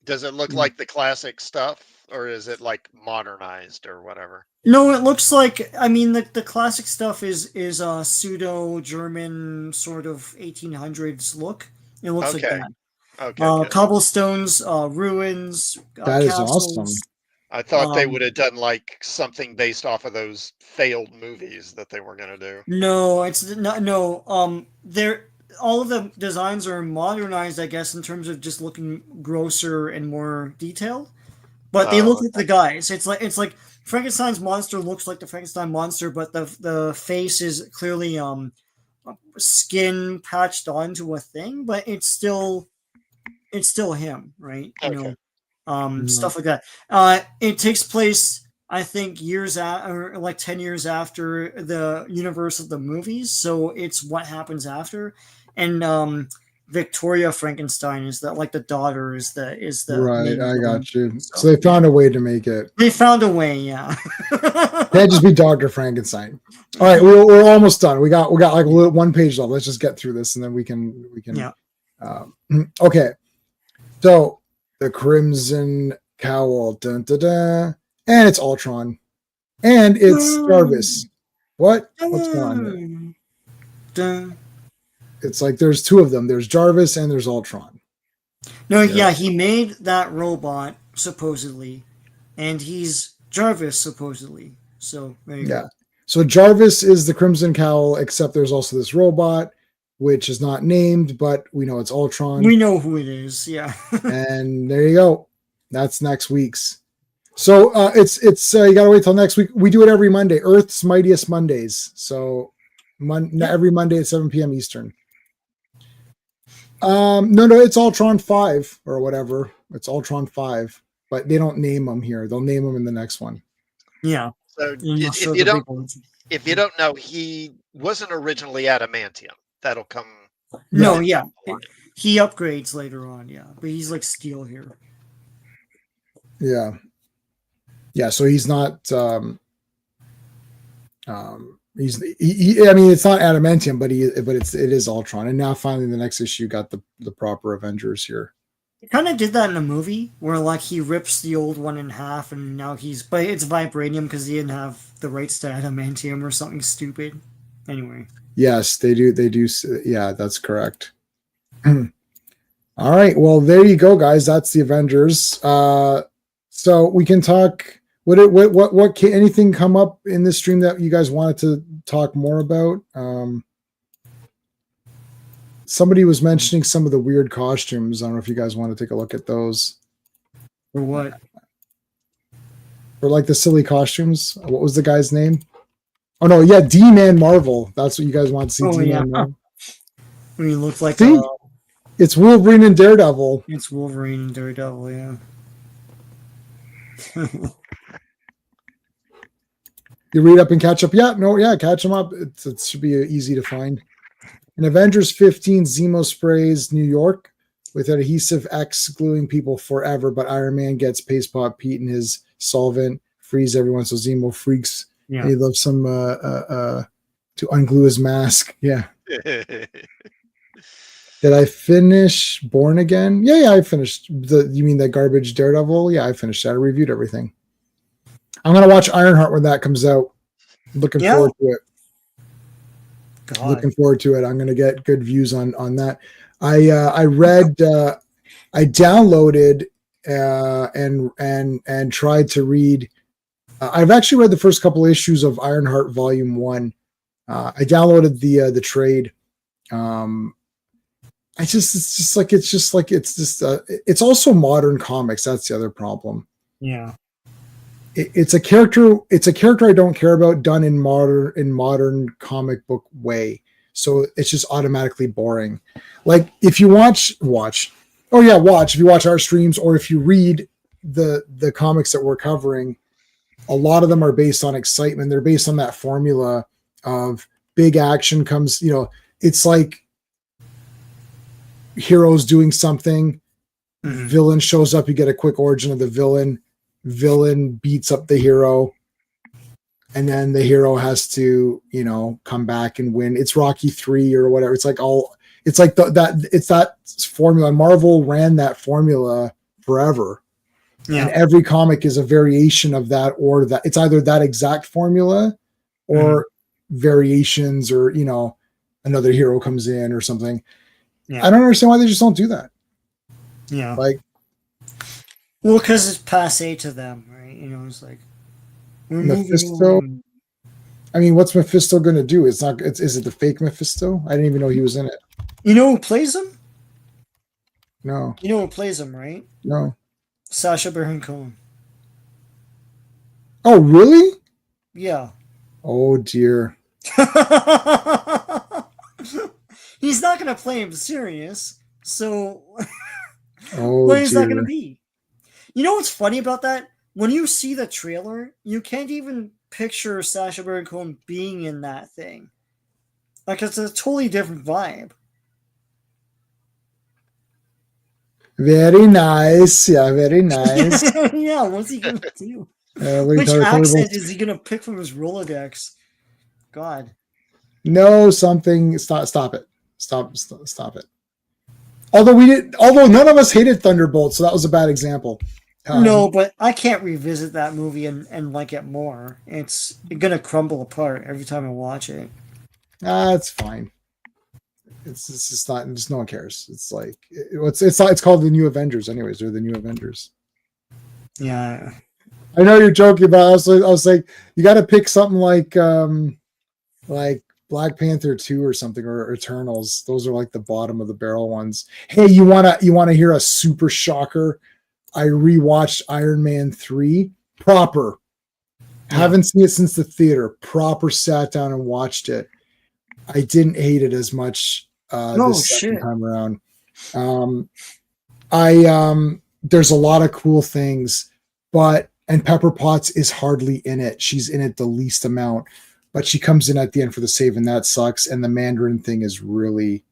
does it look like the classic stuff, or is it like modernized or whatever? No, it looks like the classic stuff is a pseudo German sort of 1800s look. It looks like that. Okay. Cobblestones, ruins. That is castles. awesome. I thought they would have done like something based off of those failed movies that they were going to do. No, it's not. No, they're all of the designs are modernized, I guess, in terms of just looking grosser and more detailed. But they look like the guys. It's like Frankenstein's monster looks like the Frankenstein monster, but the face is clearly skin patched onto a thing, but it's still him, right? You know, stuff like that. It takes place, I think, or like 10 years after the universe of the movies, so it's what happens after. And Victoria Frankenstein is that, like, the daughter is the right. I got you. So they found a way to make it. They found a way, yeah. Can't just be Dr. Frankenstein. All right, we're almost done. We got like a little 1 page left. Let's just get through this, and then we can. Yeah. Okay. So the Crimson Cowl, dun, dun, dun, and it's Ultron, and it's Jarvis. What's going on here? It's like there's two of them. There's Jarvis and there's Ultron. No, yeah, he made that robot supposedly, and he's Jarvis supposedly. So there you go. So Jarvis is the Crimson Cowl, except there's also this robot, which is not named, but we know it's Ultron. We know who it is, yeah. And there you go. That's next week's. So it's you gotta wait till next week. We do it every Monday, Earth's Mightiest Mondays. So every Monday at 7 p.m. Eastern. No, it's Ultron 5 or whatever. It's Ultron 5. but they don't name them here. They'll name them in the next one. Yeah. So Sure if you don't know, he wasn't originally adamantium. That'll come. No, yeah. He upgrades later on, yeah. But he's like steel here. Yeah. Yeah, so he's not I mean, it's not adamantium, but it is Ultron. And now finally the next issue got the proper Avengers here. He kind of did that in a movie where like he rips the old one in half and now but it's vibranium because he didn't have the rights to adamantium or something stupid. Anyway. Yes, they do. Yeah, that's correct. All right. Well, there you go, guys. That's the Avengers. So we can talk. What can anything come up in this stream that you guys wanted to talk more about? Somebody was mentioning some of the weird costumes. I don't know if you guys want to take a look at those. For what? For like the silly costumes. What was the guy's name? Oh no, yeah, D-Man Marvel. That's what you guys want to see. D-Man Marvel. When he looks like it's Wolverine and Daredevil. It's Wolverine and Daredevil, yeah. You read up and catch up. Yeah, catch them up. It should be easy to find. In Avengers 15, Zemo sprays New York with adhesive X, gluing people forever, but Iron Man gets Paste Pot Pete and his solvent, freeze everyone, so Zemo freaks. Yeah. He loves some to unglue his mask. Yeah. Did I finish Born Again? Yeah, I finished. You mean the garbage Daredevil? Yeah, I finished that. I reviewed everything. I'm gonna watch Ironheart when that comes out. Looking forward to it. God. Looking forward to it. I'm gonna get good views on that. I read. I downloaded and tried to read. I've actually read the first couple of issues of Ironheart Volume 1. I downloaded the trade. It's also modern comics. That's the other problem. Yeah. It's a character I don't care about done in modern comic book way. So it's just automatically boring. Like if you watch if you watch our streams or if you read the comics that we're covering, a lot of them are based on excitement. They're based on that formula of big action comes, it's like heroes doing something, villain shows up, you get a quick origin of the villain beats up the hero, and then the hero has to, come back and win. It's Rocky 3 or whatever. It's like that formula. Marvel ran that formula forever. Yeah. And every comic is a variation of that, or that it's either that exact formula or variations, or another hero comes in or something. Yeah. I don't understand why they just don't do that. Yeah. Well, because it's passe to them, right? It's like Mephisto. I mean, what's Mephisto going to do? Is it the fake Mephisto? I didn't even know he was in it. You know who plays him? No. You know who plays him, right? No. Sacha Baron Cohen. Oh, really? Yeah. Oh, dear. He's not going to play him serious, so what is that going to be? You know what's funny about that? When you see the trailer, you can't even picture Sacha Baron Cohen being in that thing. Like, it's a totally different vibe. Very nice. Yeah, very nice. Yeah, what's he going to do? Which accent is he going to pick from his Rolodex? God. No, something. Stop it. Stop it. Although none of us hated Thunderbolt, so that was a bad example. No, but I can't revisit that movie and like it more. It's going to crumble apart every time I watch it. It's fine. It's just not. Just no one cares. It's like it's called the New Avengers, anyways. They're the New Avengers. Yeah, I know you're joking, but I was like, you got to pick something like Black Panther 2 or something, or Eternals. Those are like the bottom of the barrel ones. Hey, you wanna hear a super shocker? I rewatched Iron Man 3 proper. Yeah. Haven't seen it since the theater. Proper sat down and watched it. I didn't hate it as much this second time around. there's a lot of cool things, and Pepper Potts is hardly in it. She's in it the least amount, but she comes in at the end for the save, and that sucks. And the Mandarin thing is really,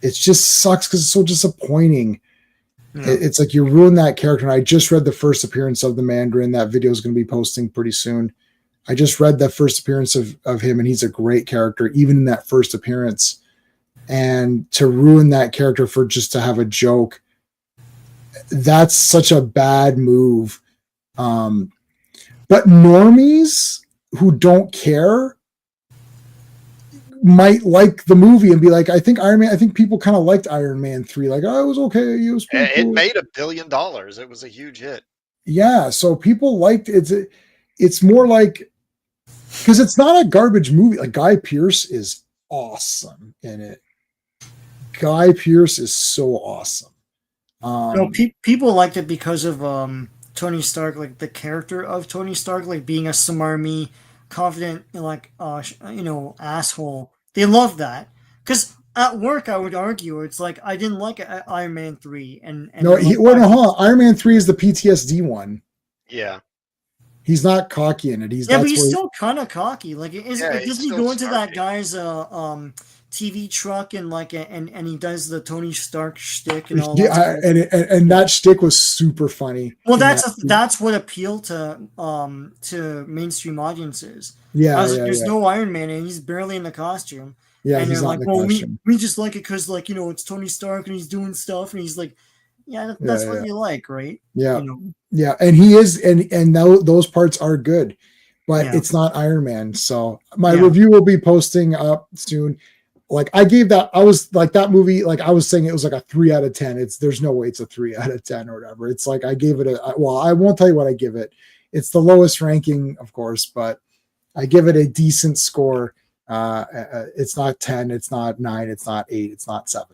it just sucks because it's so disappointing. Yeah. It's like you ruined that character. And I just read the first appearance of the Mandarin. That video is going to be posting pretty soon. I just read the first appearance of him, and he's a great character, even in that first appearance. And to ruin that character for just to have a joke, that's such a bad move. But normies who don't care might like the movie and be like, I think people kind of liked Iron Man 3. Like, oh, it was okay. It was pretty cool. It made $1 billion. It was a huge hit. Yeah. So people liked it. It's more like, because it's not a garbage movie. Like, Guy Pearce is awesome in it. Guy Pearce is so awesome. People liked it because of Tony Stark, like the character of Tony Stark, like being a smarmy, confident, like asshole. They love that because at work I would argue it's like I didn't like Iron Man 3, and Iron Man 3 is the PTSD one. Yeah. He's not cocky in it. But he's still kind of cocky. Like, doesn't he go into that guy's TV truck and and he does the Tony Stark shtick and all that? Yeah, and that shtick was super funny. Well, that's what appealed to mainstream audiences. Yeah, there's no Iron Man and he's barely in the costume. Yeah, and he's they're not like, in the costume. we just like it because it's Tony Stark and he's doing stuff and he's like, that's what you like, right? Yeah. Yeah, and he is, and those parts are good, but it's not Iron Man. So my review will be posting up soon. Like, I gave that, I was like, that movie, like I was saying, it was like a 3 out of 10. There's no way it's a 3 out of 10 or whatever. It's like, I gave it I won't tell you what I give it. It's the lowest ranking, of course, but I give it a decent score. It's not 10, it's not 9, it's not 8, it's not 7.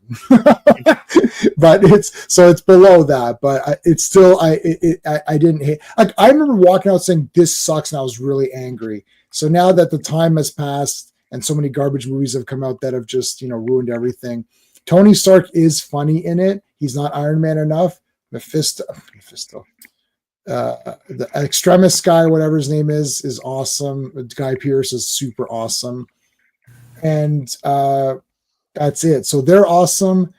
But it's below that, but it's still, I didn't hate. Like, I remember walking out saying this sucks, and I was really angry. So now that the time has passed and so many garbage movies have come out that have just ruined everything, Tony Stark is funny in it. He's not Iron Man enough. Mephisto, the Extremis guy, whatever his name is awesome. Guy Pearce is super awesome, and that's it. So they're awesome.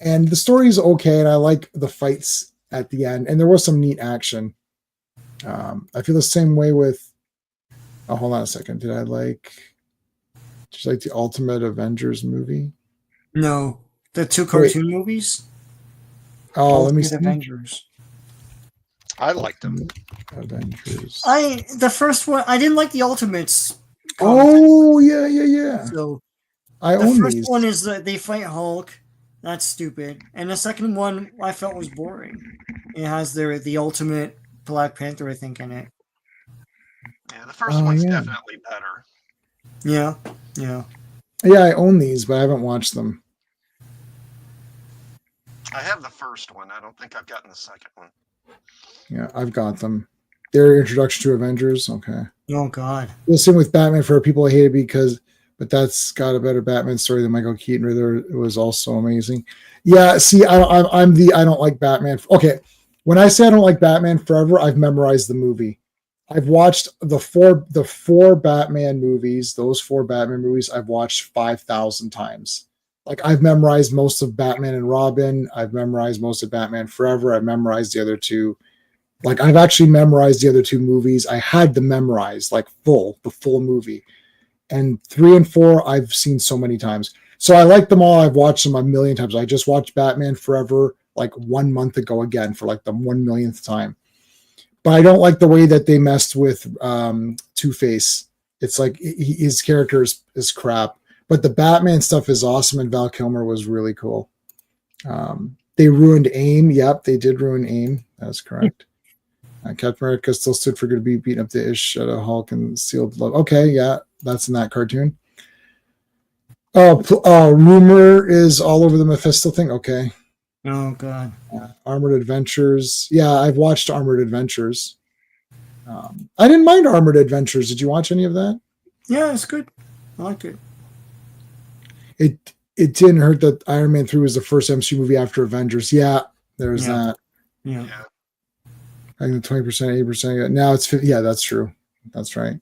And the story is okay, and I like the fights at the end, and there was some neat action. I feel the same way with. Oh, hold on a second. Did you like the Ultimate Avengers movie? No, the 2 cartoon movies. Oh, let me see. Avengers. I liked them. Avengers. The first one. I didn't like the Ultimates. Oh yeah. So I the own first these. one is that they fight Hulk. That's stupid. And the second one I felt was boring. It has the Ultimate Black Panther, I think, in it. Yeah, the first one's definitely better. Yeah. Yeah, I own these, but I haven't watched them. I have the first one. I don't think I've gotten the second one. Yeah, I've got them. Their introduction to Avengers. Okay. Oh God. The same with Batman for people I hate it but that's got a better Batman story than Michael Keaton. It was also amazing. Yeah, see, I don't like Batman. Okay, when I say I don't like Batman Forever, I've memorized the movie. I've watched the four Batman movies. Those 4 Batman movies I've watched 5,000 times. Like, I've memorized most of Batman and Robin. I've memorized most of Batman Forever. I've memorized the other 2. Like, I've actually memorized the other 2 movies. I had them memorized, like the full movie. And 3 and 4, I've seen so many times. So I like them all. I've watched them a million times. I just watched Batman Forever like 1 month ago again for like the 1 millionth time. But I don't like the way that they messed with Two-Face. It's like his character is crap. But the Batman stuff is awesome, and Val Kilmer was really cool. They ruined AIM. Yep, they did ruin AIM. That's correct. Captain America still stood for good, be beating up the ish out of Hulk and sealed love. Okay, yeah, that's in that cartoon. Rumor is all over the Mephisto thing. Okay. Oh God. Armored Adventures. Yeah, I've watched Armored Adventures. I didn't mind Armored Adventures. Did you watch any of that? Yeah, it's good. I liked it. It didn't hurt that Iron Man 3 was the first MCU movie after Avengers. Yeah, there's that. Yeah. Like the 20%, 80%. Now it's 50. Yeah, that's true. That's right.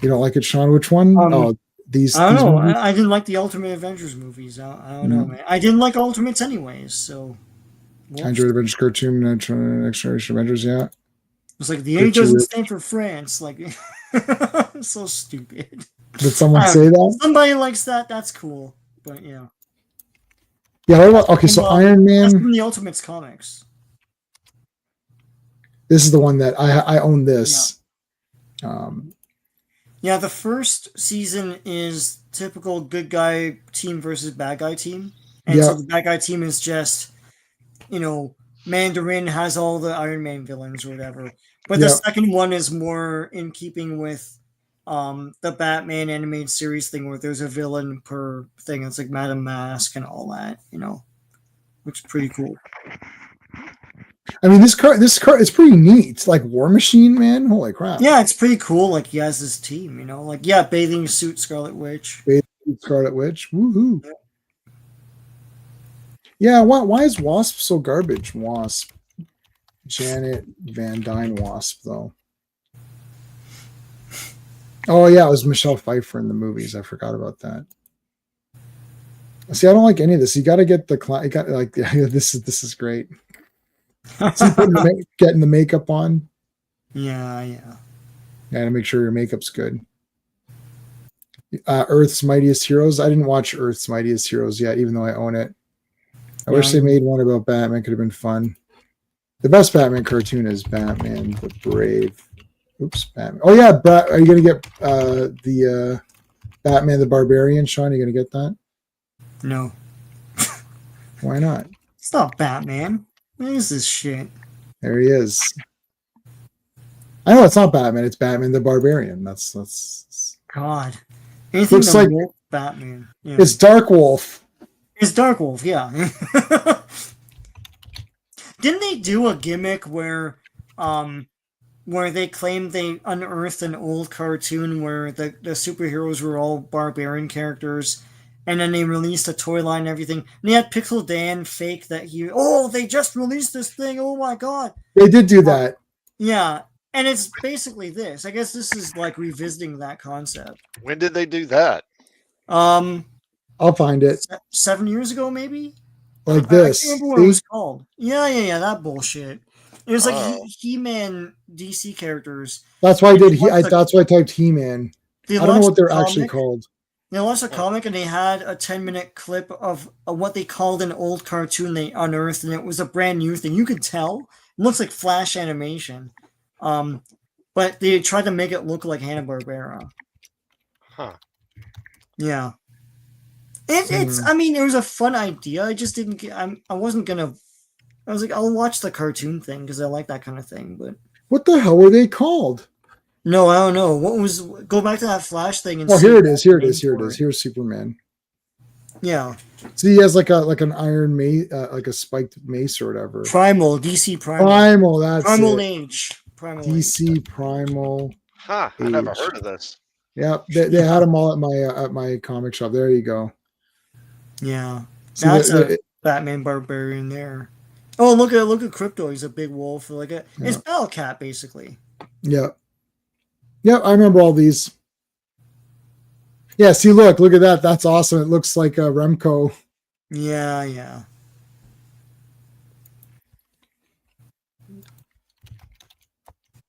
You don't like it, Sean? Which one? These. I don't know. Movies? I didn't like the Ultimate Avengers movies. I don't know, man. I didn't like Ultimates anyways, so. I enjoyed the Avengers cartoon, Next Generation Avengers. Yeah. It's like the A doesn't stand for France. Like, so stupid. Did someone say that? Somebody likes that. That's cool. But yeah. Yeah. What about, okay, so Iron Man. That's from the Ultimates comics. This is the one that I own. This. Yeah, the first season is typical good guy team versus bad guy team, and so the bad guy team is just, Mandarin has all the Iron Man villains or whatever. But the second one is more in keeping with the Batman animated series thing, where there's a villain per thing. It's like Madame Mask and all that, which is pretty cool. I mean, this car is pretty neat. It's like War Machine, man. Holy crap! Yeah, it's pretty cool. Like he has his team, bathing suit Scarlet Witch. Bathing suit Scarlet Witch. Woohoo! Yeah. Why is Wasp so garbage? Wasp. Janet Van Dyne Wasp, though. Oh yeah, it was Michelle Pfeiffer in the movies. I forgot about that. See, I don't like any of this. You got to get this is great. Getting the makeup on. Yeah. To make sure your makeup's good. Earth's Mightiest Heroes. I didn't watch Earth's Mightiest Heroes yet, even though I own it. I wish they made one about Batman. Could have been fun. The best Batman cartoon is Batman the Brave. Oops, Batman. Oh yeah, are you gonna get the Batman the Barbarian, Sean? Are you gonna get that? No. Why not? It's not Batman. What is this shit? There he is. I know it's not Batman. It's Batman the Barbarian. That's. God. Anything looks like Batman. Yeah. It's Dark Wolf. It's Dark Wolf. Yeah. Didn't they do a gimmick where they claimed they unearthed an old cartoon where the superheroes were all barbarian characters? And then they released a toy line and everything. And they had Pixel Dan fake that they just released this thing. Oh my God. They did do that. Yeah. And it's basically this. I guess this is like revisiting that concept. When did they do that? I'll find it. 7 years ago, maybe? Like this. I can't remember what it was called. Yeah, that bullshit. It was like He-Man DC characters. That's why that's why I typed He-Man. I don't know what they're actually called. They launched a comic and they had a 10-minute clip of what they called an old cartoon they unearthed, and it was a brand new thing. You could tell. It looks like Flash animation. But they tried to make it look like Hanna-Barbera. Huh. Yeah. It was a fun idea. I just didn't get, I wasn't gonna, I was like, I'll watch the cartoon thing because I like that kind of thing, but. What the hell were they called? No, I don't know. Go back to that Flash thing and here it is. Here's Superman. Yeah. So he has like an iron mace, like a spiked mace or whatever. Primal, DC Primal. Primal, that's Primal it. Age. Primal DC Age. Primal. Huh, I never heard of this. Yeah, they had them all at my comic shop. There you go. Yeah. That's a Batman Barbarian there. Oh, look at Crypto. He's a big wolf. It's Battle Cat, basically. Yeah. Yeah, I remember all these. Yeah, see, look at that. That's awesome. It looks like a Remco. Yeah.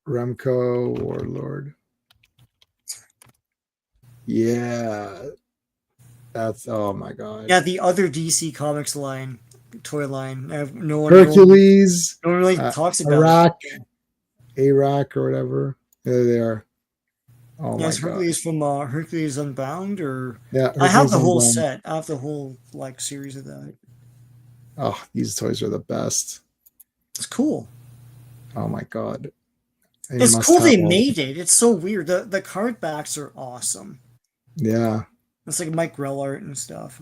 Remco Warlord. Yeah. That's, oh my God. Yeah, the other DC Comics line, toy line. No one Hercules. No one really talks about Arak or whatever. There they are. Oh my God. Hercules from Hercules Unbound, or Hercules I have the whole Unbound. set. I have the whole series of that. Oh, these toys are the best. It's cool. Oh my God. It's cool they made it. It's so weird. The card backs are awesome. Yeah. It's like Mike Grell art and stuff.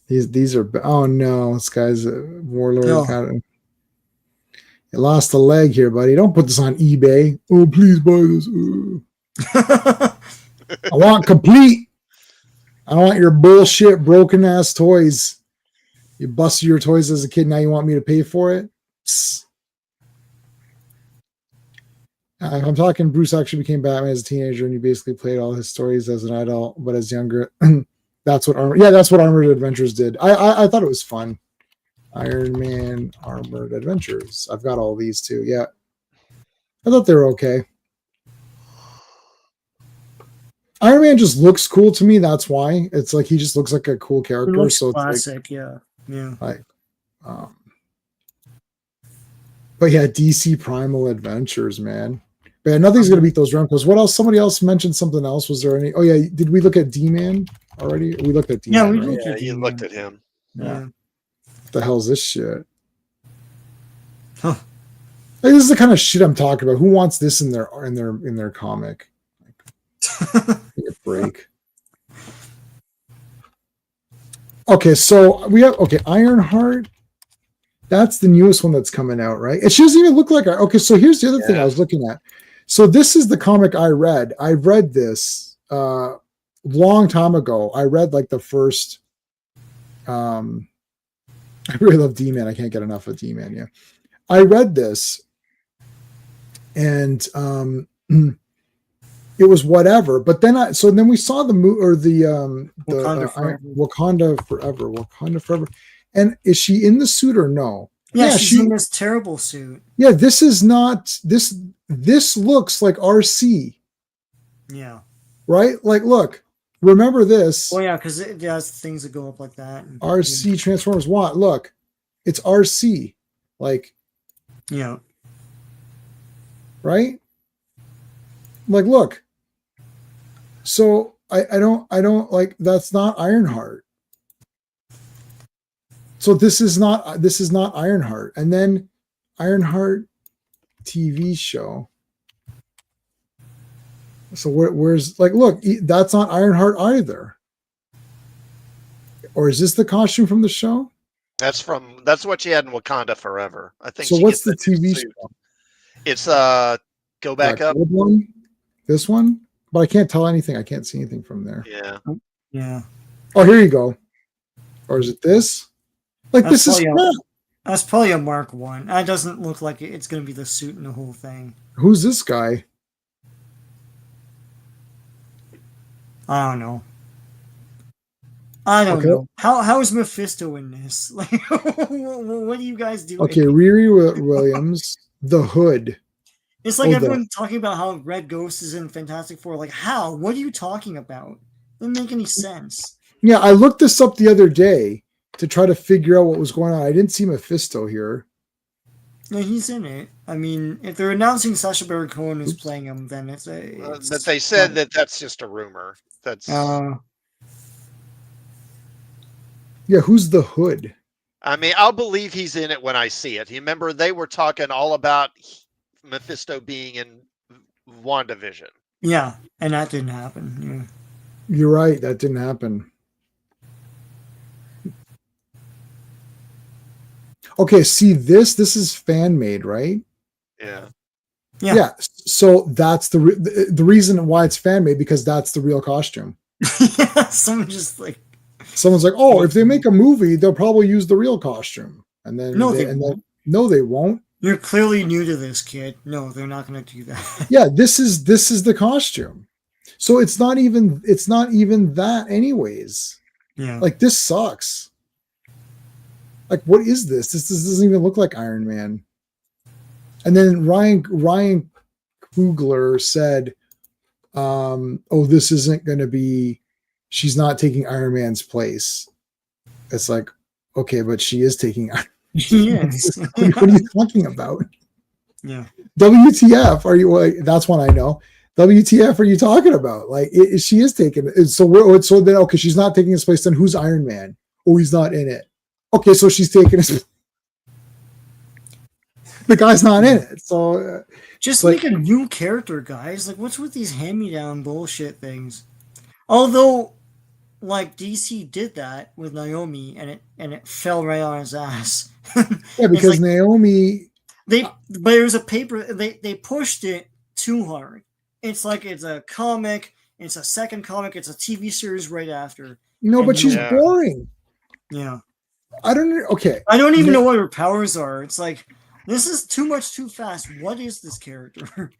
These are, oh no, this guy's a warlord. No. You lost a leg here, buddy. Don't put this on eBay. Oh, please buy this. I want complete. I don't want your bullshit broken ass toys. You busted your toys as a kid. Now you want me to pay for it? Psst. I'm talking Bruce actually became Batman as a teenager, and he basically played all his stories as an adult, but as younger. That's what Armored Adventures did. I thought it was fun. Iron Man Armored Adventures. I've got all these too. Yeah, I thought they were okay. Iron Man just looks cool to me. That's why it's like he just looks like a cool character. It looks so classic, it's like, yeah. Like, but yeah, DC Primal Adventures, man. But yeah, nothing's gonna beat those Remcos. What else? Somebody else mentioned something else. Was there any? Oh yeah, did we look at D-Man already? We looked at D-Man. Yeah, we right? looked at you D-Man. looked at him. Yeah. What the hell's this shit? Huh. Like, this is the kind of shit I'm talking about. Who wants this in their comic? Take a break. Okay, so we have Ironheart. That's the newest one that's coming out, right? She doesn't even look like her. Okay, so here's the other thing I was looking at. So this is the comic I read. I read this long time ago. I read like the first. I really love D-Man. I can't get enough of D-Man. Yeah, I read this, and it was whatever. But then then we saw the Wakanda Forever. And is she in the suit or no? Yeah, she's in this terrible suit. Yeah, this is not this. This looks like RC. Yeah. Right? Like, look. Remember this? Oh yeah, because it has things that go up like that. RC Transformers. What? Look, it's RC. Like. Yeah. Right? Like, look. So I don't like, that's not Ironheart. So this is not Ironheart. And then Ironheart TV show. So where's, like, look, that's not Ironheart either. Or is this the costume from the show? That's what she had in Wakanda Forever. I think. So what's the TV show? It's go back up. One? This one? But I can't tell anything. I can't see anything from there. Yeah. Yeah. Oh, here you go. Or is it this? Like, this is crap. That's probably a Mark 1. That doesn't look like it's going to be the suit and the whole thing. Who's this guy? I don't know. I don't know. How is Mephisto in this? Like, what do you guys do? Okay, Riri Williams, the Hood. It's like everyone talking about how Red Ghost is in Fantastic Four. Like, how? What are you talking about? Doesn't make any sense. Yeah, I looked this up the other day to try to figure out what was going on. I didn't see Mephisto here. No, he's in it. I mean, if they're announcing Sacha Baron Cohen is playing him, then it's but they said that's just a rumor. That's. Yeah, who's the Hood? I mean, I'll believe he's in it when I see it. You remember they were talking all about Mephisto being in WandaVision. Yeah, and that didn't happen. Yeah. You're right. That didn't happen. Okay, see this is fan made, right? Yeah. Yeah. So that's the reason why it's fan made, because that's the real costume. Yeah, someone's like, oh, if they make a movie, they'll probably use the real costume, and then they won't. You're clearly new to this, kid. No, they're not going to do that. Yeah, this is the costume. So it's not even that anyways. Yeah. Like, this sucks. Like, what is this? This doesn't even look like Iron Man. And then Ryan Coogler said, oh, this isn't going to be, she's not taking Iron Man's place. It's like, okay, but she is taking Iron Yes. what are you talking about? Yeah. WTF are you? That's one I know. WTF are you talking about? Like, she is taking it. So then, okay, she's not taking his place. Then who's Iron Man? Oh, he's not in it. Okay, so she's taking his. The guy's not in it. So just make a new character, guys. Like, what's with these hand-me-down bullshit things? Although, like, DC did that with Naomi, and it fell right on his ass. Yeah, because Naomi. But it was a paper. They pushed it too hard. It's like it's a comic. It's a second comic. It's a TV series right after. But she's boring. Yeah. I don't know. Okay. I don't even know what her powers are. It's like, this is too much too fast. What is this character?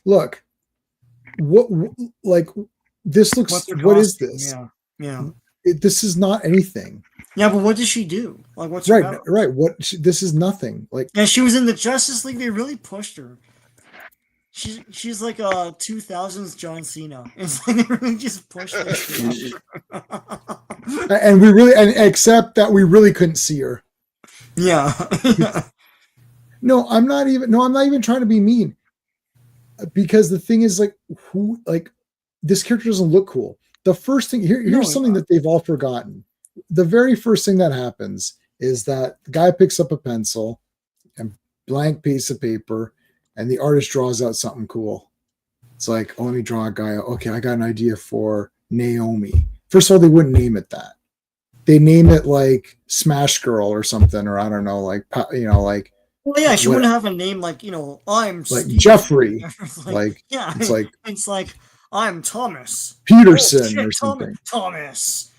look, what like this looks. What's her What is costume? this? Yeah. This is not anything. Yeah, but what does she do? Like, what's her power? Right. This is nothing. Like, yeah, she was in the Justice League. They really pushed her. She's like a 2000s John Cena. It's like they really just pushed her. and except that we really couldn't see her. Yeah. No, I'm not even trying to be mean. Because the thing is, like, this character doesn't look cool. The first thing here's something that they've all forgotten. The very first thing that happens is that the guy picks up a pencil and blank piece of paper, and the artist draws out something cool. It's like, oh, let me draw a guy. Okay, I got an idea for Naomi. First of all, they wouldn't name it that. They name it like Smash Girl or something, or I don't know, like, like. Well, yeah, she wouldn't have a name like, I'm like Steve. Jeffrey. It's like I'm Thomas Peterson or something.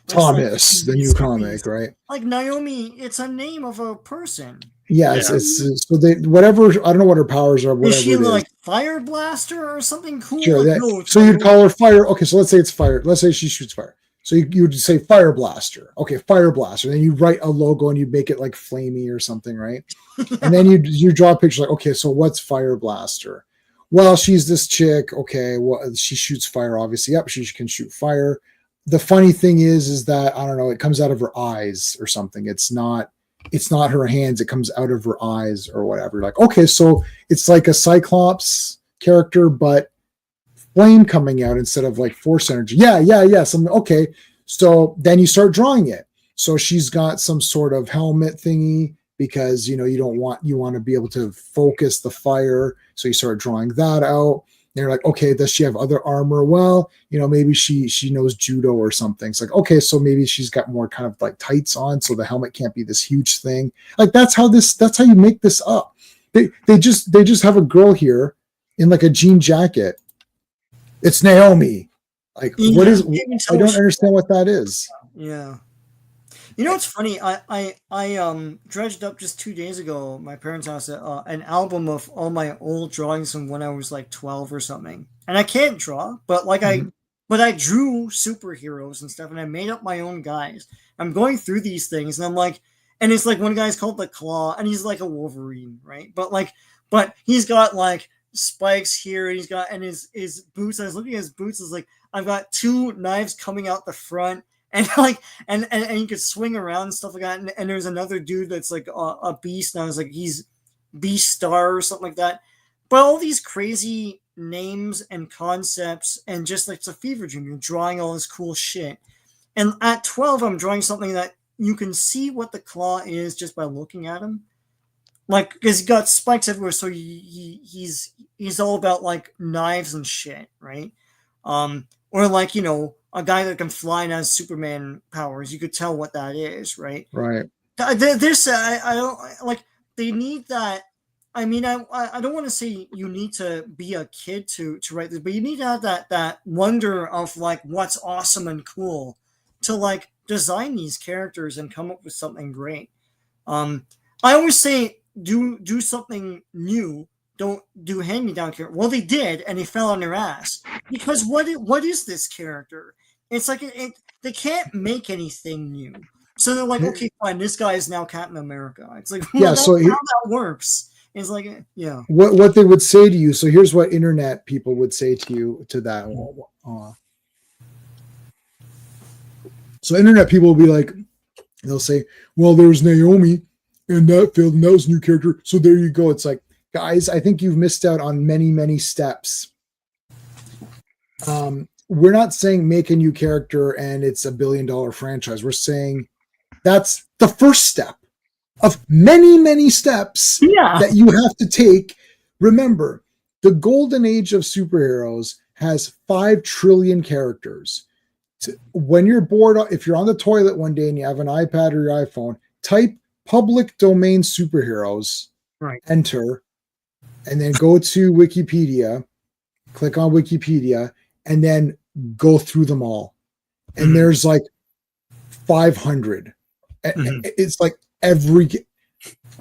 Thomas, the new comic, right? Like Naomi, it's a name of a person. Yes, it's so they whatever. I don't know what her powers are. Whatever is she it like is. Fire Blaster or something cool? Sure, Like, so you'd call her Fire. Okay, so let's say it's Fire. Let's say she shoots fire. So you would say Fire Blaster. Okay, Fire Blaster. Then you write a logo and you make it like flamey or something, right? And then you draw a picture like, okay, so what's Fire Blaster? Well, she's this chick. Okay, well, she shoots fire, obviously. Yep, she can shoot fire. The funny thing is that, I don't know, it comes out of her eyes or something. It's not her hands. It comes out of her eyes or whatever. Like, okay, so it's like a Cyclops character, but flame coming out instead of like force energy. Yeah. Okay. So then you start drawing it. So she's got some sort of helmet thingy because, you want to be able to focus the fire. So you start drawing that out. And you're like, okay, does she have other armor? Well, maybe she knows judo or something. It's like, okay, so maybe she's got more kind of like tights on. So the helmet can't be this huge thing. Like that's how you make this up. They just have a girl here in like a jean jacket. It's Naomi. Like, what is? I don't understand what that is. Yeah. It's funny. I dredged up just 2 days ago, my parents' house, an album of all my old drawings from when I was like 12 or something. And I can't draw, but I drew superheroes and stuff, and I made up my own guys. I'm going through these things, and I'm like, and it's like one guy's called the Claw, and he's like a Wolverine, right? But he's got like spikes here, and he's got, and his boots. I was looking at his boots. It's like I've got 2 knives coming out the front. And like, and you could swing around and stuff like that. And there's another dude that's like a beast. And I was like, he's Beast Star or something like that. But all these crazy names and concepts, and just like it's a fever dream. You're drawing all this cool shit. And at 12, I'm drawing something that you can see what the Claw is just by looking at him. Like, because he got spikes everywhere, so he's all about like knives and shit, right? Or like, a guy that can fly and has Superman powers. You could tell what that is, right? Right. I don't like. They need that. I mean, I don't want to say you need to be a kid to write this, but you need to have that wonder of like what's awesome and cool to like design these characters and come up with something great. I always say do something new. Don't do hand-me-down character. Well, they did, and they fell on their ass. Because what is this character? It's like they can't make anything new. So they're like, okay, fine, this guy is now Captain America. It's like, well, that's how that works. It's like, yeah. What they would say to you, so here's what internet people would say to you to that. So internet people will be like, they'll say, well, there's Naomi, and that failed, and that was a new character, so there you go. It's like, guys, I think you've missed out on many, many steps. We're not saying make a new character and it's $1 billion franchise. We're saying that's the first step of many, many steps that you have to take. Remember, the golden age of superheroes has 5 trillion characters. When you're bored, if you're on the toilet one day and you have an iPad or your iPhone, type public domain superheroes, right? Enter. And then go to Wikipedia, click on Wikipedia, and then go through them all. And there's like 500. It's like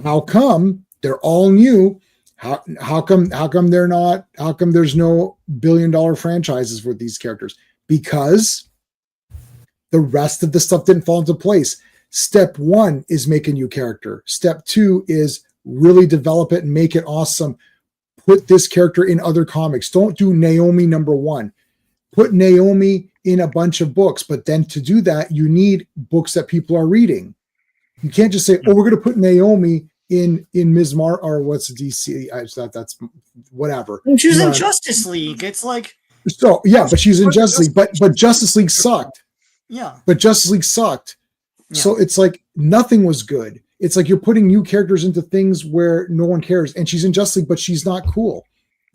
how come they're all new? How come they're not? How come there's no billion-dollar franchises with these characters? Because the rest of the stuff didn't fall into place. Step 1 is make a new character. Step 2 is really develop it and make it awesome. Put this character in other comics. Don't do Naomi number 1. Put Naomi in a bunch of books, but then to do that, you need books that people are reading. You can't just say, "Oh, we're going to put Naomi in Ms. or what's DC?" That's whatever. She's in Justice League. It's like so yeah, but she's in Justice League. But Justice League sucked. Yeah. But Justice League sucked. Yeah. So it's like nothing was good. It's like you're putting new characters into things where no one cares. And she's in Justice League, but she's not cool.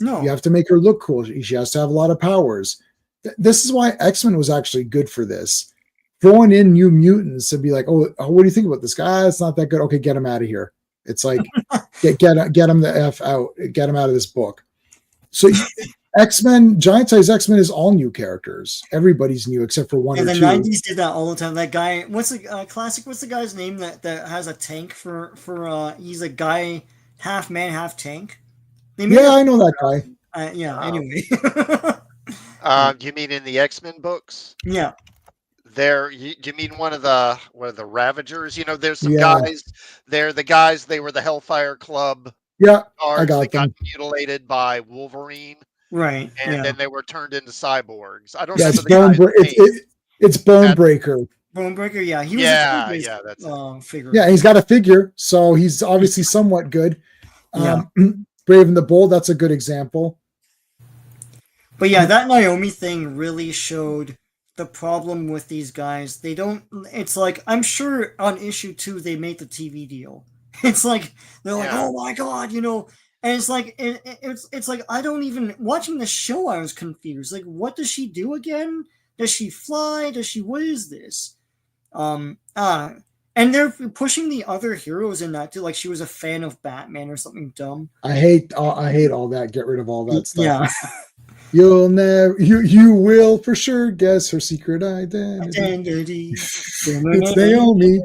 No. You have to make her look cool. She has to have a lot of powers. This is why X-Men was actually good for this. Throwing in New Mutants and be like, oh, what do you think about this guy? It's not that good. Okay, get him out of here. It's like, get him the F out. Get him out of this book. So X-Men, Giant Size X-Men is all new characters. Everybody's new except for one or two. The 90s did that all the time. That guy, what's the classic? What's the guy's name that has a tank for he's a guy, half man, half tank? Yeah, I know that guy. Anyway. You mean in the X-Men books? Yeah. There, you mean one of the Ravagers? You know, there's some guys. They're the guys. They were the Hellfire Club. Yeah, I got them. Got mutilated by Wolverine. Right. And then they were turned into cyborgs. I don't remember it's Bonebreaker. Bonebreaker, yeah. He was that's figure. Yeah, he's got a figure, so he's obviously somewhat good. Brave and the Bold, that's a good example. But yeah, that Naomi thing really showed the problem with these guys. It's like, I'm sure on issue 2 they made the TV deal. It's like, they're like, oh my God, you know. And it's like it's like I don't even watching the show. I was confused. Like, what does she do again? Does she fly? What is this? And they're pushing the other heroes in that too. Like she was a fan of Batman or something dumb. I hate all that. Get rid of all that stuff. Yeah. You will for sure guess her secret identity. It's Naomi.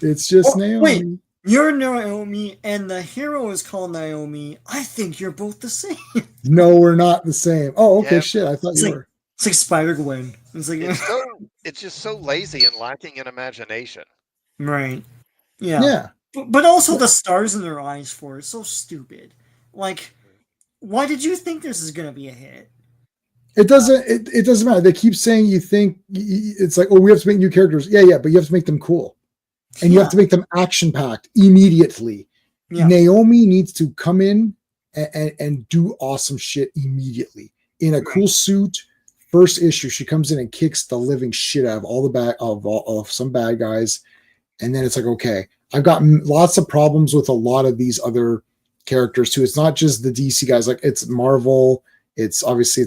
It's just Naomi. Wait. You're Naomi, and the hero is called Naomi. I think you're both the same. No, we're not the same. Oh, okay, shit. I thought you were. It's like Spider-Gwen. It's like it's just so lazy and lacking in imagination. Right. Yeah. Yeah. But also the stars in their eyes for it. So stupid. Like, why did you think this is gonna be a hit? It doesn't matter. They keep saying you think it's like, oh, we have to make new characters. Yeah, but you have to make them cool. And you have to make them action-packed immediately. Yeah. Naomi needs to come in and do awesome shit immediately. In a cool suit, first issue, she comes in and kicks the living shit out of all of some bad guys. And then it's like, okay, I've got lots of problems with a lot of these other characters too. It's not just the DC guys. Like it's Marvel. It's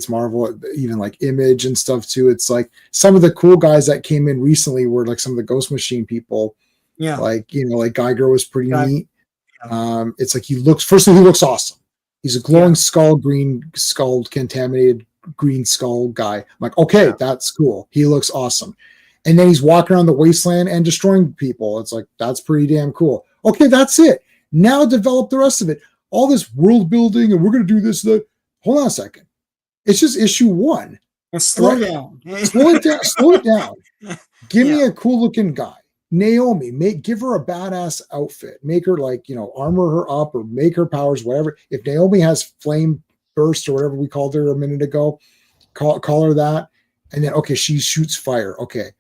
Marvel, even like Image and stuff too. It's like some of the cool guys that came in recently were like some of the Ghost Machine people. Yeah, like like Geiger was pretty neat. Yeah. It's like he looks awesome. He's a glowing skull, contaminated green skull guy. I'm like, okay, that's cool. He looks awesome. And then he's walking around the wasteland and destroying people. It's like that's pretty damn cool. Okay, that's it. Now develop the rest of it. All this world building, and we're gonna do this. Hold on a second. It's just issue 1. Slow down. Slow it down. Give me a cool looking guy. Naomi, give her a badass outfit. Make her armor her up or make her powers, whatever. If Naomi has flame burst or whatever we called her a minute ago, call her that. And then, okay, she shoots fire. Okay.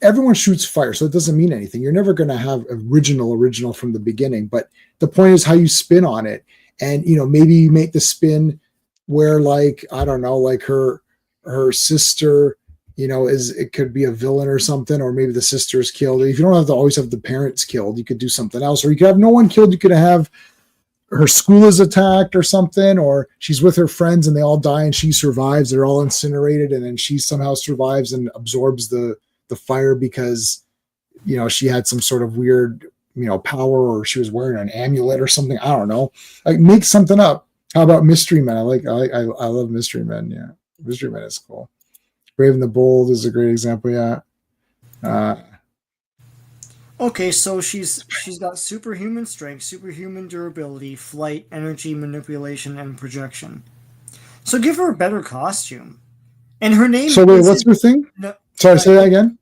Everyone shoots fire, so it doesn't mean anything. You're never going to have original from the beginning. But the point is how you spin on it. And, maybe you make the spin where I don't know, her sister, it could be a villain or something, or maybe the sister's killed. If you don't have to always have the parents killed, you could do something else, or you could have no one killed. You could have her school is attacked or something, or she's with her friends and they all die and she survives. They're all incinerated, and then she somehow survives and absorbs the fire because, she had some sort of weird, power, or she was wearing an amulet or something. I don't know. Like make something up. How about Mystery Men? I love Mystery Men. Yeah. Mystery Men is cool. Brave and the Bold is a great example. Yeah. Okay, so she's got superhuman strength, superhuman durability, flight, energy, manipulation, and projection. So give her a better costume. And her name So wait, what's her thing? No, Sorry, say that again.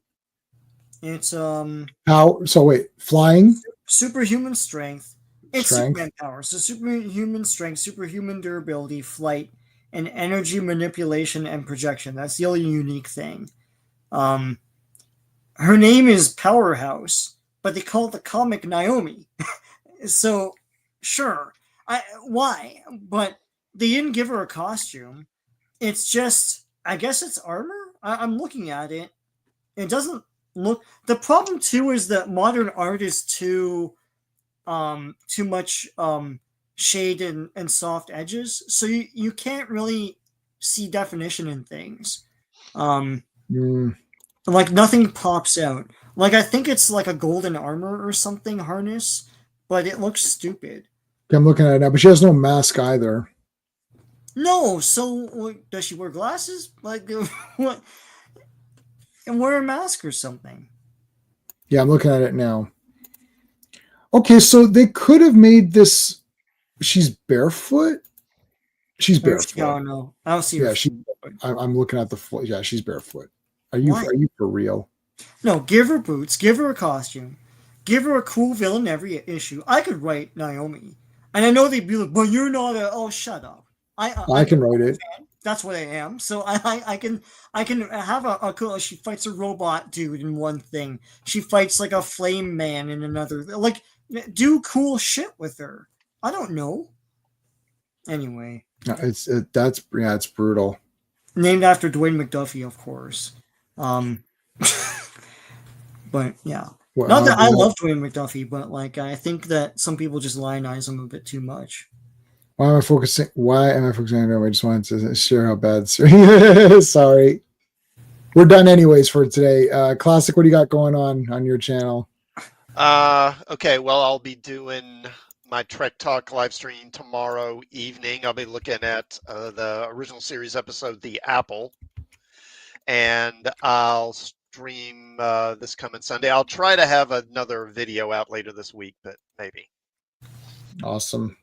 It's How? So wait, flying, superhuman strength. It's strength. Superman power. So superhuman strength, superhuman durability, flight, and energy manipulation and projection. That's the only unique thing. Her name is Powerhouse, but they call it the comic Naomi. So, sure, why? But they didn't give her a costume. It's just, I guess it's armor. I'm looking at it. It doesn't look. The problem too is that modern art is too much shade and soft edges, so you can't really see definition in things. Like nothing pops out. Like I think it's like a golden armor or something harness, but it looks stupid. I'm looking at it now, but she has no mask either. No, so does she wear glasses? Like what? And wear a mask or something. Yeah, I'm looking at it now. Okay, so they could have made this. She's barefoot. She's barefoot. Oh no, I don't see her. Yeah, I'm looking at the. Yeah, she's barefoot. Are you for real? No, give her boots. Give her a costume. Give her a cool villain every issue. I could write Naomi, and I know they'd be like, "But you're not a." Oh, shut up. I can write it. That's what I am. So I can have a cool. She fights a robot dude in one thing. She fights like a flame man in another. Like do cool shit with her. I don't know. Anyway, it's brutal. Named after Dwayne McDuffie, of course. But yeah, well, not that I love Dwayne McDuffie, but like I think that some people just lionize him a bit too much. Why am I focusing on it? I just wanted to share how bad. Sorry. We're done anyways for today. Classic, what do you got going on your channel? Okay, well, I'll be doing my Trek Talk live stream tomorrow evening. I'll be looking at the original series episode, The Apple. And I'll stream this coming Sunday. I'll try to have another video out later this week, but maybe. Awesome.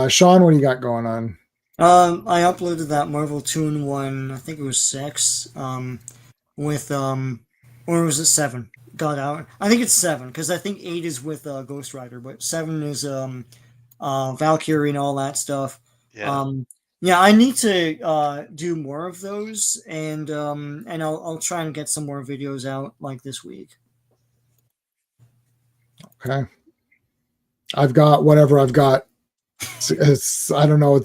Sean, what do you got going on? I uploaded that Marvel 2-in-1, I think it was 6, with, or was it 7? Got out. I think it's 7, because I think 8 is with Ghost Rider, but 7 is Valkyrie and all that stuff. Yeah. Yeah, I need to do more of those, and I'll try and get some more videos out like this week. Okay. I've got whatever I've got. I don't know.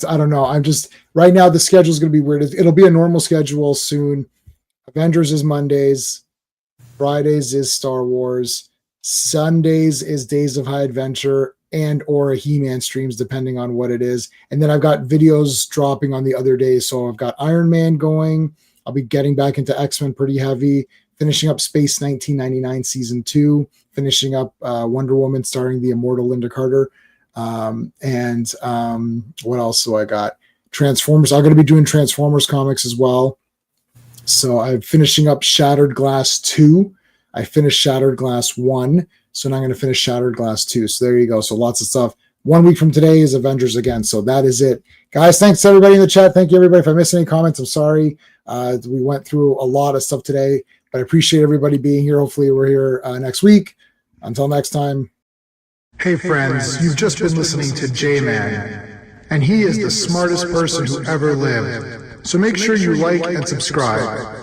I'm just right now. The schedule is going to be weird. It'll be a normal schedule soon. Avengers is Mondays. Fridays is Star Wars. Sundays is Days of High Adventure and or a He-Man streams, depending on what it is. And then I've got videos dropping on the other days. So I've got Iron Man going. I'll be getting back into X-Men pretty heavy. Finishing up Space 1999 Season 2. Finishing up Wonder Woman starring the immortal Linda Carter. And what else do I got? Transformers. I'm going to be doing Transformers comics as well. So I'm finishing up Shattered Glass 2. I finished Shattered Glass 1. So now I'm going to finish Shattered Glass 2. So there you go. So lots of stuff. 1 week from today is Avengers again. So that is it. Guys, thanks to everybody in the chat. Thank you, everybody. If I missed any comments, I'm sorry. We went through a lot of stuff today, but I appreciate everybody being here. Hopefully we're here next week. Until next time. Hey friends, you've just been listening to J-Man, and he is the smartest person who ever lived. So make sure you like and subscribe.